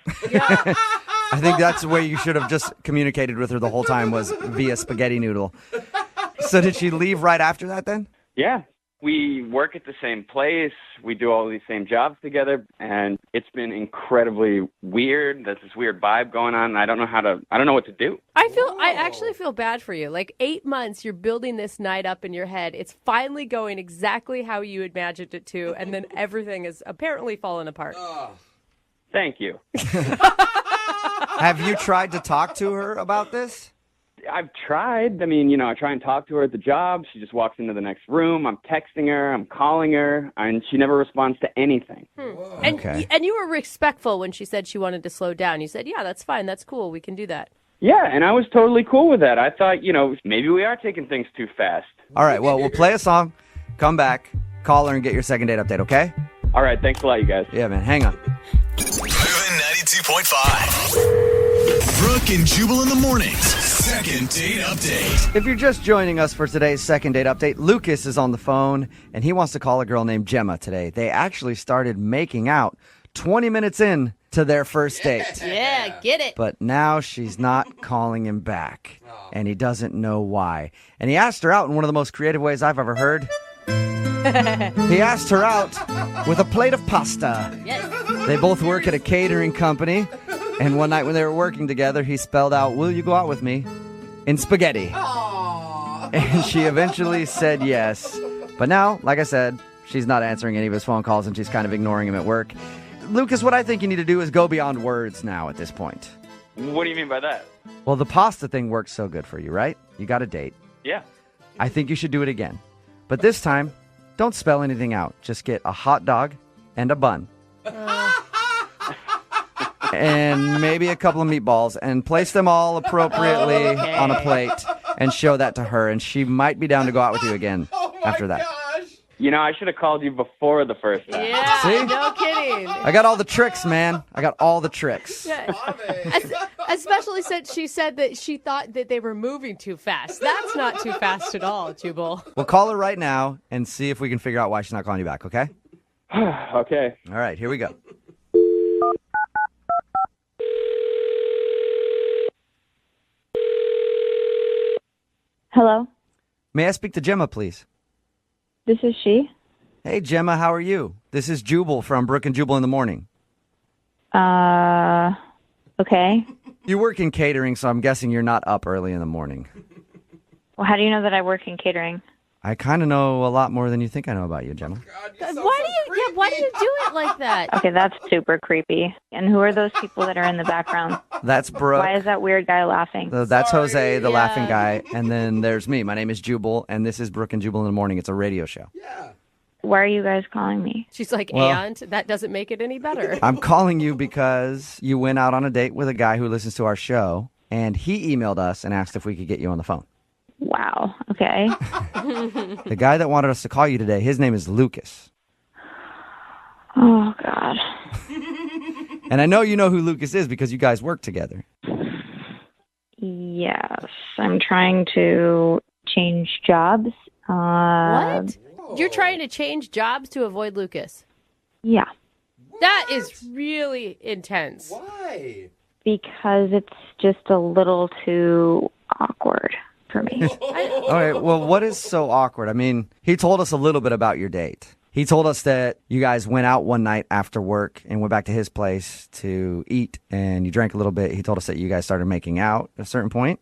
I think that's the way you should have just communicated with her the whole time, was via spaghetti noodle. So did she leave right after that then? Yeah. We work at the same place. We do all these same jobs together, and it's been incredibly weird. There's this weird vibe going on, and I don't know what to do. I actually feel bad for you. Like 8 months, you're building this night up in your head. It's finally going exactly how you imagined it to, and then everything is apparently fallen apart. Thank you. Have you tried to talk to her about this? I've tried. I mean, I try and talk to her at the job. She just walks into the next room. I'm texting her. I'm calling her. And she never responds to anything. And you were respectful when she said she wanted to slow down. You said, "Yeah, that's fine. That's cool. We can do that." Yeah, and I was totally cool with that. I thought, maybe we are taking things too fast. All right, well, we'll play a song, come back, call her, and get your second date update, okay? All right, thanks a lot, you guys. Yeah, man, hang on. Moving 92.5. Brooke and Jubal in the mornings. Second date update. If you're just joining us for today's second date update, Lucas is on the phone, and he wants to call a girl named Gemma today. They actually started making out 20 minutes in to their first date. Yeah, get it. But now she's not calling him back, and he doesn't know why. And he asked her out in one of the most creative ways I've ever heard. He asked her out with a plate of pasta. Yes. They both work at a catering company, and one night when they were working together, he spelled out, "Will you go out with me?" in spaghetti. And she eventually said yes. But now, like I said, she's not answering any of his phone calls, and she's kind of ignoring him at work. Lucas, what I think you need to do is go beyond words now at this point. What do you mean by that? Well, the pasta thing worked so good for you, right? You got a date. Yeah. I think you should do it again. But this time, don't spell anything out. Just get a hot dog and a bun. And maybe a couple of meatballs and place them all appropriately on a plate and show that to her. And she might be down to go out with you again after that. You know, I should have called you before the first time. Yeah, See? no kidding. I got all the tricks, man. I got all the tricks. Yeah. Especially since she said that she thought that they were moving too fast. That's not too fast at all, Jubal. We'll call her right now and see if we can figure out why she's not calling you back, okay? Okay. All right, here we go. Hello, May I speak to Gemma, please? this is she. Hey, Gemma, how are you? This is Jubal from Brooke and Jubal in the Morning. Okay. You work in catering, so I'm guessing you're not up early in the morning. Well, how do you know that I work in catering? I kind of know a lot more than you think I know about you, Gemma. Why do you do it like that? Okay, that's super creepy. And who are those people that are in the background? That's Brooke. Why is that weird guy laughing? That's Jose, the laughing guy. And then there's me. My name is Jubal, and this is Brooke and Jubal in the Morning. It's a radio show. Why are you guys calling me? She's like, Well- and that doesn't make it any better. I'm calling you because you went out on a date with a guy who listens to our show, and he emailed us and asked if we could get you on the phone. Wow. Okay. The guy that wanted us to call you today, his name is Lucas. Oh, God. And I know you know who Lucas is because you guys work together. Yes. I'm trying to change jobs. What? You're trying to change jobs to avoid Lucas? Yeah. That is really intense. Why? Because it's just a little too awkward for me. All right, well, what is so awkward? I mean, he told us a little bit about your date. He told us that you guys went out one night after work and went back to his place to eat, and you drank a little bit. He told us that you guys started making out at a certain point.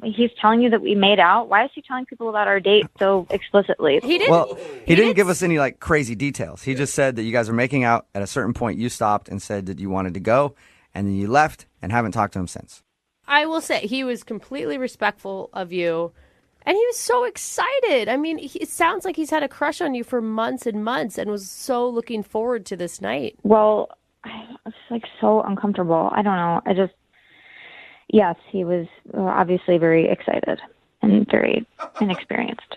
He's telling you that we made out? Why is he telling people about our date so explicitly? He didn't. Well, he didn't give us any like crazy details. He just said that you guys were making out at a certain point. You stopped and said that you wanted to go, and then you left and haven't talked to him since. I will say he was completely respectful of you, and he was so excited. I mean, it sounds like he's had a crush on you for months and months and was so looking forward to this night. Well, I was like so uncomfortable. I don't know. Yes, he was obviously very excited and very inexperienced.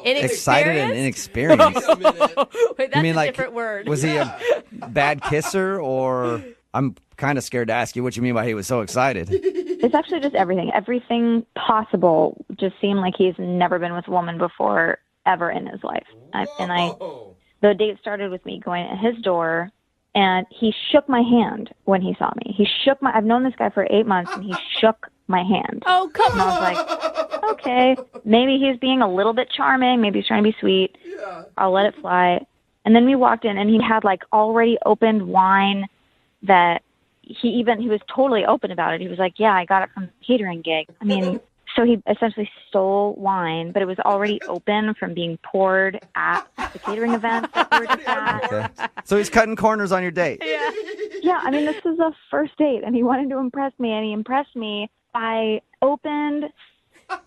Excited and inexperienced. Wait, that's You mean a like, different word. was he a bad kisser, or I'm kind of scared to ask you what you mean by he was so excited. It's actually just everything. Everything possible just seemed like he's never been with a woman before ever in his life. The date started with me going at his door, and he shook my hand when he saw me. I've known this guy for 8 months, and he shook my hand. Oh, come on. And I was like, okay, maybe he's being a little bit charming. Maybe he's trying to be sweet. I'll let it fly. And then we walked in, and he had like already opened wine that he was totally open about it. He was like, yeah, I got it from the catering gig. I mean, so he essentially stole wine, but it was already open from being poured at the catering event that we were just at. Okay. So he's cutting corners on your date. Yeah, I mean, this is a first date, and he wanted to impress me, and he impressed me by opened,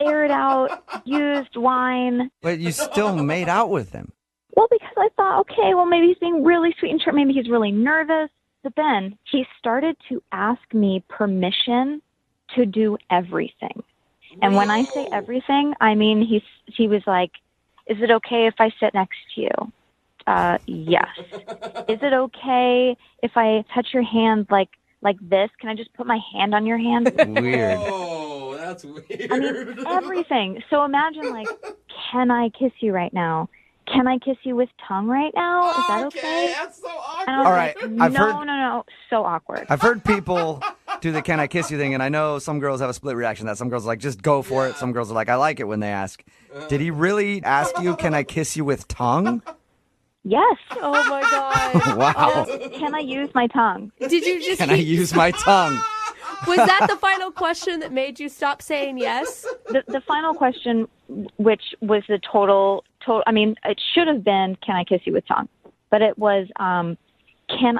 aired out, used wine. But you still made out with him. Well, because I thought, okay, well, maybe he's being really sweet and charming. Maybe he's really nervous. But then he started to ask me permission to do everything. And when I say everything, I mean he was like, is it okay if I sit next to you? Yes. Is it okay if I touch your hand like this? Can I just put my hand on your hand? Weird. Oh, that's weird. I mean, everything. So imagine, like, can I kiss you right now? Can I kiss you with tongue right now? Is that okay? That's so awkward. And I was All right, like, no. So awkward. I've heard people do the "can I kiss you" thing, and I know some girls have a split reaction. That some girls are like, just go for it. Some girls are like, I like it when they ask. Did he really ask you, "Can I kiss you with tongue"? Yes. Oh my God. Wow. Can I use my tongue? Did you just Can I use my tongue? Was that the final question that made you stop saying yes? The final question, which was the total, I mean, it should have been, can I kiss you with tongue? But it was, Can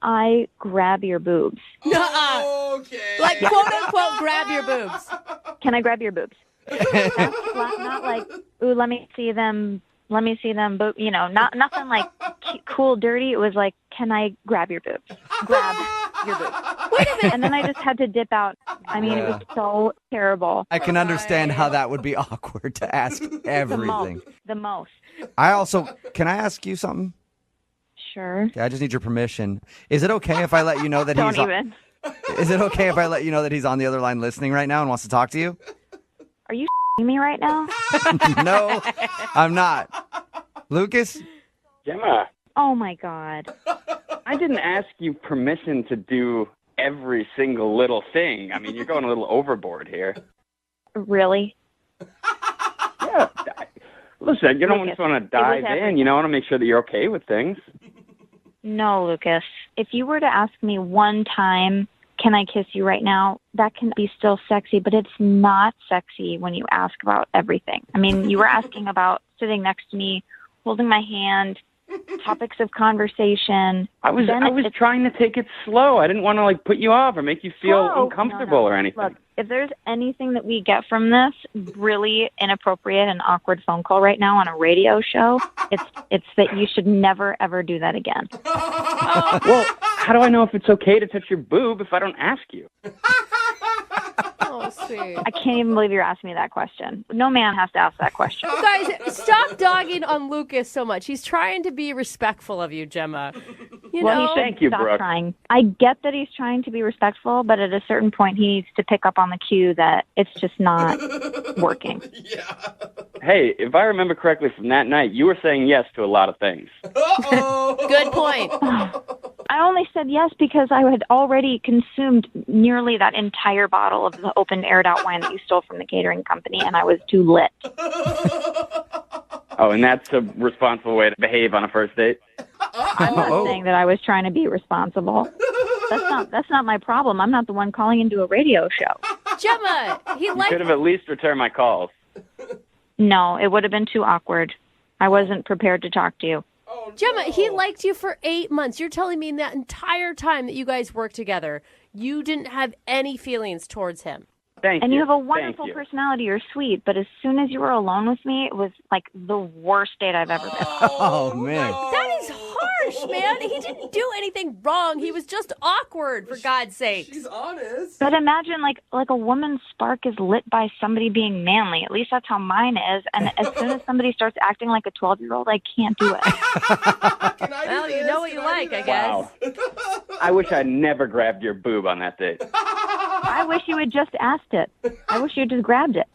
I grab your boobs? Okay. Like, quote unquote, grab your boobs. Can I grab your boobs? That's not like, ooh, let me see them, boob. Nothing like cool, dirty. It was like, can I grab your boobs? Grab your boobs. Wait a minute. And then I just had to dip out. I mean, it was so terrible. I can understand how that would be awkward to ask everything. The most. Can I ask you something? Sure. Yeah, I just need your permission. Is it okay if I let you know that Don't even. Is it okay if I let you know that he's on the other line listening right now and wants to talk to you? Are you me right now? No, I'm not. Lucas? Gemma, Oh my God. I didn't ask you permission to do every single little thing. I mean, you're going a little overboard here. Really? Yeah. Listen, you don't Lucas, just want to it was dive in. everything. You know, want to make sure that you're okay with things. No, Lucas. If you were to ask me one time, can I kiss you right now? That can be still sexy, but it's not sexy when you ask about everything. I mean, you were asking about sitting next to me, holding my hand, topics of conversation. I was trying to take it slow. I didn't want to put you off or make you feel Slow? uncomfortable No. or anything. Look, if there's anything that we get from this really inappropriate and awkward phone call right now on a radio show, it's that you should never ever do that again. Well, how do I know if it's okay to touch your boob if I don't ask you? Oh, sweet. I can't even believe you're asking me that question. No man has to ask that question. You guys, stop dogging on Lucas so much. He's trying to be respectful of you, Gemma. You know? He should stop trying. I get that he's trying to be respectful, but at a certain point, he needs to pick up on the cue that it's just not working. Hey, if I remember correctly from that night, you were saying yes to a lot of things. Good point. I only said yes because I had already consumed nearly that entire bottle of the open aired out wine that you stole from the catering company, and I was too lit. Oh, and that's a responsible way to behave on a first date? I'm not saying that I was trying to be responsible. That's not my problem. I'm not the one calling into a radio show. Gemma, he You could have at least returned my calls. No, it would have been too awkward. I wasn't prepared to talk to you. Gemma, he liked you for 8 months. You're telling me in that entire time that you guys worked together, you didn't have any feelings towards him. And you have a wonderful personality. You're sweet, but as soon as you were alone with me, it was like the worst date I've ever been. Oh, man. That is harsh, man. He didn't do anything wrong. He was just awkward, for God's sake. She's honest. But imagine like a woman's spark is lit by somebody being manly. At least that's how mine is. And as soon as somebody starts acting like a 12-year-old, I can't do it. Well, you know what you like, I guess. Wow. I wish I never grabbed your boob on that date. I wish you had just asked it. I wish you had just grabbed it.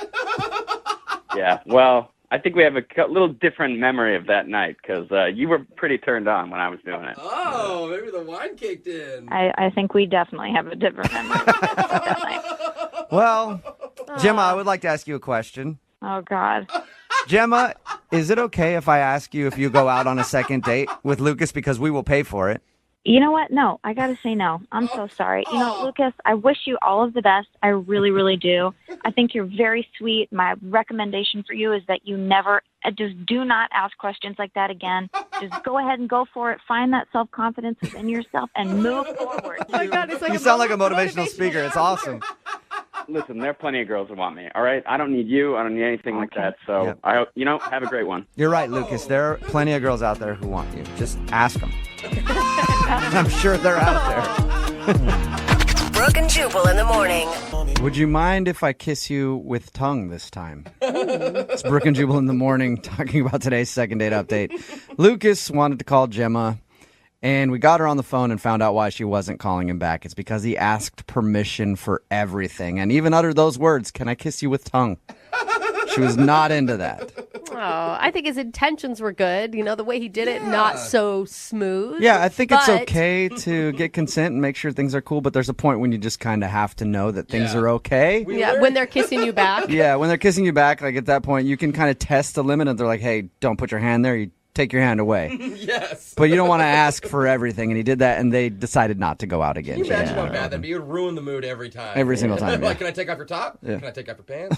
Yeah, well, I think we have a little different memory of that night because you were pretty turned on when I was doing it. Oh, maybe the wine kicked in. I think we definitely have a different memory of that night. Well, Gemma, I would like to ask you a question. Oh, God. Gemma, is it okay if I ask you if you go out on a second date with Lucas because we will pay for it? You know what? No, I got to say no. I'm so sorry. You know, Lucas, I wish you all of the best. I really, really do. I think you're very sweet. My recommendation for you is that you never, just do not ask questions like that again. Just go ahead and go for it. Find that self-confidence within yourself and move forward. Oh my God, it's like You sound like a motivational speaker. It's awesome. Listen, there are plenty of girls that want me, all right? I don't need you. I don't need anything like that. So, I hope, have a great one. You're right, Lucas. There are plenty of girls out there who want you. Just ask them. I'm sure they're out there. Brooke and Jubal in the morning. Would you mind if I kiss you with tongue this time? It's Brooke and Jubal in the morning talking about today's second date update. Lucas wanted to call Gemma, and we got her on the phone and found out why she wasn't calling him back. It's because he asked permission for everything and even uttered those words, "Can I kiss you with tongue?" She was not into that. Oh, I think his intentions were good. You know, the way he did it, not so smooth. Yeah, I think it's but- okay to get consent and make sure things are cool, but there's a point when you just kind of have to know that things are okay. Yeah, when they're kissing you back. Yeah, when they're kissing you back, like at that point, you can kind of test the limit, and they're like, "Hey, don't put your hand there. You take your hand away." Yes. But you don't want to ask for everything, and he did that, and they decided not to go out again. Can you imagine how bad that'd be? It would ruin the mood every time. Every single time, Like, yeah. can I take off your top? Yeah. Can I take off your pants?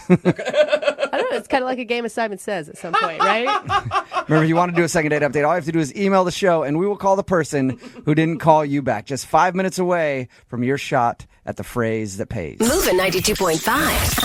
It's kind of like a game of Simon Says at some point, right? Remember, if you want to do a second date update, all you have to do is email the show, and we will call the person who didn't call you back. Just 5 minutes away from your shot at the phrase that pays. Moving 92.5.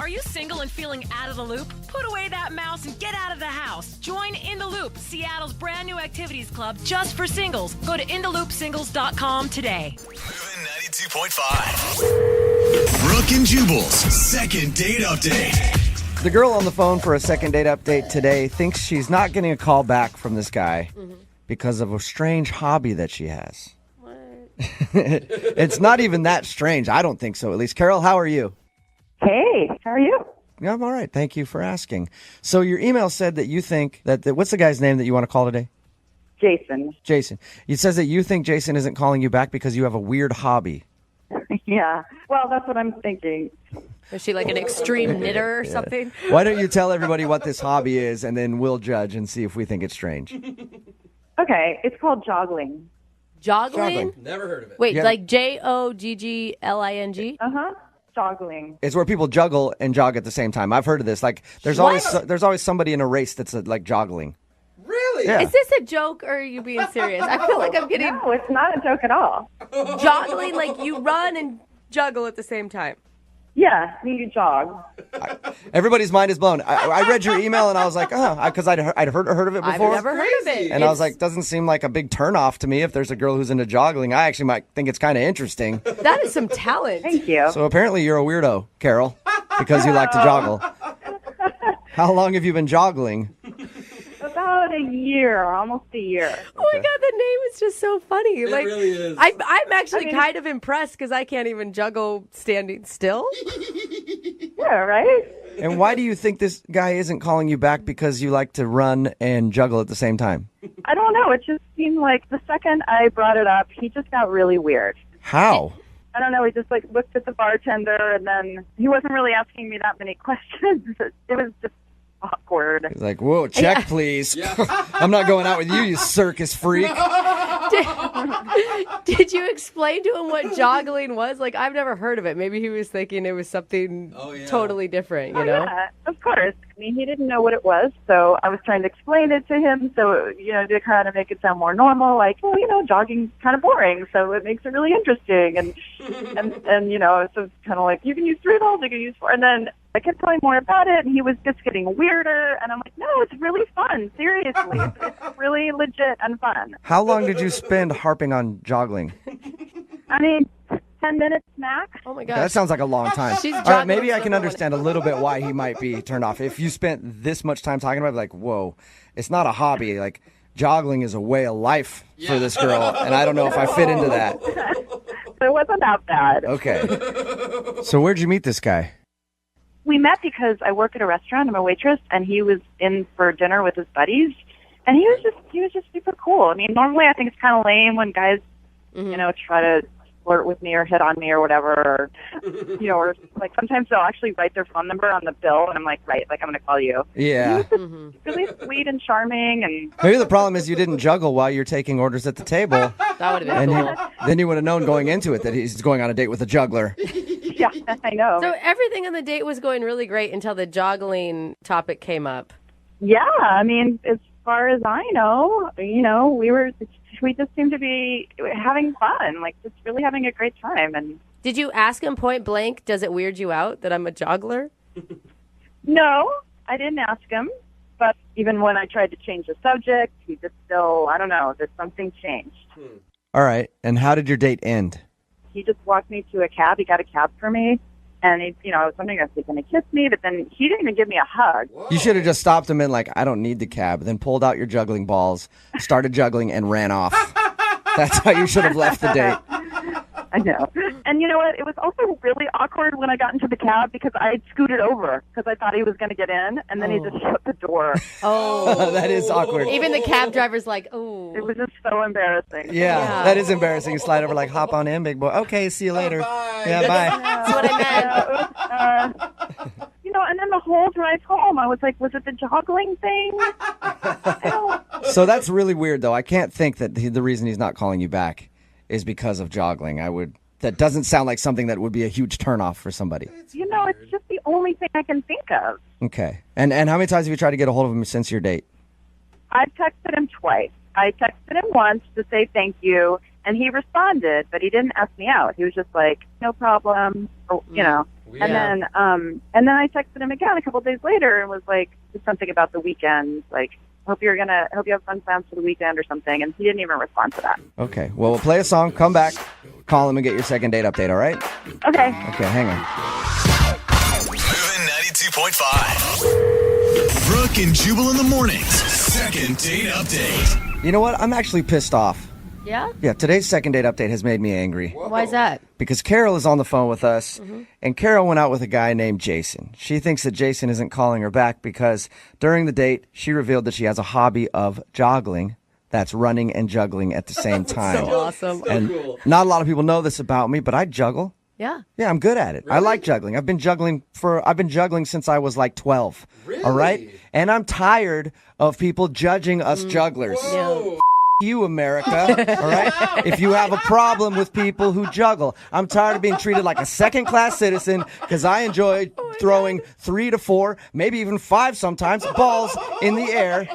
Are you single and feeling out of the loop? Put away that mouse and get out of the house. Join In the Loop, Seattle's brand new activities club just for singles. Go to intheloopsingles.com today. Moving 92.5. Brooke and Jubal's second date update. The girl on the phone for a second date update today thinks she's not getting a call back from this guy because of a strange hobby that she has. What? It's not even that strange. I don't think so, at least. Carol, how are you? Hey, how are you? Yeah, I'm all right. Thank you for asking. So your email said that you think that what's the guy's name that you want to call today? Jason. Jason. It says that you think Jason isn't calling you back because you have a weird hobby. Yeah. Well, that's what I'm thinking. Is she like an extreme knitter or something? Why don't you tell everybody what this hobby is, and then we'll judge and see if we think it's strange. Okay, it's called joggling. Joggling? Never heard of it. Wait, Yeah. like Joggling? Uh-huh. Joggling. It's where people juggle and jog at the same time. I've heard of this. Like, there's always somebody in a race that's like joggling. Really? Yeah. Is this a joke or are you being serious? I feel like I'm getting No, it's not a joke at all. joggling, like you run and juggle at the same time. Yeah, you jog. Everybody's mind is blown. I read your email and I was like, because I'd heard of it before. I've never heard of it. And I was like, doesn't seem like a big turnoff to me if there's a girl who's into joggling. I actually might think it's kind of interesting. That is some talent. Thank you. So apparently you're a weirdo, Carol, because you like to joggle. How long have you been joggling? About a year, almost a year. Oh my God, the name is just so funny. It like, really is. I'm actually kind of impressed because I can't even juggle standing still. Yeah, right? And why do you think this guy isn't calling you back because you like to run and juggle at the same time? I don't know. It just seemed like the second I brought it up, he just got really weird. How? I don't know. He just like looked at the bartender, and then he wasn't really asking me that many questions. It was just awkward. He's like, whoa, check, please. I'm not going out with you, you circus freak. Did you explain to him what joggling was? Like, I've never heard of it. Maybe he was thinking it was something totally different, you know? Yeah, of course. I mean, he didn't know what it was, so I was trying to explain it to him, so, to kind of make it sound more normal, like, well, jogging's kind of boring, so it makes it really interesting, and so it's kind of like, you can use 3 balls, you can use 4, and then I kept telling more about it, and he was just getting weirder, and I'm like, no, it's really fun, seriously. It's really legit and fun. How long did you spend harping on joggling? I mean, 10 minutes max. Oh, my gosh. That sounds like a long time. She's All right, joggling maybe I so can no understand a little bit why he might be turned off. If you spent this much time talking about it, like, whoa, it's not a hobby. Like, joggling is a way of life for this girl, and I don't know if I fit into that. It wasn't that bad. Okay. So where'd you meet this guy? We met because I work at a restaurant. I'm a waitress, and he was in for dinner with his buddies, and he was just super cool. I mean, normally I think it's kind of lame when guys, try to flirt with me or hit on me or whatever, or like sometimes they'll actually write their phone number on the bill, and I'm like, right, like I'm going to call you. Yeah. He was just really sweet and charming, and Maybe the problem is you didn't juggle while you're taking orders at the table. That would have been cool. Then you would have known going into it that he's going on a date with a juggler. yeah, I know. So everything on the date was going really great until the joggling topic came up. Yeah, I mean, as far as I know, we just seem to be having fun, like just really having a great time. And did you ask him point blank, does it weird you out that I'm a joggler? No, I didn't ask him. But even when I tried to change the subject, he just still, I don't know, there's something changed. All right. And how did your date end? He just walked me to a cab. He got a cab for me. And, I was wondering if he was going to kiss me, but then he didn't even give me a hug. You should have just stopped him and I don't need the cab. Then pulled out your juggling balls, started juggling, and ran off. That's how you should have left the date. I know. And you know what? It was also really awkward when I got into the cab because I had scooted over because I thought he was going to get in, and then he just shut the door. Oh, That is awkward. Even the cab driver's like, oh. It was just so embarrassing. Yeah, that is embarrassing. You slide over like, hop on in, big boy. Okay, see you later. Bye. Yeah, bye. That's what I meant. You know, and then the whole drive home, I was like, was it the joggling thing? So that's really weird, though. I can't think that the reason he's not calling you back is because of joggling. That doesn't sound like something that would be a huge turnoff for somebody. You know, it's just the only thing I can think of. Okay. And how many times have you tried to get a hold of him since your date? I've texted him twice. I texted him once to say thank you, and he responded, but he didn't ask me out. He was just like, no problem, or, you know. Yeah. And then I texted him again a couple of days later and was like, something about the weekend, like, hope you have fun plans for the weekend or something, and he didn't even respond to that. Okay. Well, we'll play a song, come back, call him, and get your second date update, all right? Okay. Okay, hang on. Moving 92.5. Brooke and Jubal in the mornings. Second date update. You know what? I'm actually pissed off. Yeah? Yeah, today's second date update has made me angry. Why is that? Because Carol is on the phone with us, and Carol went out with a guy named Jason. She thinks that Jason isn't calling her back because during the date, she revealed that she has a hobby of joggling. That's running and juggling at the same time. So awesome. And not a lot of people know this about me, but I juggle. Yeah. Yeah, I'm good at it. I like juggling. I've been juggling since I was like 12. Really? All right? And I'm tired of people judging us jugglers. Whoa. You, America, all right? If you have a problem with people who juggle, I'm tired of being treated like a second-class citizen because I enjoy throwing 3 to 4, maybe even 5 sometimes, balls in the air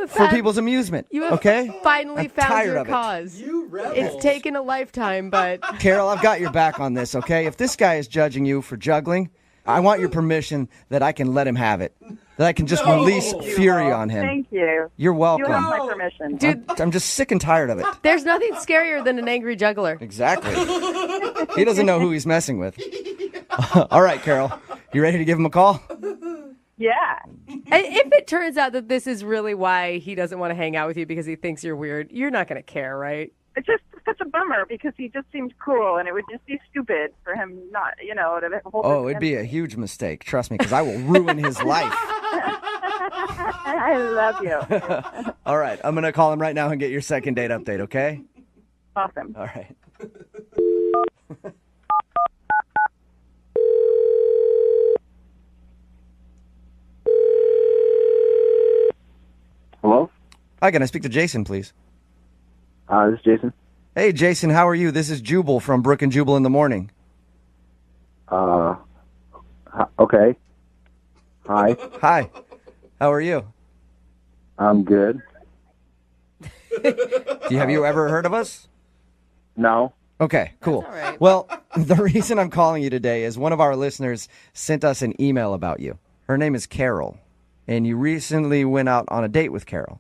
for people's amusement. You have okay? finally I'm found tired your of it. cause. You rebels. It's taken a lifetime, but Carol, I've got your back on this, okay? If this guy is judging you for juggling, I want your permission that I can let him have it. That I can just release fury on him. Thank you. You're welcome. You have my permission. dude, I'm just sick and tired of it. there's nothing scarier than an angry juggler. Exactly. He doesn't know who he's messing with. All right, Carol. You ready to give him a call? Yeah. If it turns out that this is really why he doesn't want to hang out with you because he thinks you're weird, you're not going to care, right? It's just such a bummer because he just seems cool, and it would just be stupid for him not, to hold Oh, his it'd be a huge mistake. Trust me, because I will ruin his life. I love you. All right, I'm going to call him right now and get your second date update, okay? Awesome. All right. Hello? Hi, can I speak to Jason, please? This is Jason. Hey, Jason, how are you? This is Jubal from Brooke and Jubal in the morning. Okay. Hi. Hi. How are you? I'm good. Have you ever heard of us? No. Okay, cool. That's all right. Well, the reason I'm calling you today is one of our listeners sent us an email about you. Her name is Carol, and you recently went out on a date with Carol.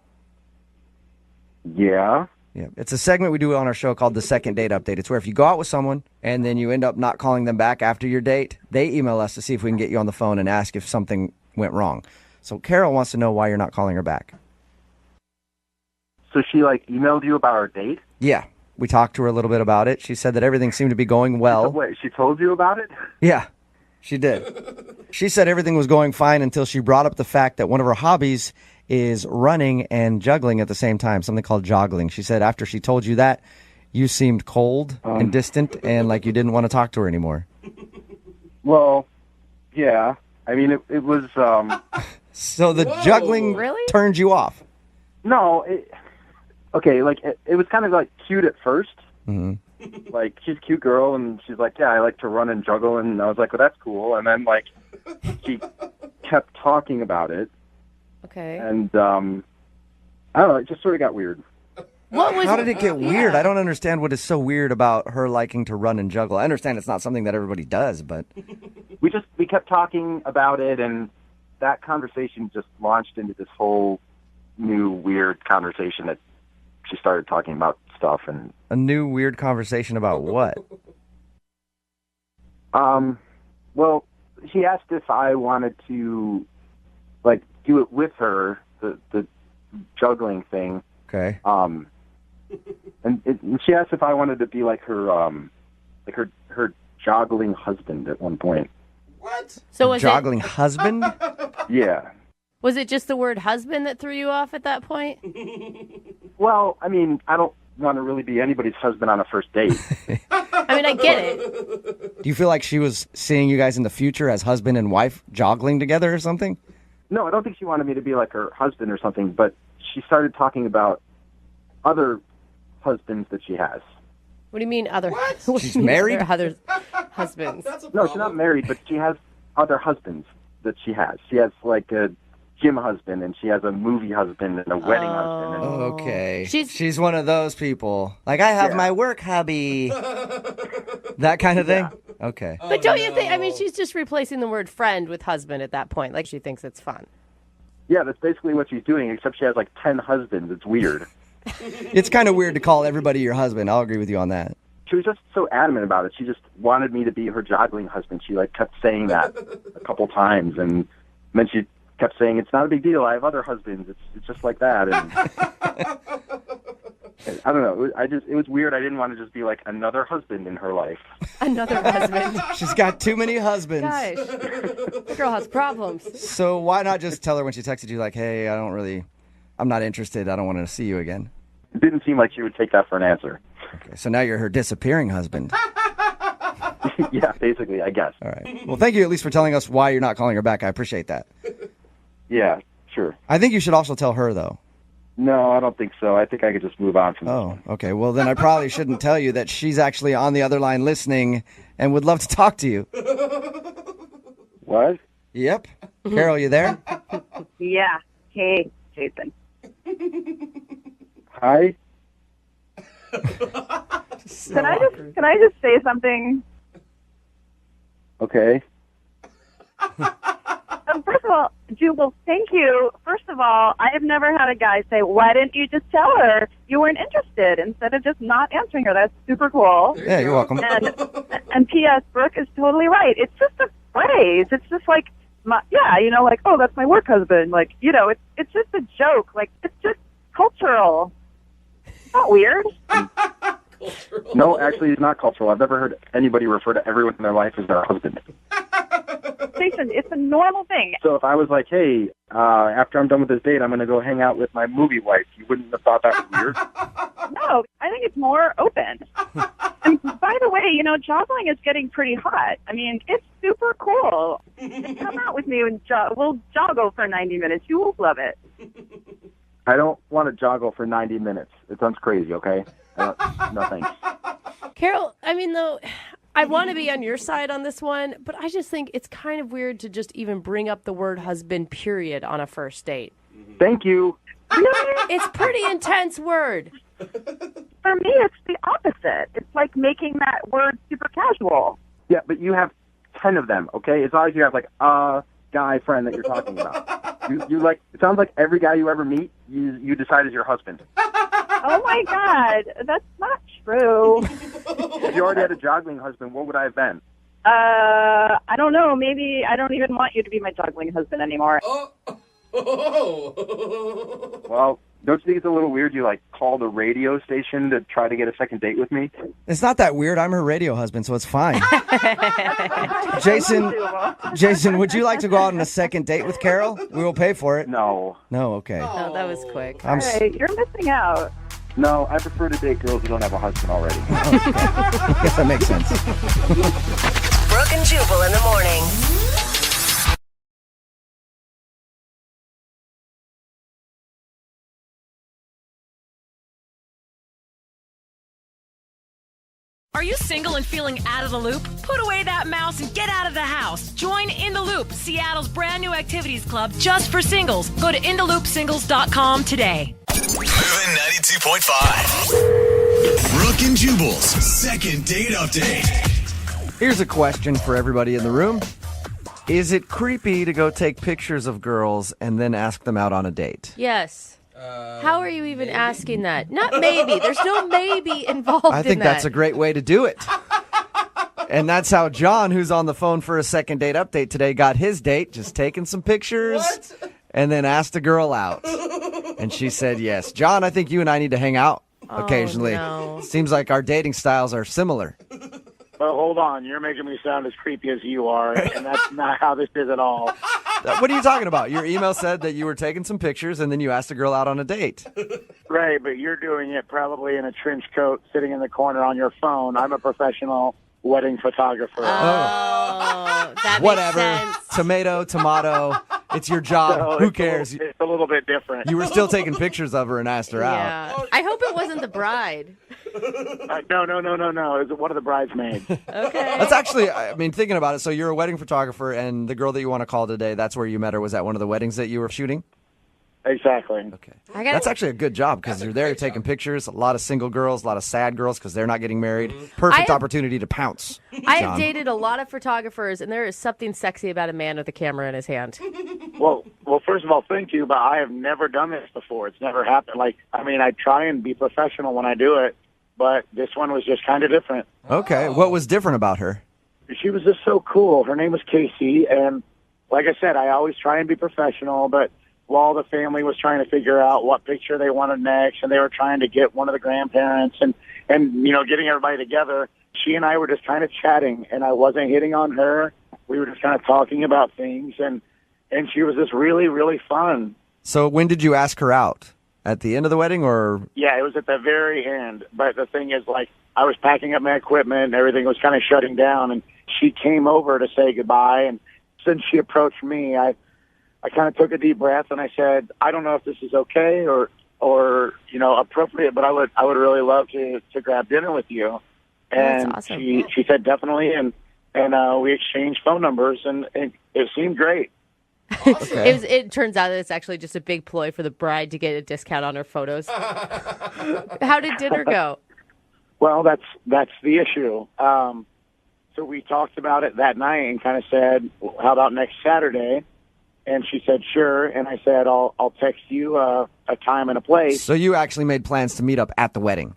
Yeah. Yeah, it's a segment we do on our show called the Second Date Update. It's where if you go out with someone and then you end up not calling them back after your date, they email us to see if we can get you on the phone and ask if something went wrong. So Carol wants to know why you're not calling her back. So she emailed you about our date? Yeah, we talked to her a little bit about it. She said that everything seemed to be going well. Wait, she told you about it? Yeah, she did. She said everything was going fine until she brought up the fact that one of her hobbies is running and juggling at the same time, something called joggling. She said after she told you that, you seemed cold and distant and like you didn't want to talk to her anymore. Well, yeah. I mean, it was... So the juggling turned you off? No. It was kind of cute at first. Mm-hmm. She's a cute girl, and she's like, yeah, I like to run and juggle, and I was like, well, that's cool. And then, she kept talking about it. Okay. And, I don't know, it just sort of got weird. How did it get weird? I don't understand what is so weird about her liking to run and juggle. I understand it's not something that everybody does, but... We kept talking about it, and that conversation just launched into this whole new weird conversation that she started talking about stuff. And a new weird conversation about what? Well, she asked if I wanted to, do it with her, the juggling thing. Okay. And she asked if I wanted to be her like her joggling husband at one point. So was Joggling husband? Yeah. Was it just the word husband that threw you off at that point? Well, I mean, I don't want to really be anybody's husband on a first date. I mean, I get it. Do you feel like she was seeing you guys in the future as husband and wife joggling together or something? No, I don't think she wanted me to be like her husband or something, but she started talking about other husbands that she has. What do you mean other? What She's do you mean married? Other husbands. No, she's not married, but she has other husbands that she has. She has like a gym husband, and she has a movie husband and a wedding husband. And Okay. She's one of those people. Like, I have my work hubby. That kind of thing? Okay. But don't you think? I mean, she's just replacing the word friend with husband at that point. Like she thinks it's fun. Yeah, that's basically what she's doing, except she has like 10 husbands. It's weird. It's kind of weird to call everybody your husband. I'll agree with you on that. She was just so adamant about it. She just wanted me to be her joggling husband. She like kept saying that a couple times, and then she kept saying, "It's not a big deal. I have other husbands. It's just like that." And I don't know. It was weird. I didn't want to just be like another husband in her life. Another husband. She's got too many husbands. Gosh, the girl has problems. So why not just tell her when she texted you, like, hey, I'm not interested. I don't want to see you again. It didn't seem like she would take that for an answer. Okay, so now you're her disappearing husband. Yeah, basically, I guess. All right. Well, thank you at least for telling us why you're not calling her back. I appreciate that. Yeah, sure. I think you should also tell her, though. No, I don't think so. I think I could just move on from this. Oh, okay. Well, then I probably shouldn't tell you that she's actually on the other line listening and would love to talk to you. What? Yep. Carol, you there? Yeah. Hey, Jason. Hi. Can I just say something? Okay. First of all, Jubal, thank you. First of all, I have never had a guy say, "Why didn't you just tell her you weren't interested instead of just not answering her?" That's super cool. Yeah, you're welcome. And P.S. Brooke is totally right. It's just a phrase. It's just like, like, oh, that's my work husband. Like, it's just a joke. Like, it's just cultural. It's not weird. No, actually, it's not cultural. I've never heard anybody refer to everyone in their life as their husband. Jason, it's a normal thing. So if I was like, hey, after I'm done with this date, I'm going to go hang out with my movie wife, you wouldn't have thought that was weird? No, I think it's more open. And by the way, joggling is getting pretty hot. I mean, it's super cool. Come out with me and we'll joggle for 90 minutes. You will love it. I don't want to joggle for 90 minutes. It sounds crazy, okay? No thanks. Carol, I mean, though, I want to be on your side on this one, but I just think it's kind of weird to just even bring up the word husband, period, on a first date. Thank you. It's a pretty intense word. For me, it's the opposite. It's like making that word super casual. Yeah, but you have 10 of them, okay? As long as you have, like, a guy friend that you're talking about. You like, it sounds like every guy you ever meet, you decide is your husband. Oh, my God. That's not true. If you already had a joggling husband, what would I have been? I don't know. Maybe I don't even want you to be my juggling husband anymore. Well, don't you think it's a little weird you, like, call the radio station to try to get a second date with me? It's not that weird. I'm her radio husband, so it's fine. Jason, would you like to go out on a second date with Carol? We will pay for it. No. No, okay. Oh, that was quick. All right, you're missing out. No, I prefer to date girls who don't have a husband already. I guess that makes sense. Brooke and Jubal in the morning. Are you single and feeling out of the loop? Put away that mouse and get out of the house. Join In the Loop, Seattle's brand new activities club just for singles. Go to intheloopsingles.com today. Moving 92.5. Brooke and Jubal's second date update. Here's a question for everybody in the room. Is it creepy to go take pictures of girls and then ask them out on a date? Yes. How are you even asking that? Not maybe. There's no maybe involved I think in that. that's a great way to do it. And that's how John, who's on the phone for a second date update today, got his date, just taking some pictures and then asked a girl out. And she said yes. John, I think you and I need to hang out occasionally. No. Seems like our dating styles are similar. But hold on, you're making me sound as creepy as you are, and that's not how this is at all. What are you talking about? Your email said that you were taking some pictures and then you asked a girl out on a date. Right, but you're doing it probably in a trench coat, sitting in the corner on your phone. I'm a professional wedding photographer. That Whatever. makes sense. Tomato. It's your job. So Who it's cares? It's a little bit different. You were still taking pictures of her and asked her out. Yeah. I hope it wasn't the bride. No. It was one of the bridesmaids. Okay. That's actually, I mean, thinking about it, so you're a wedding photographer, and the girl that you want to call today, that's where you met her, was at one of the weddings that you were shooting? Exactly. Okay. That's actually a good job, because you're there, you're taking pictures, a lot of single girls, a lot of sad girls, because they're not getting married. Perfect opportunity to pounce. I John. have dated a lot of photographers, and there is something sexy about a man with a camera in his hand. Well, first of all, thank you, but I have never done this before. It's never happened. I try and be professional when I do it, but this one was just kind of different. Okay. What was different about her? She was just so cool. Her name was Casey, and like I said, I always try and be professional, but while the family was trying to figure out what picture they wanted next, and they were trying to get one of the grandparents and getting everybody together, she and I were just kind of chatting, and I wasn't hitting on her. We were just kind of talking about things, and she was just really, really fun. So when did you ask her out? At the end of the wedding, or? Yeah, it was at the very end. But the thing is, I was packing up my equipment, and everything was kind of shutting down, and she came over to say goodbye, and since she approached me, I kind of took a deep breath, and I said, I don't know if this is okay or appropriate, but I would really love to grab dinner with you. And That's awesome. she said definitely, and we exchanged phone numbers, and it seemed great. Okay. It turns out that it's actually just a big ploy for the bride to get a discount on her photos. How did dinner go? Well, that's the issue. So we talked about it that night and kind of said, well, how about next Saturday? And she said, sure. And I said, I'll text you a time and a place. So you actually made plans to meet up at the wedding?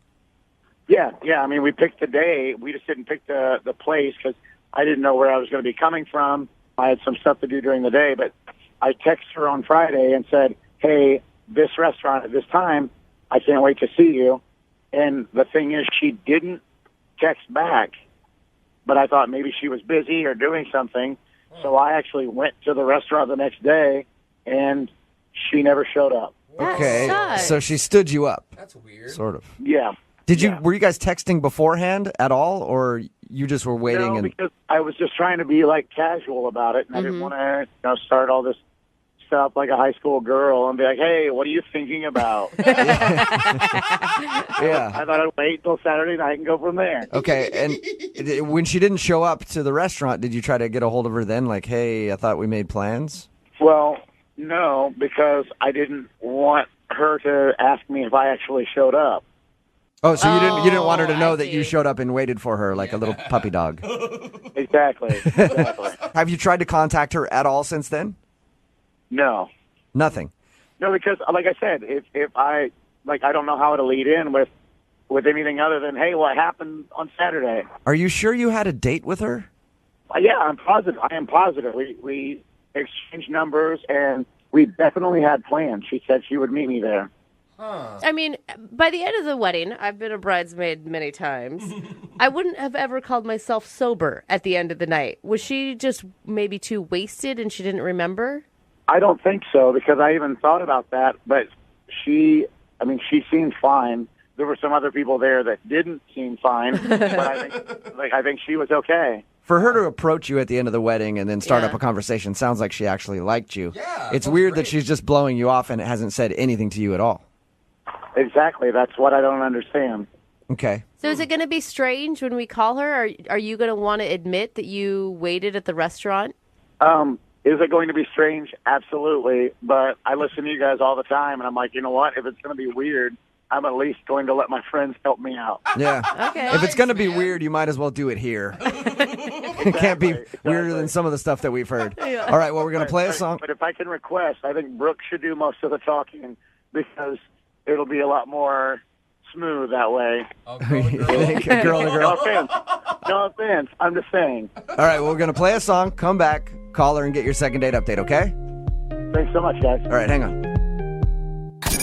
Yeah. I mean, we picked the day. We just didn't pick the place because I didn't know where I was going to be coming from. I had some stuff to do during the day, but I texted her on Friday and said, hey, this restaurant at this time, I can't wait to see you. And the thing is, she didn't text back, but I thought maybe she was busy or doing something. So I actually went to the restaurant the next day, and she never showed up. Okay, so she stood you up. That's weird. Sort of. Yeah. Were you guys texting beforehand at all, or you just were waiting? No, because I was just trying to be casual about it, and I didn't want to start all this stuff like a high school girl and be like, hey, what are you thinking about? Yeah. I thought I'd wait until Saturday night and go from there. Okay, and when she didn't show up to the restaurant, did you try to get a hold of her then? Like, hey, I thought we made plans? Well, no, because I didn't want her to ask me if I actually showed up. Oh, so you didn't want her to know that you showed up and waited for her like a little puppy dog. Exactly. Have you tried to contact her at all since then? No. Nothing. No, because like I said, if I don't know how to lead in with anything other than, hey, what happened on Saturday? Are you sure you had a date with her? Yeah, I'm positive. I am positive. We exchanged numbers, and we definitely had plans. She said she would meet me there. I mean, by the end of the wedding, I've been a bridesmaid many times. I wouldn't have ever called myself sober at the end of the night. Was she just maybe too wasted and she didn't remember? I don't think so, because I even thought about that, but she seemed fine. There were some other people there that didn't seem fine, but I think she was okay. For her to approach you at the end of the wedding and then start up a conversation sounds like she actually liked you. Yeah, it's weird that she's just blowing you off and hasn't said anything to you at all. Exactly. That's what I don't understand. Okay. So is it going to be strange when we call her? Are you going to want to admit that you waited at the restaurant? Is it going to be strange? Absolutely. But I listen to you guys all the time, and I'm like, you know what? If it's going to be weird, I'm at least going to let my friends help me out. Yeah. Okay. If it's going to be weird, you might as well do it here. It can't be weirder than some of the stuff that we've heard. Yeah. All right, well, we're going to play a song. But if I can request, I think Brooke should do most of the talking because it'll be a lot more smooth that way. Girl to girl. No offense. I'm just saying. All right, well, we're going to play a song, come back, call her, and get your second date update, okay? Thanks so much, guys. All right, hang on.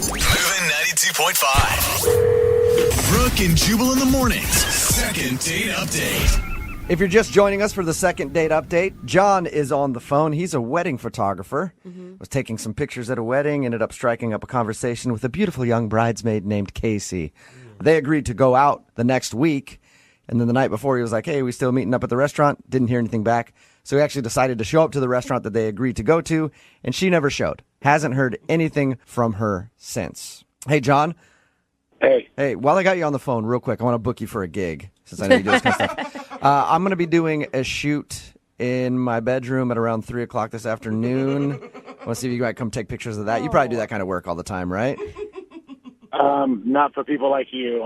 Moving 92.5. Brooke and Jubal in the mornings. Second date update. If you're just joining us for the second date update, John is on the phone. He's a wedding photographer. Was taking some pictures at a wedding, ended up striking up a conversation with a beautiful young bridesmaid named Casey. They agreed to go out the next week, and then the night before he was like, hey, we still meeting up at the restaurant? Didn't hear anything back. So he actually decided to show up to the restaurant that they agreed to go to, and she never showed. Hasn't heard anything from her since. Hey, John. Hey, while I got you on the phone, real quick, I want to book you for a gig, since I know you do this kind of stuff. I'm going to be doing a shoot in my bedroom at around 3 o'clock this afternoon. I want to see if you might come take pictures of that. You probably do that kind of work all the time, right? Not for people like you.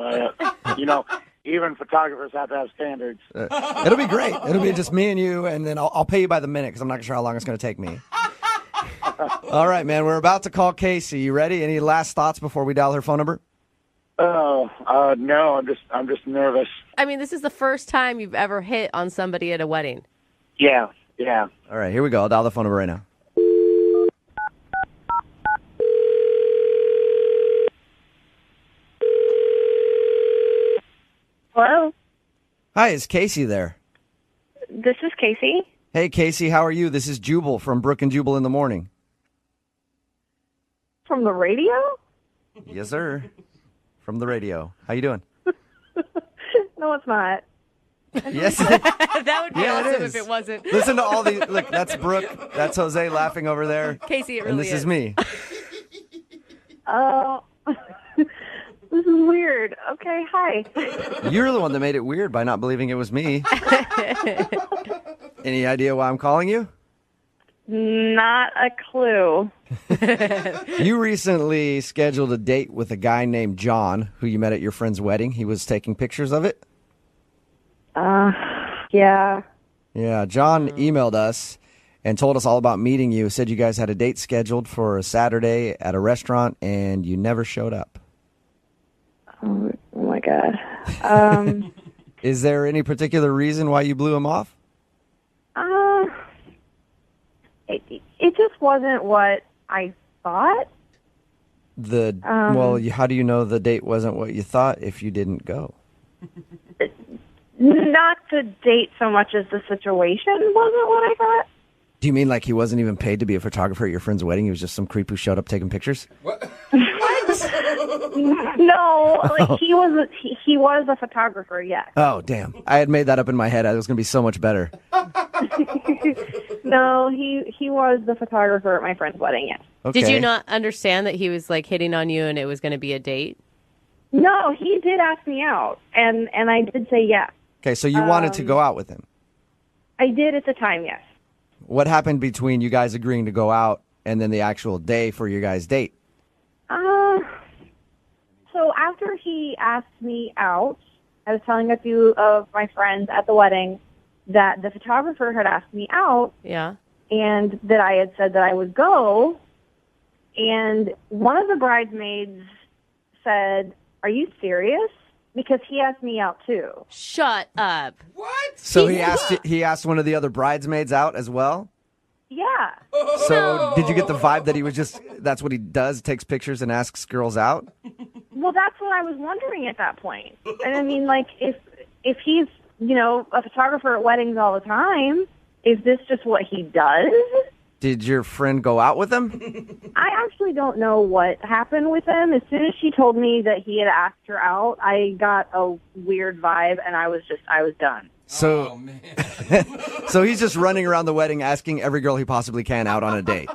Even photographers have to have standards. It'll be great. It'll be just me and you, and then I'll pay you by the minute because I'm not sure how long it's going to take me. All right, man. We're about to call Casey. You ready? Any last thoughts before we dial her phone number? No. I'm just nervous. I mean, this is the first time you've ever hit on somebody at a wedding. Yeah. All right, here we go. I'll dial the phone number right now. Hello? Hi, is Casey there? This is Casey. Hey, Casey, how are you? This is Jubal from Brooke and Jubal in the morning. From the radio? Yes, sir. From the radio. How you doing? No, it's not. Yes. That would be Yeah, it awesome is. if it wasn't. Listen to all these. Look, that's Brooke. That's Jose laughing over there. Casey, it really And this is me. Oh, this is weird. Okay, hi. You're the one that made it weird by not believing it was me. Any idea why I'm calling you? Not a clue. You recently scheduled a date with a guy named John, who you met at your friend's wedding. He was taking pictures of it. Yeah. Yeah, John emailed us and told us all about meeting you. Said you guys had a date scheduled for a Saturday at a restaurant, and you never showed up. Oh my God. Is there any particular reason why you blew him off? It just wasn't what I thought. How do you know the date wasn't what you thought if you didn't go? Not the date so much as the situation wasn't what I thought. Do you mean like he wasn't even paid to be a photographer at your friend's wedding? He was just some creep who showed up taking pictures? No, like he was a photographer, yes. Oh, damn. I had made that up in my head. It was going to be so much better. No, he was the photographer at my friend's wedding, yes. Okay. Did you not understand that he was like hitting on you and it was going to be a date? No, he did ask me out, and I did say yes. Okay, so you wanted to go out with him. I did at the time, yes. What happened between you guys agreeing to go out and then the actual day for your guys' date? So after he asked me out, I was telling a few of my friends at the wedding that the photographer had asked me out. Yeah. And that I had said that I would go. And one of the bridesmaids said, "Are you serious?" Because he asked me out too. Shut up. So he asked one of the other bridesmaids out as well? Yeah. So did you get the vibe that he was just, that's what he does, takes pictures and asks girls out? Well, that's what I was wondering at that point. And I mean, like, if he's, a photographer at weddings all the time, is this just what he does? Did your friend go out with him? I actually don't know what happened with him. As soon as she told me that he had asked her out, I got a weird vibe, and I was done. So, so he's just running around the wedding asking every girl he possibly can out on a date.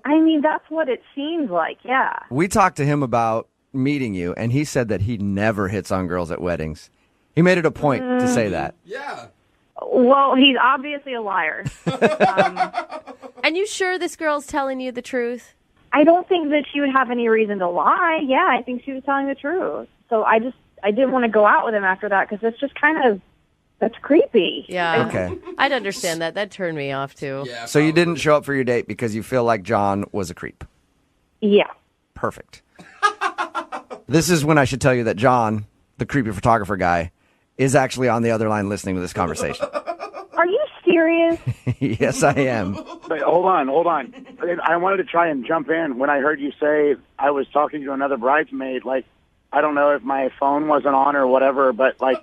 I mean, that's what it seems like, yeah. We talked to him about meeting you, and he said that he never hits on girls at weddings. He made it a point to say that. Yeah. Well, he's obviously a liar. And you sure this girl's telling you the truth? I don't think that she would have any reason to lie. Yeah, I think she was telling the truth. So I didn't want to go out with him after that because it's just that's creepy. Yeah. Okay. I'd understand that. That turned me off too. Yeah, So you didn't show up for your date because you feel like John was a creep. Yeah. Perfect. This is when I should tell you that John, the creepy photographer guy, is actually on the other line listening to this conversation. Are you serious? Yes, I am. But hold on. I wanted to try and jump in when I heard you say I was talking to another bridesmaid. Like, I don't know if my phone wasn't on or whatever, but like,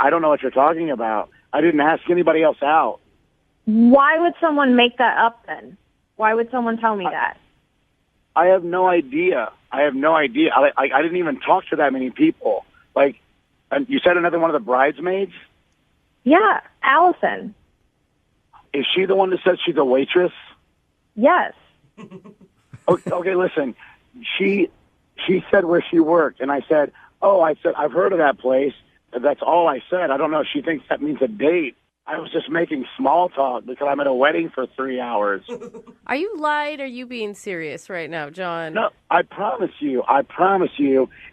I don't know what you're talking about. I didn't ask anybody else out. Why would someone make that up then? Why would someone tell me that? I have no idea. I didn't even talk to that many people. Like, and you said another one of the bridesmaids? Yeah, Allison. Is she the one that said she's a waitress? Yes. Okay, listen. She said where she worked, and I said, I've heard of that place. That's all I said. I don't know if she thinks that means a date. I was just making small talk because I'm at a wedding for 3 hours. Are you lying or are you being serious right now, John? No, I promise you,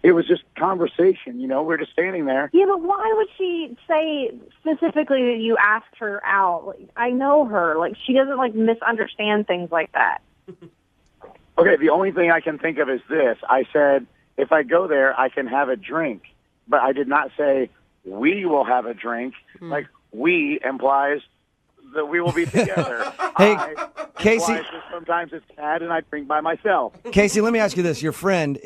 it was just conversation. You know, we're just standing there. Yeah, but why would she say specifically that you asked her out? Like, I know her. Like, she doesn't, like, misunderstand things like that. Okay, the only thing I can think of is this. I said, if I go there, I can have a drink. But I did not say, we will have a drink. Like, we implies that we will be together. Hey, Casey. Sometimes it's sad and I drink by myself. Casey, let me ask you this. Your friend,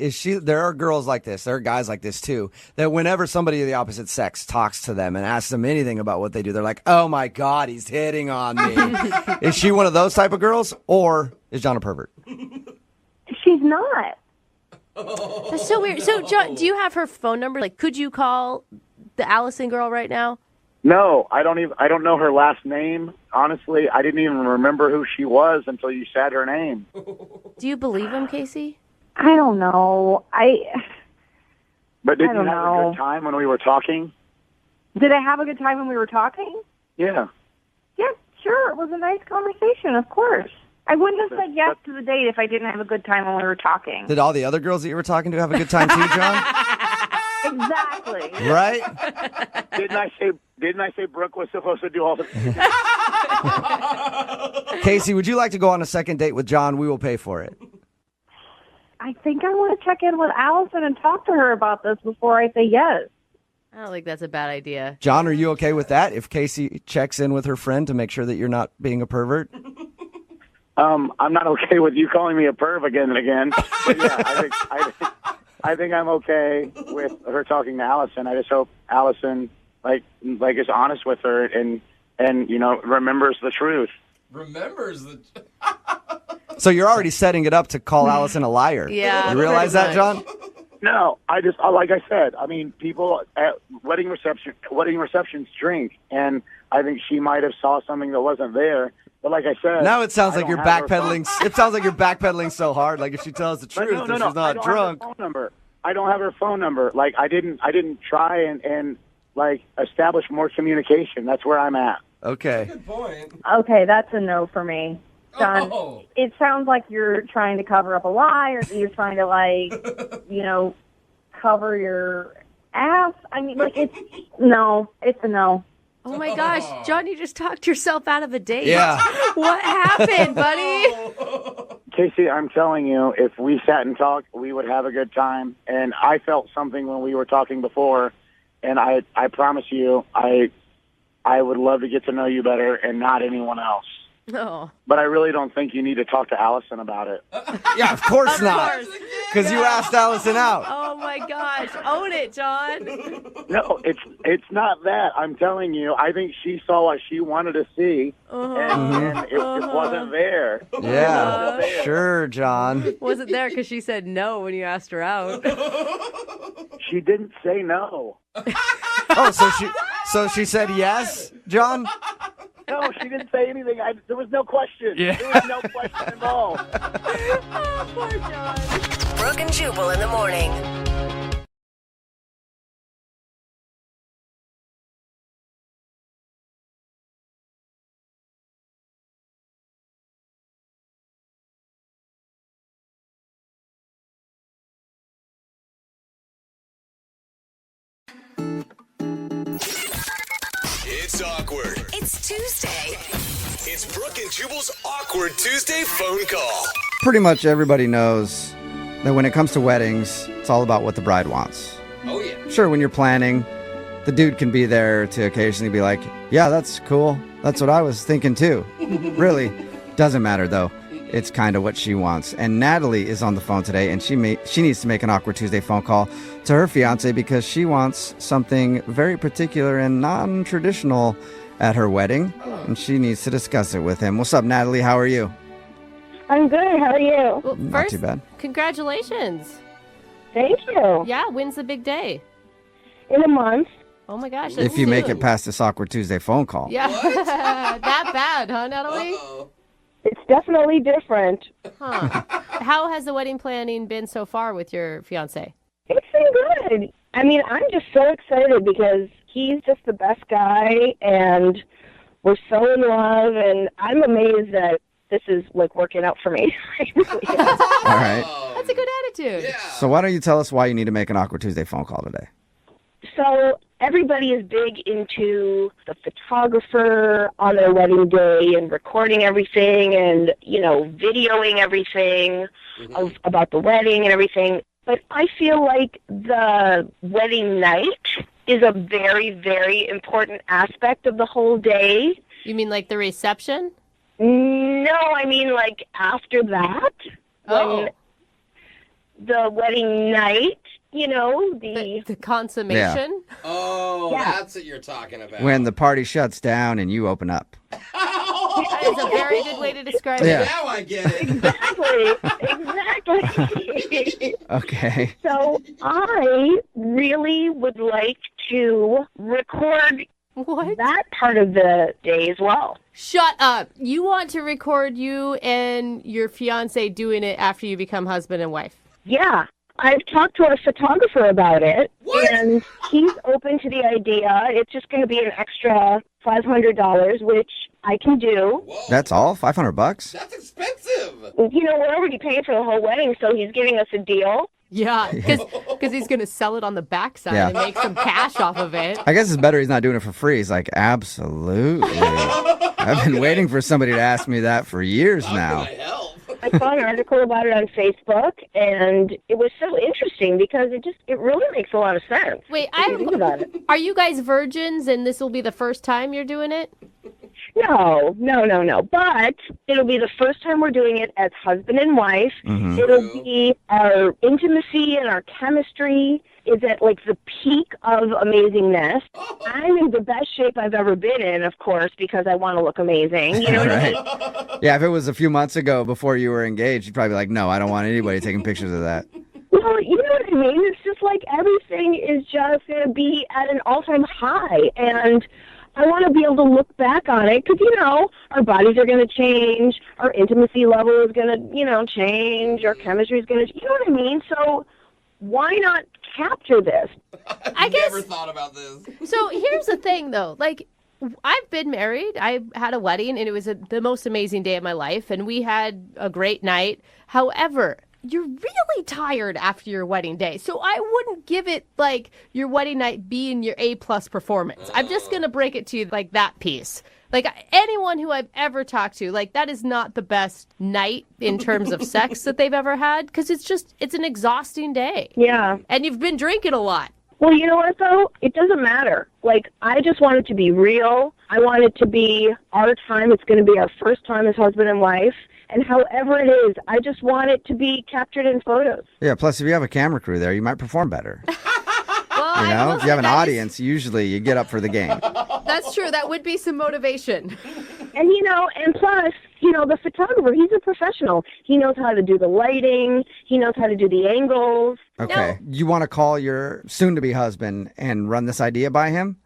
there are girls like this, there are guys like this too, that whenever somebody of the opposite sex talks to them and asks them anything about what they do, they're like, oh my God, he's hitting on me. Is she one of those type of girls, or is John a pervert? She's not. That's so weird. So, John, do you have her phone number? Like, could you call the Allison girl right now? No, I don't know her last name. Honestly, I didn't even remember who she was until you said her name. Do you believe him, Casey? I don't know. But did you have a good time when we were talking? Did I have a good time when we were talking? Yeah. Yeah, sure. It was a nice conversation, of course. I wouldn't have said yes to the date if I didn't have a good time when we were talking. Did all the other girls that you were talking to have a good time too, John? Exactly. Right? Didn't I say Brooke was supposed to do all the Casey, would you like to go on a second date with John? We will pay for it. I think I want to check in with Allison and talk to her about this before I say yes. I don't think that's a bad idea. John, are you okay with that? If Casey checks in with her friend to make sure that you're not being a pervert? I'm not okay with you calling me a perv again and again. But yeah, I think I'm okay with her talking to Allison. I just hope Allison like is honest with her and remembers the truth. Remembers the. So you're already setting it up to call Allison a liar. Yeah. You realize that, John? No, I just like I said. I mean, people at wedding receptions drink, and I think she might have saw something that wasn't there. But like I said, now it sounds like you're backpedaling. It sounds like you're backpedaling so hard. Like if she tells the truth, no, she's not drunk. I don't have her phone number. Like I didn't try and like establish more communication. That's where I'm at. Okay. Good point. Okay, that's a no for me. John, Oh. It sounds like you're trying to cover up a lie or you're trying to, cover your ass. I mean, it's a no. Oh my gosh, John, you just talked yourself out of a date. Yeah. What happened, buddy? Casey, I'm telling you, if we sat and talked, we would have a good time. And I felt something when we were talking before, and I promise you, I would love to get to know you better and not anyone else. No. But I really don't think you need to talk to Allison about it. Yeah, of course not. Because you asked Allison out. Oh my gosh, own it, John. No, it's not that. I'm telling you, I think she saw what she wanted to see, and it wasn't there. Yeah, sure, John. Wasn't there because she said no when you asked her out. She didn't say no. Oh, so she said yes, John? No, she didn't say anything. There was no question. Yeah. There was no question involved. Oh, poor John. Brooke and Jubal in the morning. It's awkward. It's Tuesday. It's Brooke and Jubal's Awkward Tuesday phone call. Pretty much everybody knows that when it comes to weddings, it's all about what the bride wants. Oh, yeah. Sure, when you're planning, the dude can be there to occasionally be like, yeah, that's cool. That's what I was thinking too. Really, doesn't matter though. it's kind of what she wants. And Natalie is on the phone today, and she needs to make an Awkward Tuesday phone call to her fiance because she wants something very particular and non-traditional at her wedding, and she needs to discuss it with him. What's up, Natalie? How are you? I'm good. How are you? Well, Not first, too bad. congratulations. Thank you. Yeah, when's the big day? In a month. Oh my gosh. If you make it past this Awkward Tuesday phone call. Yeah. That bad, huh, Natalie? It's definitely different. Huh. How has the wedding planning been so far with your fiance? It's been good. I mean, I'm just so excited because he's just the best guy, and we're so in love, and I'm amazed that this is, like, working out for me. It really is. All right. That's a good attitude. So why don't you tell us why you need to make an Awkward Tuesday phone call today? So everybody is big into the photographer on their wedding day and recording everything and, videoing everything about the wedding and everything. But I feel like the wedding night is a very, very important aspect of the whole day. You mean like the reception? No, I mean like after that. Oh. When the wedding night, the consummation? Oh, Yeah. that's what you're talking about. When the party shuts down and you open up. That is a very good way to describe Yeah. it. Now I get it. Exactly. Okay. So I really would like to record that part of the day as well. Shut up. You want to record you and your fiance doing it after you become husband and wife? Yeah. I've talked to a photographer about it, and he's open to the idea. It's just going to be an extra $500, which I can do. That's all? $500? That's expensive. We're already paying for the whole wedding, so he's giving us a deal. Yeah, because he's going to sell it on the backside Yeah. and make some cash off of it. I guess it's better he's not doing it for free. He's like, absolutely. I've been waiting for somebody to ask me that for years now. I saw an article about it on Facebook, and it was so interesting because it really makes a lot of sense. Wait, if you think about it. Are you guys virgins and this will be the first time you're doing it? No. But it'll be the first time we're doing it as husband and wife. Mm-hmm. It'll be our intimacy and our chemistry is at like the peak of amazingness. I'm in the best shape I've ever been in, of course, because I want to look amazing. You know what I mean? Yeah, if it was a few months ago before you were engaged, you'd probably be like, no, I don't want anybody taking pictures of that. Well, you know what I mean? It's just like everything is just going to be at an all-time high. And I want to be able to look back on it because, our bodies are going to change. Our intimacy level is going to, change. Our chemistry is going to, you know what I mean? So why not capture this? I guess. Never thought about this. So here's the thing, though. Like, I've been married. I had a wedding, and it was the most amazing day of my life, and we had a great night. However, you're really tired after your wedding day. So I wouldn't give it, like, your wedding night being your A-plus performance. I'm just going to break it to you like that piece. Like, anyone who I've ever talked to, like, that is not the best night in terms of sex that they've ever had because it's an exhausting day. Yeah. And you've been drinking a lot. Well, you know what, though? It doesn't matter. Like, I just want it to be real. I want it to be our time. It's going to be our first time as husband and wife. And however it is, I just want it to be captured in photos. Yeah, plus if you have a camera crew there, you might perform better. Well, if you have an audience, usually you get up for the game. That's true. That would be some motivation. And, and plus, the photographer, he's a professional. He knows how to do the lighting. He knows how to do the angles. Okay. You want to call your soon-to-be husband and run this idea by him?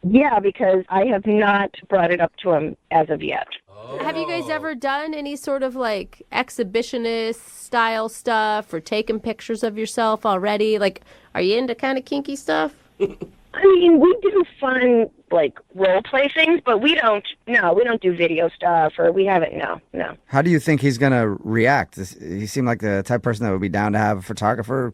Yeah, because I have not brought it up to him as of yet. Have you guys ever done any sort of like exhibitionist style stuff or taken pictures of yourself already? Like, are you into kind of kinky stuff? I mean, we do fun, like, role play things, but we don't do video stuff, or we haven't, no. How do you think he's going to react? He seemed like the type of person that would be down to have a photographer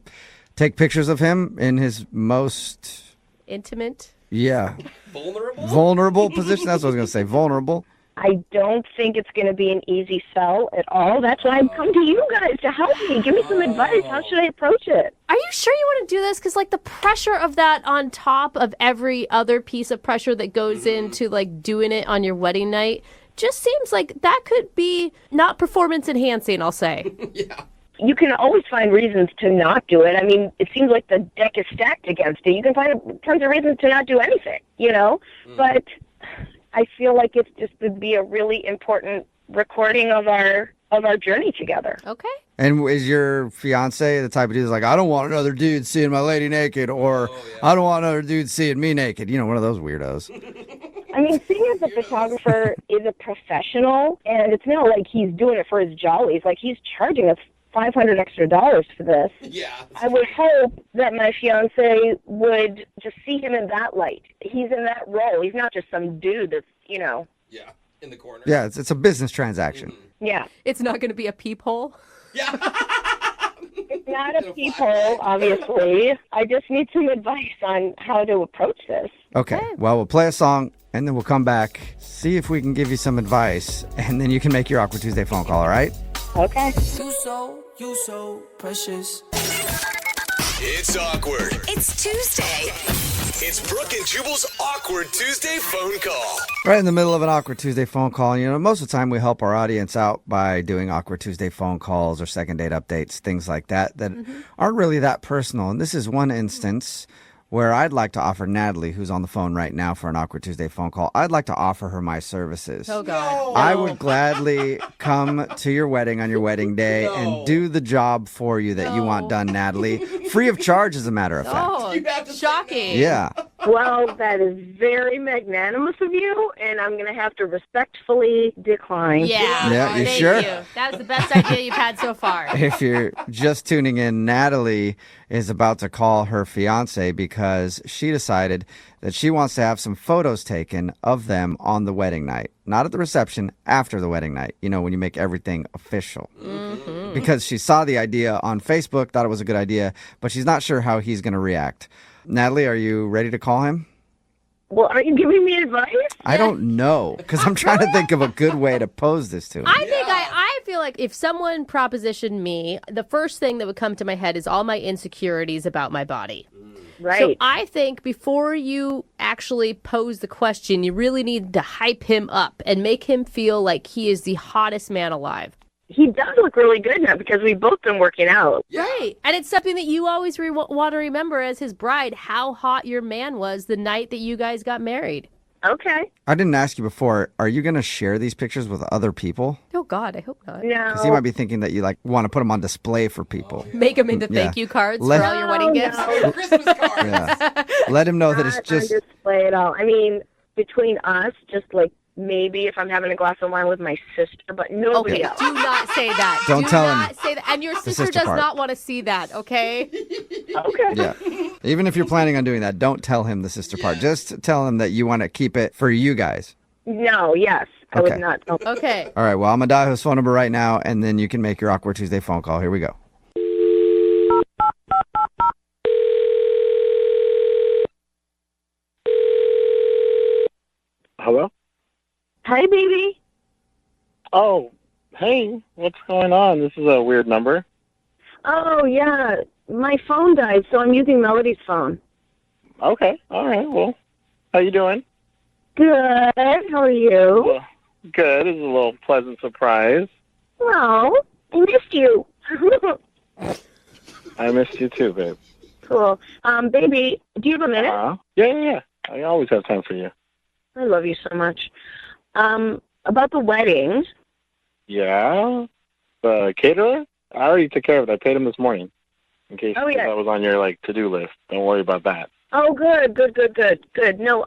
take pictures of him in his most... Intimate? Yeah. Vulnerable? Vulnerable position? That's what I was going to say. Vulnerable. I don't think it's going to be an easy sell at all. That's why I've come to you guys to help me. Give me some advice. How should I approach it? Are you sure you want to do this? Because, like, the pressure of that on top of every other piece of pressure that goes into, like, doing it on your wedding night, just seems like that could be not performance enhancing, I'll say. You can always find reasons to not do it. I mean, it seems like the deck is stacked against it. You can find tons of reasons to not do anything, you know? But I feel like it just would be a really important recording of our journey together. Okay. And is your fiance the type of dude that's like, I don't want another dude seeing my lady naked, or I don't want another dude seeing me naked? You know, one of those weirdos. I mean, seeing as a photographer is a professional, and it's not like he's doing it for his jollies. Like, he's charging us $500 extra for this. Yeah. I would hope that my fiance would just see him in that light. He's in that role. He's not just some dude that's, you know. Yeah, in the corner. Yeah, it's a business transaction. Yeah. It's not going to be a peephole. It's not a peephole, obviously. I just need some advice on how to approach this. Okay, well, we'll play a song, and then we'll come back, see if we can give you some advice, and then you can make your Awkward Tuesday phone call, all right? Okay. You so precious. It's awkward. It's Tuesday. It's Brooke and Jubal's Awkward Tuesday phone call. Right in the middle of an Awkward Tuesday phone call. You know, most of the time we help our audience out by doing Awkward Tuesday phone calls or second date updates, things like that aren't really that personal. And this is one instance where I'd like to offer Natalie, who's on the phone right now for an Awkward Tuesday phone call, I'd like to offer her my services. Oh, God. I would gladly come to your wedding on your wedding day and do the job for you that you want done, Natalie. Free of charge, as a matter of fact. Oh, shocking. Yeah. Well, that is very magnanimous of you, and I'm going to have to respectfully decline. Yeah, you Thank sure? you. That was the best idea you've had so far. If you're just tuning in, Natalie is about to call her fiance because she decided that she wants to have some photos taken of them on the wedding night. Not at the reception, after the wedding night. You know, when you make everything official. Mm-hmm. Because she saw the idea on Facebook, thought it was a good idea, but she's not sure how he's going to react. Natalie, are you ready to call him? Well, are you giving me advice? I don't know, because I'm trying to think of a good way to pose this to him. I think I feel like if someone propositioned me, the first thing that would come to my head is all my insecurities about my body. Right. So I think before you actually pose the question, you really need to hype him up and make him feel like he is the hottest man alive. He does look really good now because we've both been working out. Right. And it's something that you always want to remember as his bride, how hot your man was the night that you guys got married. Okay. I didn't ask you before, are you going to share these pictures with other people? Oh, God, I hope not. No. Because he might be thinking that you want to put them on display for people. Make them into thank you cards for all your wedding gifts. Christmas cards. Yeah. Let him know that it's Not just... on display at all. I mean, between us, just like maybe if I'm having a glass of wine with my sister, but nobody else. Do not say that. Don't tell him. Do not say that. And your sister sister does part. not want to see that, okay? Okay. Yeah. Even if you're planning on doing that, don't tell him the sister part. Just tell him that you want to keep it for you guys. No, yes. I Okay. would not. Okay. All right, well, I'm going to dial his phone number right now, and then you can make your Awkward Tuesday phone call. Here we go. Hello? Hi, baby. Oh, hey, what's going on? This is a weird number. Oh, yeah. My phone died, so I'm using Melody's phone. Okay, all right, well, how you doing? Good. How are you? Good. It's a little pleasant surprise. Oh, I missed you. I missed you too, babe. Cool. Baby, do you have a minute? Yeah. I always have time for you. I love you so much. About the wedding. Yeah? The caterer? I already took care of it. I paid him this morning. In case Oh, yeah. that was on your, to-do list. Don't worry about that. Oh, good. No,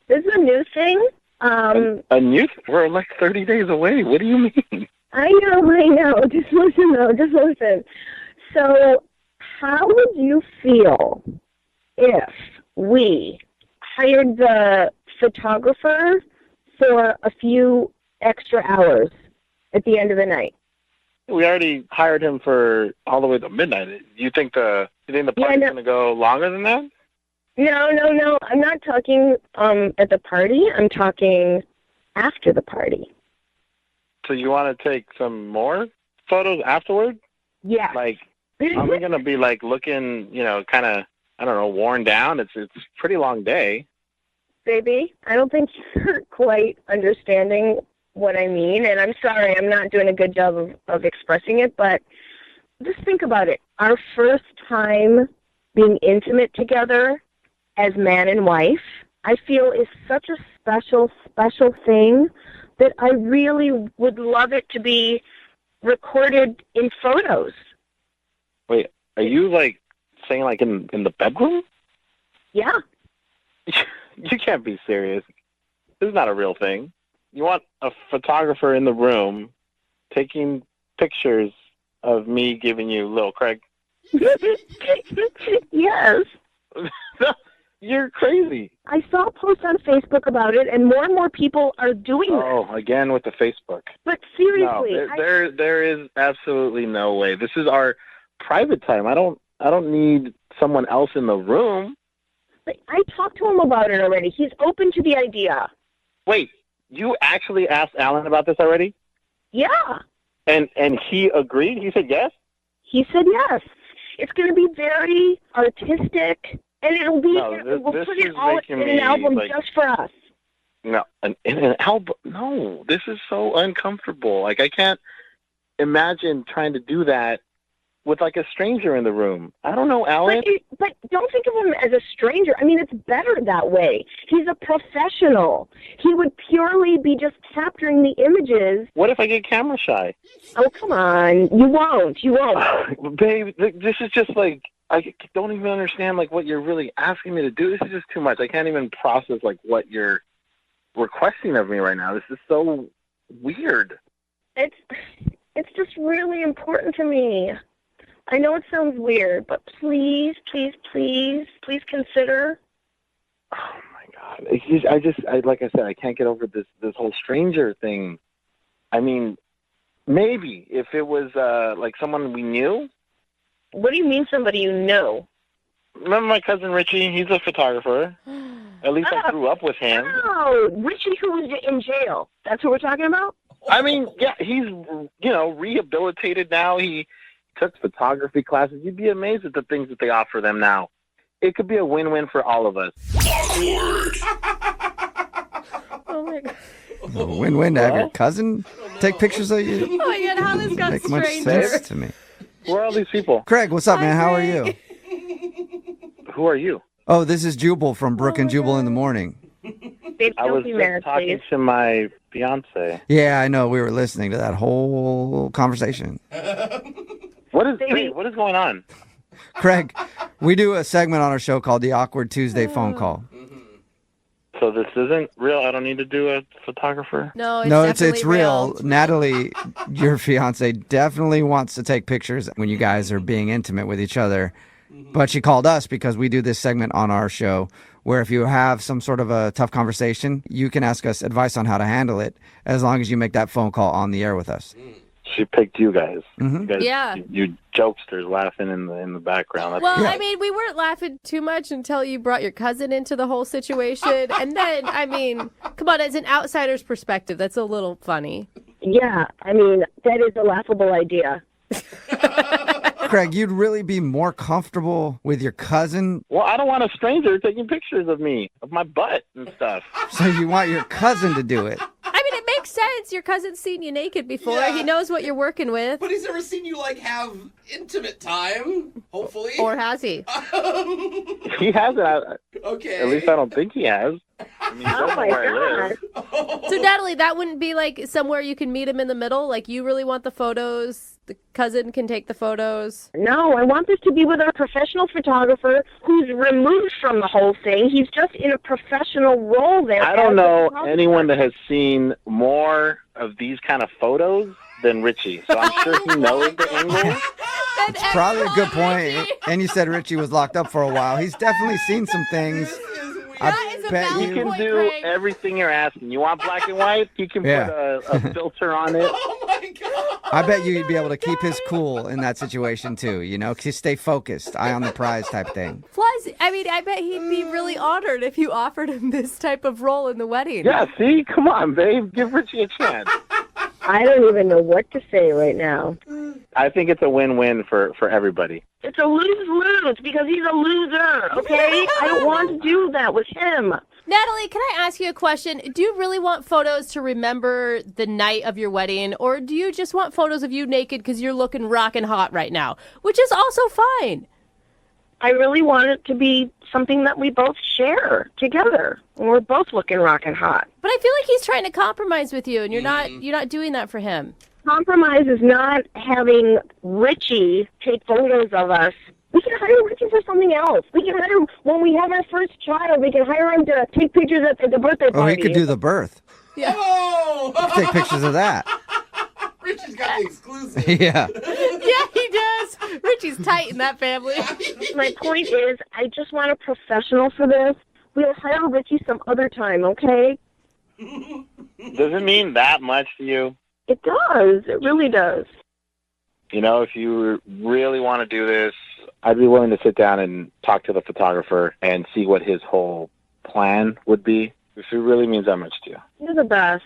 this is a new thing. A new... We're 30 days away. What do you mean? I know. Just listen, though. Just listen. So, how would you feel if we hired the photographer for a few extra hours at the end of the night? We already hired him for all the way to midnight. You think the party's going to go longer than that? No. I'm not talking at the party. I'm talking after the party. So you want to take some more photos afterward? Yeah. Are we going to be looking, kind of, I don't know, worn down? It's a pretty long day. Baby, I don't think you're quite understanding what I mean, and I'm sorry, I'm not doing a good job of expressing it, but just think about it. Our first time being intimate together as man and wife, I feel is such a special, special thing that I really would love it to be recorded in photos. Wait, are you like saying like in the bedroom? Yeah. You can't be serious. This is not a real thing. You want a photographer in the room taking pictures of me giving you Lil Craig? Yes. You're crazy. I saw posts on Facebook about it, and more people are doing that. Oh, again with the Facebook. But seriously, No, there is absolutely no way. This is our private time. I don't need someone else in the room. But I talked to him about it already. He's open to the idea. Wait, you actually asked Alan about this already? Yeah. And he agreed? He said yes? He said yes. It's going to be very artistic, and it'll be, we'll put it all in an album just for us. No, in an album? No, this is so uncomfortable. Like, I can't imagine trying to do that with, like, a stranger in the room. I don't know, Alan. But don't think of him as a stranger. I mean, it's better that way. He's a professional. He would purely be just capturing the images. What if I get camera shy? Oh, come on. You won't. You won't. Babe, this is just, like, I don't even understand, like, what you're really asking me to do. This is just too much. I can't even process, like, what you're requesting of me right now. This is so weird. It's just really important to me. I know it sounds weird, but please consider. Oh my God! I like I said, I can't get over this whole stranger thing. I mean, maybe if it was like someone we knew. What do you mean, somebody you know? Remember my cousin Richie? He's a photographer. At least I grew up with him. Oh, Richie, who was in jail. That's what we're talking about. I mean, yeah, he's rehabilitated now. He took photography classes. You'd be amazed at the things that they offer them now. It could be a win-win for all of us. Awkward. Oh my God. A win-win to have your cousin take pictures of you. Oh my God, how this got Make much stranger. sense to me. Who are all these people? Craig, what's up, man? How are you? Who are you? Oh, this is Jubal from Brooke and Jubal in the morning. Babe, I was just talking to my fiance. Yeah, I know. We were listening to that whole conversation. What is going on? Craig, we do a segment on our show called the Awkward Tuesday Phone Call. So this isn't real? I don't need to do a photographer? No, it's real. Natalie, your fiance, definitely wants to take pictures when you guys are being intimate with each other. But she called us because we do this segment on our show where if you have some sort of a tough conversation, you can ask us advice on how to handle it as long as you make that phone call on the air with us. She picked you guys. Mm-hmm. You guys, Yeah. You jokesters laughing in the background. That's Well, great. I mean, we weren't laughing too much until you brought your cousin into the whole situation. And then, I mean, come on, as an outsider's perspective, that's a little funny. Yeah, I mean, that is a laughable idea. Craig, you'd really be more comfortable with your cousin. Well, I don't want a stranger taking pictures of me, of my butt and stuff. So you want your cousin to do it. I mean, it makes sense. Your cousin's seen you naked before. Yeah. He knows what you're working with. But he's never seen you, like, have intimate time, hopefully. Or has he? He hasn't. Okay. At least I don't think he has. I mean, he Oh doesn't my know where I live. God. So, Natalie, that wouldn't be like somewhere you can meet him in the middle? Like, you really want the photos? The cousin can take the photos? No, I want this to be with our professional photographer who's removed from the whole thing. He's just in a professional role there. I don't know anyone that has seen more of these kind of photos than Richie, so I'm sure he knows the angles. It's probably a good point. And you said Richie was locked up for a while. He's definitely seen some things. I bet He you. can do everything you're asking. You want black and white? He can Yeah. put a filter on it. I bet you'd be able to keep his cool in that situation too. You know, just stay focused, eye on the prize type thing. Plus, I mean, I bet he'd be really honored if you offered him this type of role in the wedding. Yeah, see? Come on, babe. Give Richie a chance. I don't even know what to say right now. I think it's a win-win for everybody. It's a lose-lose because he's a loser, okay? I don't want to do that with him. Natalie, can I ask you a question? Do you really want photos to remember the night of your wedding, or do you just want photos of you naked because you're looking rockin' hot right now, which is also fine? I really want it to be something that we both share together. And we're both looking rockin' hot. But I feel like he's trying to compromise with you, and you're not doing that for him. Compromise is not having Richie take photos of us. We can hire Richie for something else. We can hire, when we have our first child, we can hire him to take pictures at the birthday party. Oh, he could do the birth. Yeah. Take pictures of that. Richie's got the exclusive. Yeah. Yeah, he does. Richie's tight in that family. My point is, I just want a professional for this. We'll hire Richie some other time, okay? Does it mean that much to you? It does. It really does. You know, if you really want to do this, I'd be willing to sit down and talk to the photographer and see what his whole plan would be, if it really means that much to you. You're the best.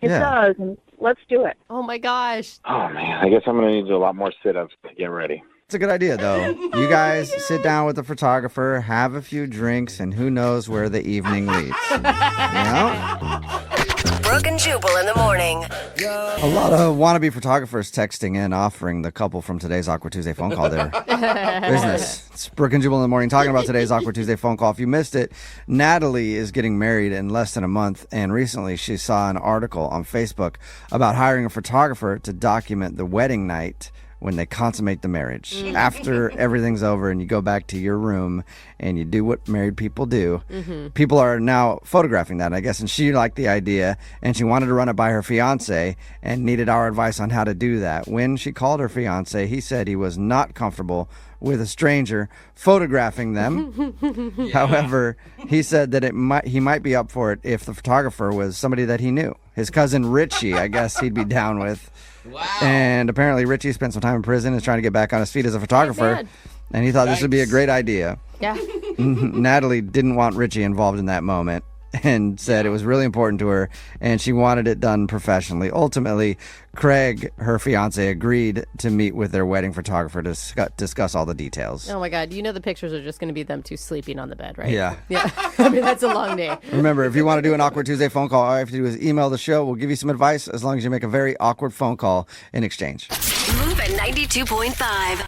It does. And let's do it. Oh, my gosh. Oh, man, I guess I'm going to need to do a lot more sit-ups to get ready. It's a good idea, though. You guys sit down with the photographer, have a few drinks, and who knows where the evening leads. You know? Brooke and Jubal in the morning. A lot of wannabe photographers texting in, offering the couple from today's Awkward Tuesday phone call their business. It's Brooke and Jubal in the morning talking about today's Awkward Tuesday phone call. If you missed it, Natalie is getting married in less than a month, and recently she saw an article on Facebook about hiring a photographer to document the wedding night when they consummate the marriage. After everything's over and you go back to your room and you do what married people do, people are now photographing that, I guess, and she liked the idea and she wanted to run it by her fiance and needed our advice on how to do that. When she called her fiance, he said he was not comfortable with a stranger photographing them. However, he said that he might be up for it if the photographer was somebody that he knew. His cousin Richie, I guess he'd be down with. Wow. And apparently Richie spent some time in prison and is trying to get back on his feet as a photographer. And he thought this would be a great idea. Yeah. Natalie didn't want Richie involved in that moment and said it was really important to her and she wanted it done professionally. Ultimately, Craig, her fiance, agreed to meet with their wedding photographer to discuss all the details. Oh, my God. You know the pictures are just going to be them two sleeping on the bed, right? Yeah. Yeah. I mean, that's a long day. Remember, if you want to do an Awkward Tuesday phone call, all you have to do is email the show. We'll give you some advice as long as you make a very awkward phone call in exchange. Move at 92.5.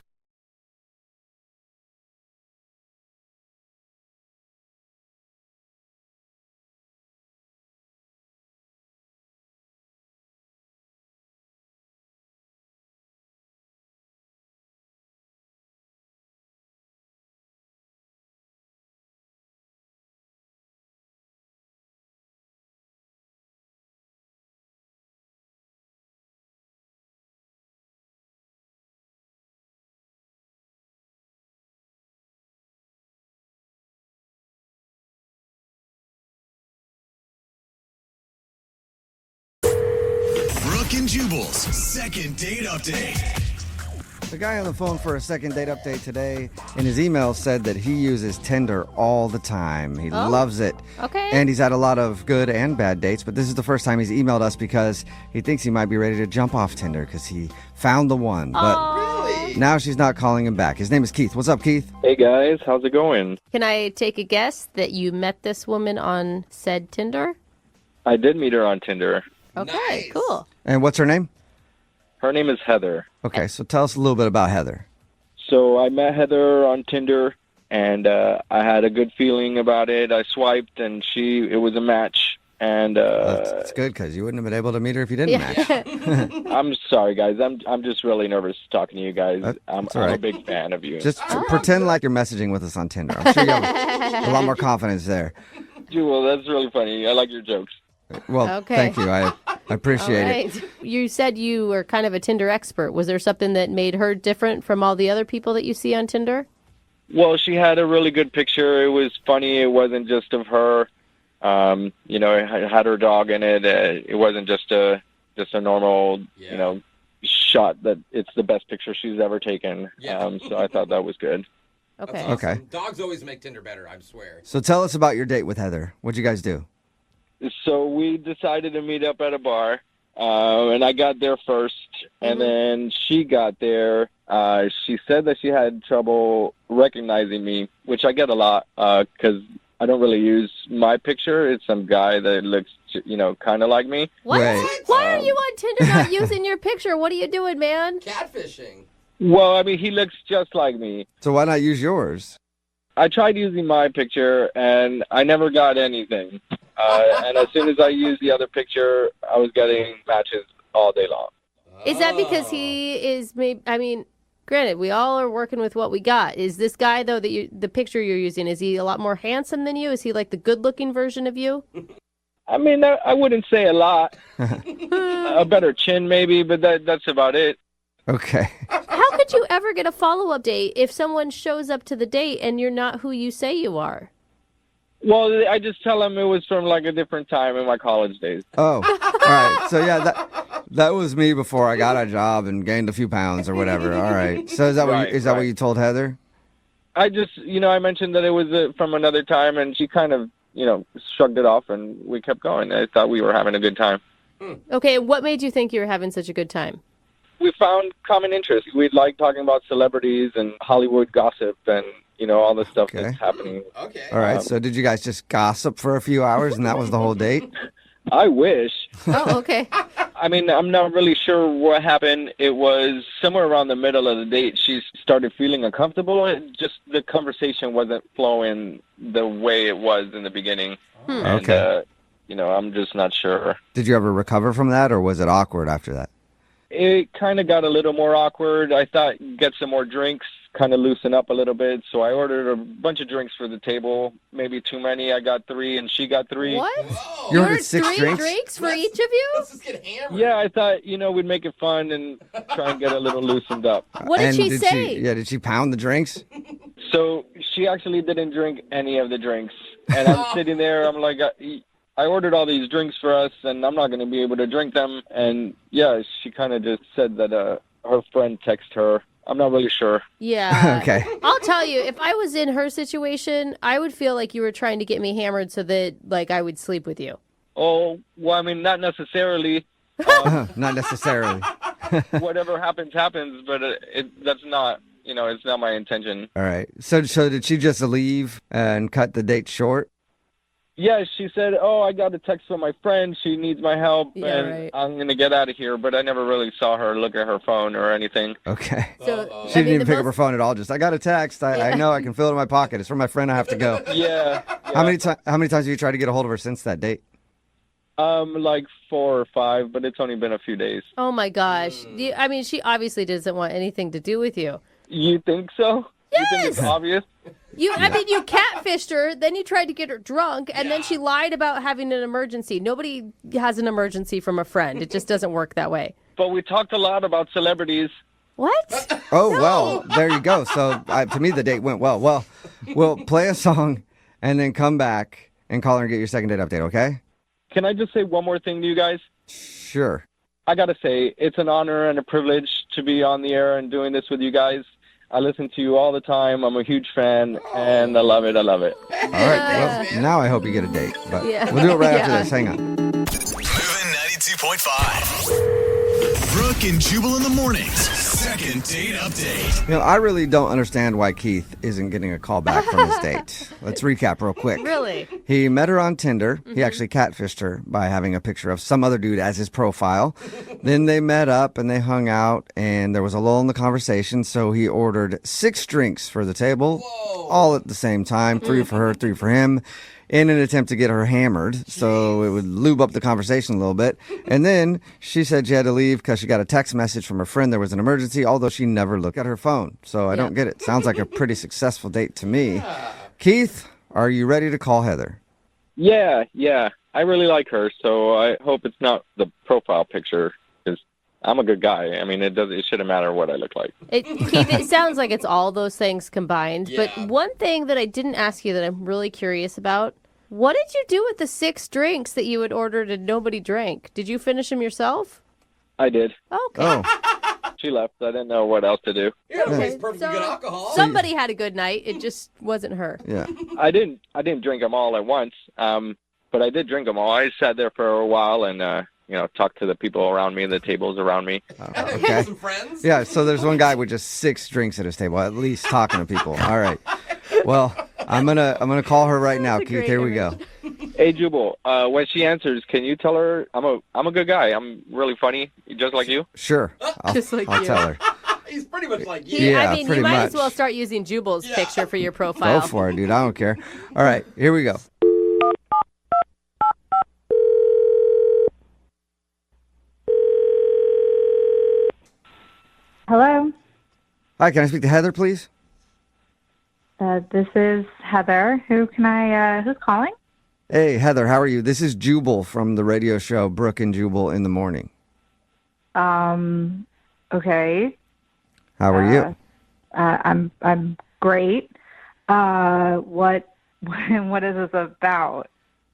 Brooke and Jubal's second date update. The guy on the phone for a second date update today in his email said that he uses Tinder all the time. He loves it. Okay. And he's had a lot of good and bad dates, but this is the first time he's emailed us because he thinks he might be ready to jump off Tinder because he found the one. But now she's not calling him back. His name is Keith. What's up, Keith? Hey, guys. How's it going? Can I take a guess that you met this woman on said Tinder? I did meet her on Tinder. Okay, cool. And what's her name? Her name is Heather. Okay, so tell us a little bit about Heather. So I met Heather on Tinder, and I had a good feeling about it. I swiped, and it was a match. And That's good because you wouldn't have been able to meet her if you didn't match. I'm sorry, guys. I'm just really nervous talking to you guys. I'm all right. a big fan of you. Just pretend like you're messaging with us on Tinder. I'm sure you have a lot more confidence there. Jewel, that's really funny. I like your jokes. Well, thank you. I appreciate it. You said you were kind of a Tinder expert. Was there something that made her different from all the other people that you see on Tinder? Well, she had a really good picture. It was funny. It wasn't just of her. It had her dog in it. It wasn't just a normal, shot that it's the best picture she's ever taken. So I thought that was good. Okay. Okay. Dogs always make Tinder better, I swear. So tell us about your date with Heather. What'd you guys do? So we decided to meet up at a bar, and I got there first, and then she got there. She said that she had trouble recognizing me, which I get a lot because I don't really use my picture. It's some guy that looks, kind of like me. What? Right. Why are you on Tinder not using your picture? What are you doing, man? Catfishing. Well, I mean, he looks just like me. So why not use yours? I tried using my picture, and I never got anything. And as soon as I used the other picture, I was getting matches all day long. Is that because he is maybe, I mean, granted, we all are working with what we got. Is this guy, though, the picture you're using, is he a lot more handsome than you? Is he like the good-looking version of you? I mean, I wouldn't say a lot. A better chin, maybe, but that's about it. Okay. How could you ever get a follow-up date if someone shows up to the date and you're not who you say you are? Well, I just tell him it was from like a different time in my college days. Oh, all right. So yeah, that was me before I got a job and gained a few pounds or whatever. All right. So is that what you told Heather? I just, I mentioned that it was from another time, and she kind of, shrugged it off, and we kept going. I thought we were having a good time. Okay, what made you think you were having such a good time? We found common interests. We like talking about celebrities and Hollywood gossip and, all the stuff that's happening. Okay. All right. So did you guys just gossip for a few hours and that was the whole date? I wish. Oh, okay. I mean, I'm not really sure what happened. It was somewhere around the middle of the date. She started feeling uncomfortable. Just the conversation wasn't flowing the way it was in the beginning. And, Okay. I'm just not sure. Did you ever recover from that or was it awkward after that? It kind of got a little more awkward. I thought get some more drinks, kind of loosen up a little bit. So I ordered a bunch of drinks for the table. Maybe too many. I got 3 and she got 3. What? Whoa. You ordered 6 3 drinks for each of you? Let's just get hammered. Yeah, I thought, we'd make it fun and try and get a little loosened up. What did And she say? Did she pound the drinks? So she actually didn't drink any of the drinks. And I'm sitting there, I'm like, I ordered all these drinks for us, and I'm not going to be able to drink them. And, yeah, she kind of just said that her friend texted her. I'm not really sure. Yeah. Okay. I'll tell you, if I was in her situation, I would feel like you were trying to get me hammered so that, I would sleep with you. Oh, well, I mean, not necessarily. Not necessarily. Whatever happens, but that's not, it's not my intention. All right. So did she just leave and cut the date short? Yeah, she said, I got a text from my friend. She needs my help, and I'm going to get out of here. But I never really saw her look at her phone or anything. Okay. So, She didn't even pick up her phone at all. Just, I got a text. I know I can feel it in my pocket. It's from my friend. I have to go. Yeah. How many times have you tried to get a hold of her since that date? Like 4 or 5, but it's only been a few days. Oh, my gosh. I mean, she obviously doesn't want anything to do with you. You think so? Yes! You think it's obvious? You catfished her, then you tried to get her drunk, and then she lied about having an emergency. Nobody has an emergency from a friend. It just doesn't work that way. But we talked a lot about celebrities. What? Oh, well, there you go. So to me, the date went well. Well, we'll play a song and then come back and call her and get your second date update, okay? Can I just say one more thing to you guys? Sure. I got to say, it's an honor and a privilege to be on the air and doing this with you guys. I listen to you all the time. I'm a huge fan, and I love it. I love it. All right. Well, now I hope you get a date. But we'll do it right after this. Hang on. Moving 92.5. Brooke and Jubal in the mornings. Second date update. I really don't understand why Keith isn't getting a call back from his date. Let's recap real quick. Really? He met her on Tinder. He actually catfished her by having a picture of some other dude as his profile. Then they met up and they hung out, and there was a lull in the conversation, so he ordered 6 drinks for the table, all at the same time, 3 for her, 3 for him, in an attempt to get her hammered, so it would lube up the conversation a little bit. And then she said she had to leave because she got a text message from her friend there was an emergency, although she never looked at her phone. So I don't get it. Sounds like a pretty successful date to me. Keith, are you ready to call Heather? Yeah. I really like her, so I hope it's not the profile picture, because I'm a good guy. I mean, it shouldn't matter what I look like. Keith, it sounds like it's all those things combined. Yeah. But one thing that I didn't ask you that I'm really curious about, what did you do with the 6 drinks that you had ordered and nobody drank? Did you finish them yourself? I did. Okay. Oh. She left. I didn't know what else to do. It's perfectly good alcohol. Somebody had a good night. It just wasn't her. Yeah. I didn't drink them all at once, but I did drink them all. I sat there for a while and talk to the people around me, the tables around me. Okay. Some friends. Yeah, so there's one guy with just 6 drinks at his table, at least talking to people. All right. Well, I'm gonna call her right now, Keith. Here we go. Hey, Jubal. When she answers, can you tell her I'm a good guy. I'm really funny, just like you. Sure. Just like I'll you. tell her. He's pretty much like you. Yeah, I mean, pretty you might much. as well start using Jubal's picture for your profile. Go for it, dude. I don't care. All right, here we go. Hello, Hi, can I speak to Heather, please? this is Heather. Who's calling? Hey, Heather, how are you? This is Jubal from the radio show Brooke and Jubal in the Morning. Okay. How are you? I'm great. What is this about?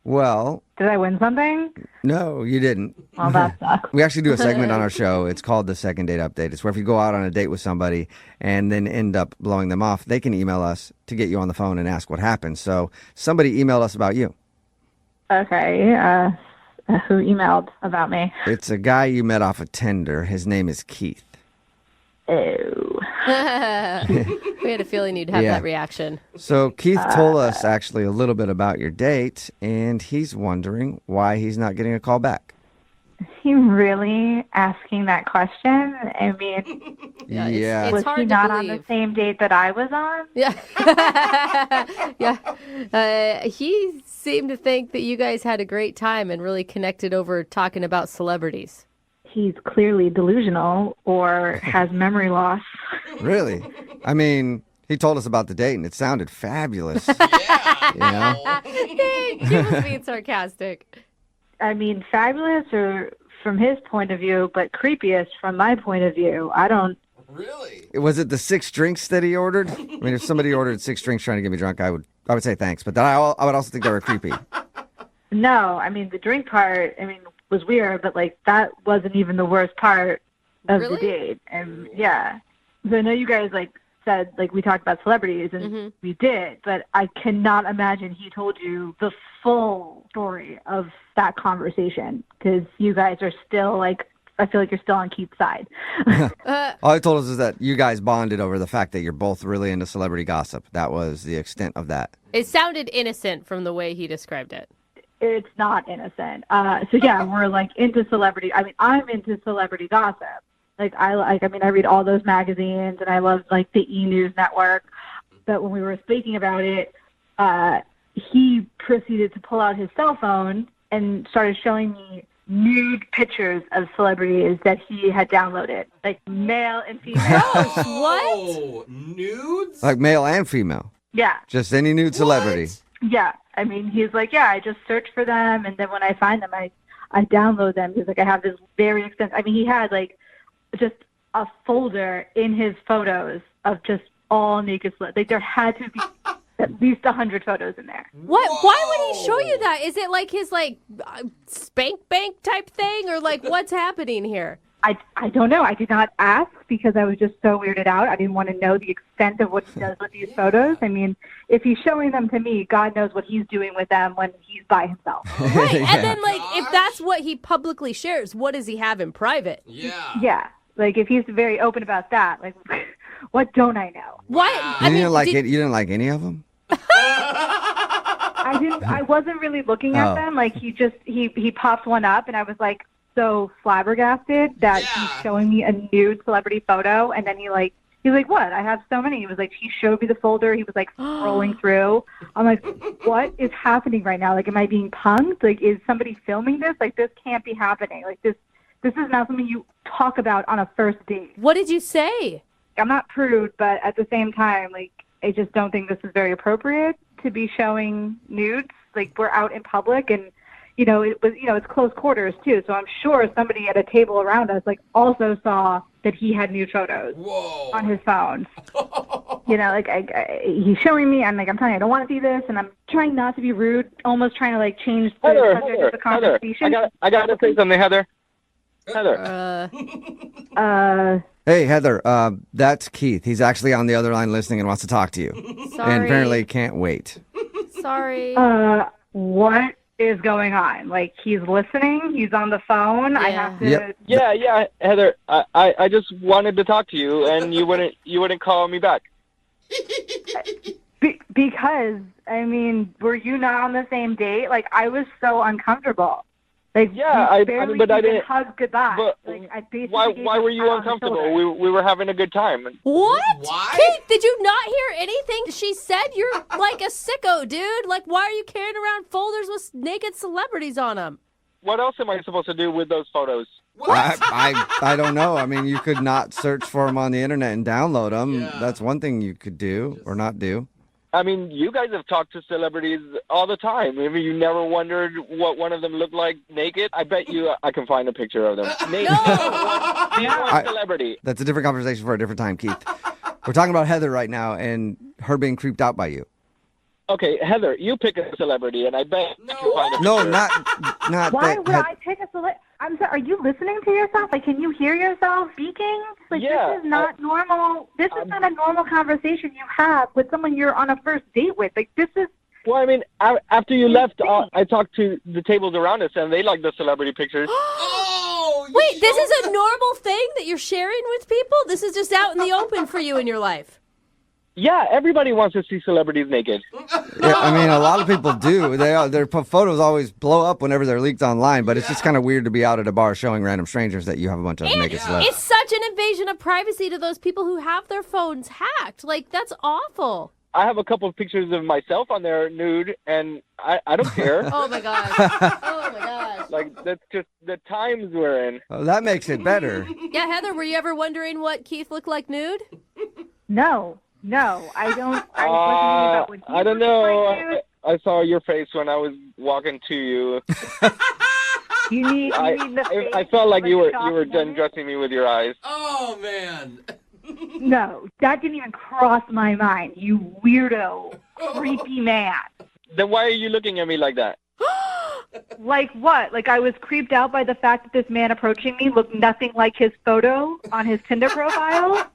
Well, Did I win something? no, you didn't. Well, that sucks. We actually do a segment on our show. It's called the Second Date Update. It's where if you go out on a date with somebody and then end up blowing them off, they can email us to get you on the phone and ask what happened. So somebody emailed us about you. Okay. Who emailed about me? It's a guy you met off of Tinder. His name is Keith. Oh. We had a feeling you'd have Yeah. that reaction. So Keith told us actually a little bit about your date, and he's wondering why he's not getting a call back. He really asking that question? I mean, Yeah. was hard he to not on believe. the same date that I was on? Yeah. Yeah. He seemed to think that you guys had a great time and really connected over talking about celebrities. He's clearly delusional or has memory loss. Really? I mean, he told us about the date, and it sounded fabulous. You know? He was being sarcastic. I mean, fabulous or from his point of view, but creepiest from my point of view. I don't. Really? Was it the 6 drinks that he ordered? I mean, if somebody ordered 6 drinks trying to get me drunk, I would say thanks. But then I would also think they were creepy. No, I mean, the drink part, was weird, but like that wasn't even the worst part of Really? the date. And yeah. So I know you guys like said like we talked about celebrities and we did, but I cannot imagine he told you the full story of that conversation because you guys are still like I feel like you're still on Keith's side. All he told us is that you guys bonded over the fact that you're both really into celebrity gossip. That was the extent of that. It sounded innocent from the way he described it. It's not innocent. So yeah, we're like into celebrity. I mean, I'm into celebrity gossip. I read all those magazines and I love like the E! News Network. But when we were speaking about it, he proceeded to pull out his cell phone and started showing me nude pictures of celebrities that he had downloaded, like male and female. Oh, nudes? Like male and female. Yeah. Just any nude celebrity. Yeah. I mean, he's like, yeah, I just search for them, and then when I find them, I download them. He's like, I have this very extensive. I mean, he had like just a folder in his photos of just all naked celebrities. Like there had to be at least 100 photos in there. What? Why would he show you that? Is it like his spank bank type thing, or like what's happening here? I don't know. I did not ask because I was just so weirded out. I didn't want to know the extent of what he does with these photos. I mean, if he's showing them to me, God knows what he's doing with them when he's by himself. Right. And then, like, if that's what he publicly shares, what does he have in private? Yeah. Yeah. Like, if he's very open about that, like, what don't I know? Why? You didn't like it. You didn't like any of them. I wasn't really looking at them. Like, he popped one up, and I was like, so flabbergasted that he's showing me a nude celebrity photo, and then he's like, what? I have so many. He was like, he showed me the folder. He was like scrolling through. I'm like, what is happening right now? Like, am I being punked? Like, is somebody filming this? Like, this can't be happening. Like, this is not something you talk about on a first date. What did you say? I'm not prude, but at the same time, like, I just don't think this is very appropriate to be showing nudes. Like, we're out in public, and it's close quarters too. So I'm sure somebody at a table around us also saw that he had nude photos on his phone. He's showing me. I'm telling you, I don't want to see this, and I'm trying not to be rude, almost trying to change the subject of the conversation. I got to say something, Heather. Hey, Heather, that's Keith. He's actually on the other line listening and wants to talk to you. Sorry. And apparently can't wait. Sorry. What is going on? Like, he's listening? He's on the phone? I have to... Yep. Yeah, Heather. I just wanted to talk to you, and you wouldn't call me back. Because, I mean, were you not on the same date? Like, I was so uncomfortable. Like, Yeah, we barely but I even didn't hugged goodbye. But Like, I basically why gave why you were a you pat on the uncomfortable? shoulder. We were having a good time. What? Why? Kate, did you not hear anything she said? You're like a sicko, dude. Like, why are you carrying around folders with naked celebrities on them? What else am I supposed to do with those photos? I don't know. I mean, you could not search for them on the internet and download them. That's one thing you could do or not do. I mean, you guys have talked to celebrities all the time. I mean, you never wondered what one of them looked like naked? I bet you I can find a picture of them. Name one celebrity. That's a different conversation for a different time, Keith. We're talking about Heather right now and her being creeped out by you. Okay, Heather, you pick a celebrity, and I bet you can find a picture. No, not Why that. would I pick a celebrity? I'm sorry, are you listening to yourself? Like, can you hear yourself speaking? Like, Yeah, this is not normal. This is not a normal conversation you have with someone you're on a first date with. Like, this is... Well, I mean, after you left, I talked to the tables around us, and they like the celebrity pictures. Wait, this is a normal thing that you're sharing with people? This is just out in the open for you in your life? Yeah, everybody wants to see celebrities naked. Yeah, I mean, a lot of people do. Their photos always blow up whenever they're leaked online, but it's just kind of weird to be out at a bar showing random strangers that you have a bunch of naked celebs. It's such an invasion of privacy to those people who have their phones hacked. Like, that's awful. I have a couple of pictures of myself on there nude, and I don't care. Oh, my gosh. Oh, my gosh. Like, that's just the times we're in. Oh, that makes it better. Yeah, Heather, were you ever wondering what Keith looked like nude? No, I don't. I was thinking about what I don't know. I saw your face when I was walking to you. You need the face. I felt like you were shock done dressing me with your eyes. Oh, man. No, that didn't even cross my mind. You weirdo, creepy man. Then why are you looking at me like that? Like what? Like I was creeped out by the fact that this man approaching me looked nothing like his photo on his Tinder profile?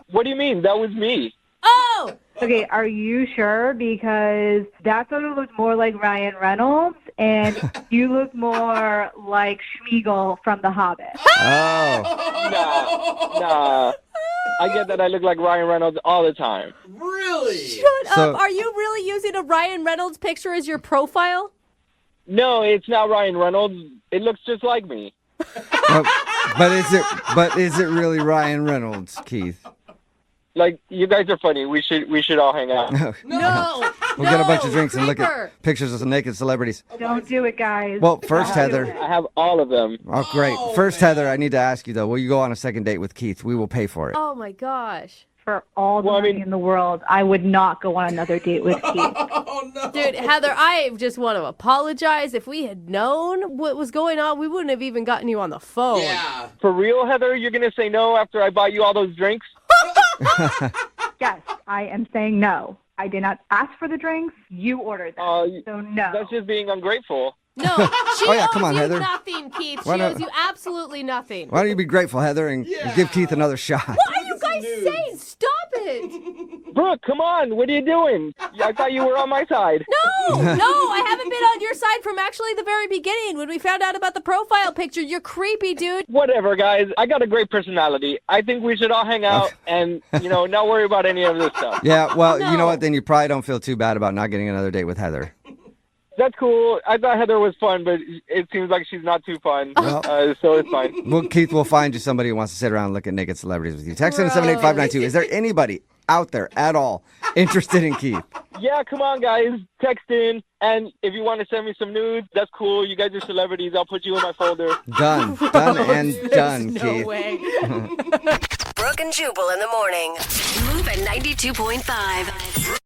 What do you mean? That was me. Oh! Okay, are you sure? Because that photo looked more like Ryan Reynolds, and you look more like Schmeagol from The Hobbit. Oh. Nah. I get that I look like Ryan Reynolds all the time. Really? Shut up. Are you really using a Ryan Reynolds picture as your profile? No, it's not Ryan Reynolds. It looks just like me. But is it really Ryan Reynolds, Keith? Like, you guys are funny. We should all hang out. No. We'll get a bunch of drinks and look at pictures of some naked celebrities. Don't do it, guys. Well, first, Heather. I have all of them. Oh, great. First, Heather, I need to ask you, though. Will you go on a second date with Keith? We will pay for it. Oh, my gosh. For all the money in the world, I would not go on another date with Keith. Dude, Heather, I just want to apologize. If we had known what was going on, we wouldn't have even gotten you on the phone. Yeah. For real, Heather? You're going to say no after I buy you all those drinks? Yes, I am saying no. I did not ask for the drinks. You ordered them. So no. That's just being ungrateful. No, she owes come on, you Heather. nothing, Keith. She Why not? owes you absolutely nothing. Why don't you be grateful, Heather, and give Keith another shot? What are you guys saying? Stop it. Brooke, come on. What are you doing? I thought you were on my side. No, I haven't been on your side from actually the very beginning when we found out about the profile picture. You're creepy, dude. Whatever, guys. I got a great personality. I think we should all hang out and, not worry about any of this stuff. Yeah, well, you know what? Then you probably don't feel too bad about not getting another date with Heather. That's cool. I thought Heather was fun, but it seems like she's not too fun. So it's fine. Well, Keith will find you somebody who wants to sit around and look at naked celebrities with you. Text in 78592. Is there anybody out there at all interested in Keith? Yeah, come on, guys. Text in. And if you want to send me some nudes, that's cool. You guys are celebrities. I'll put you in my folder. Done and done, Keith. No way. Brooke and Jubal in the morning. Move at 92.5.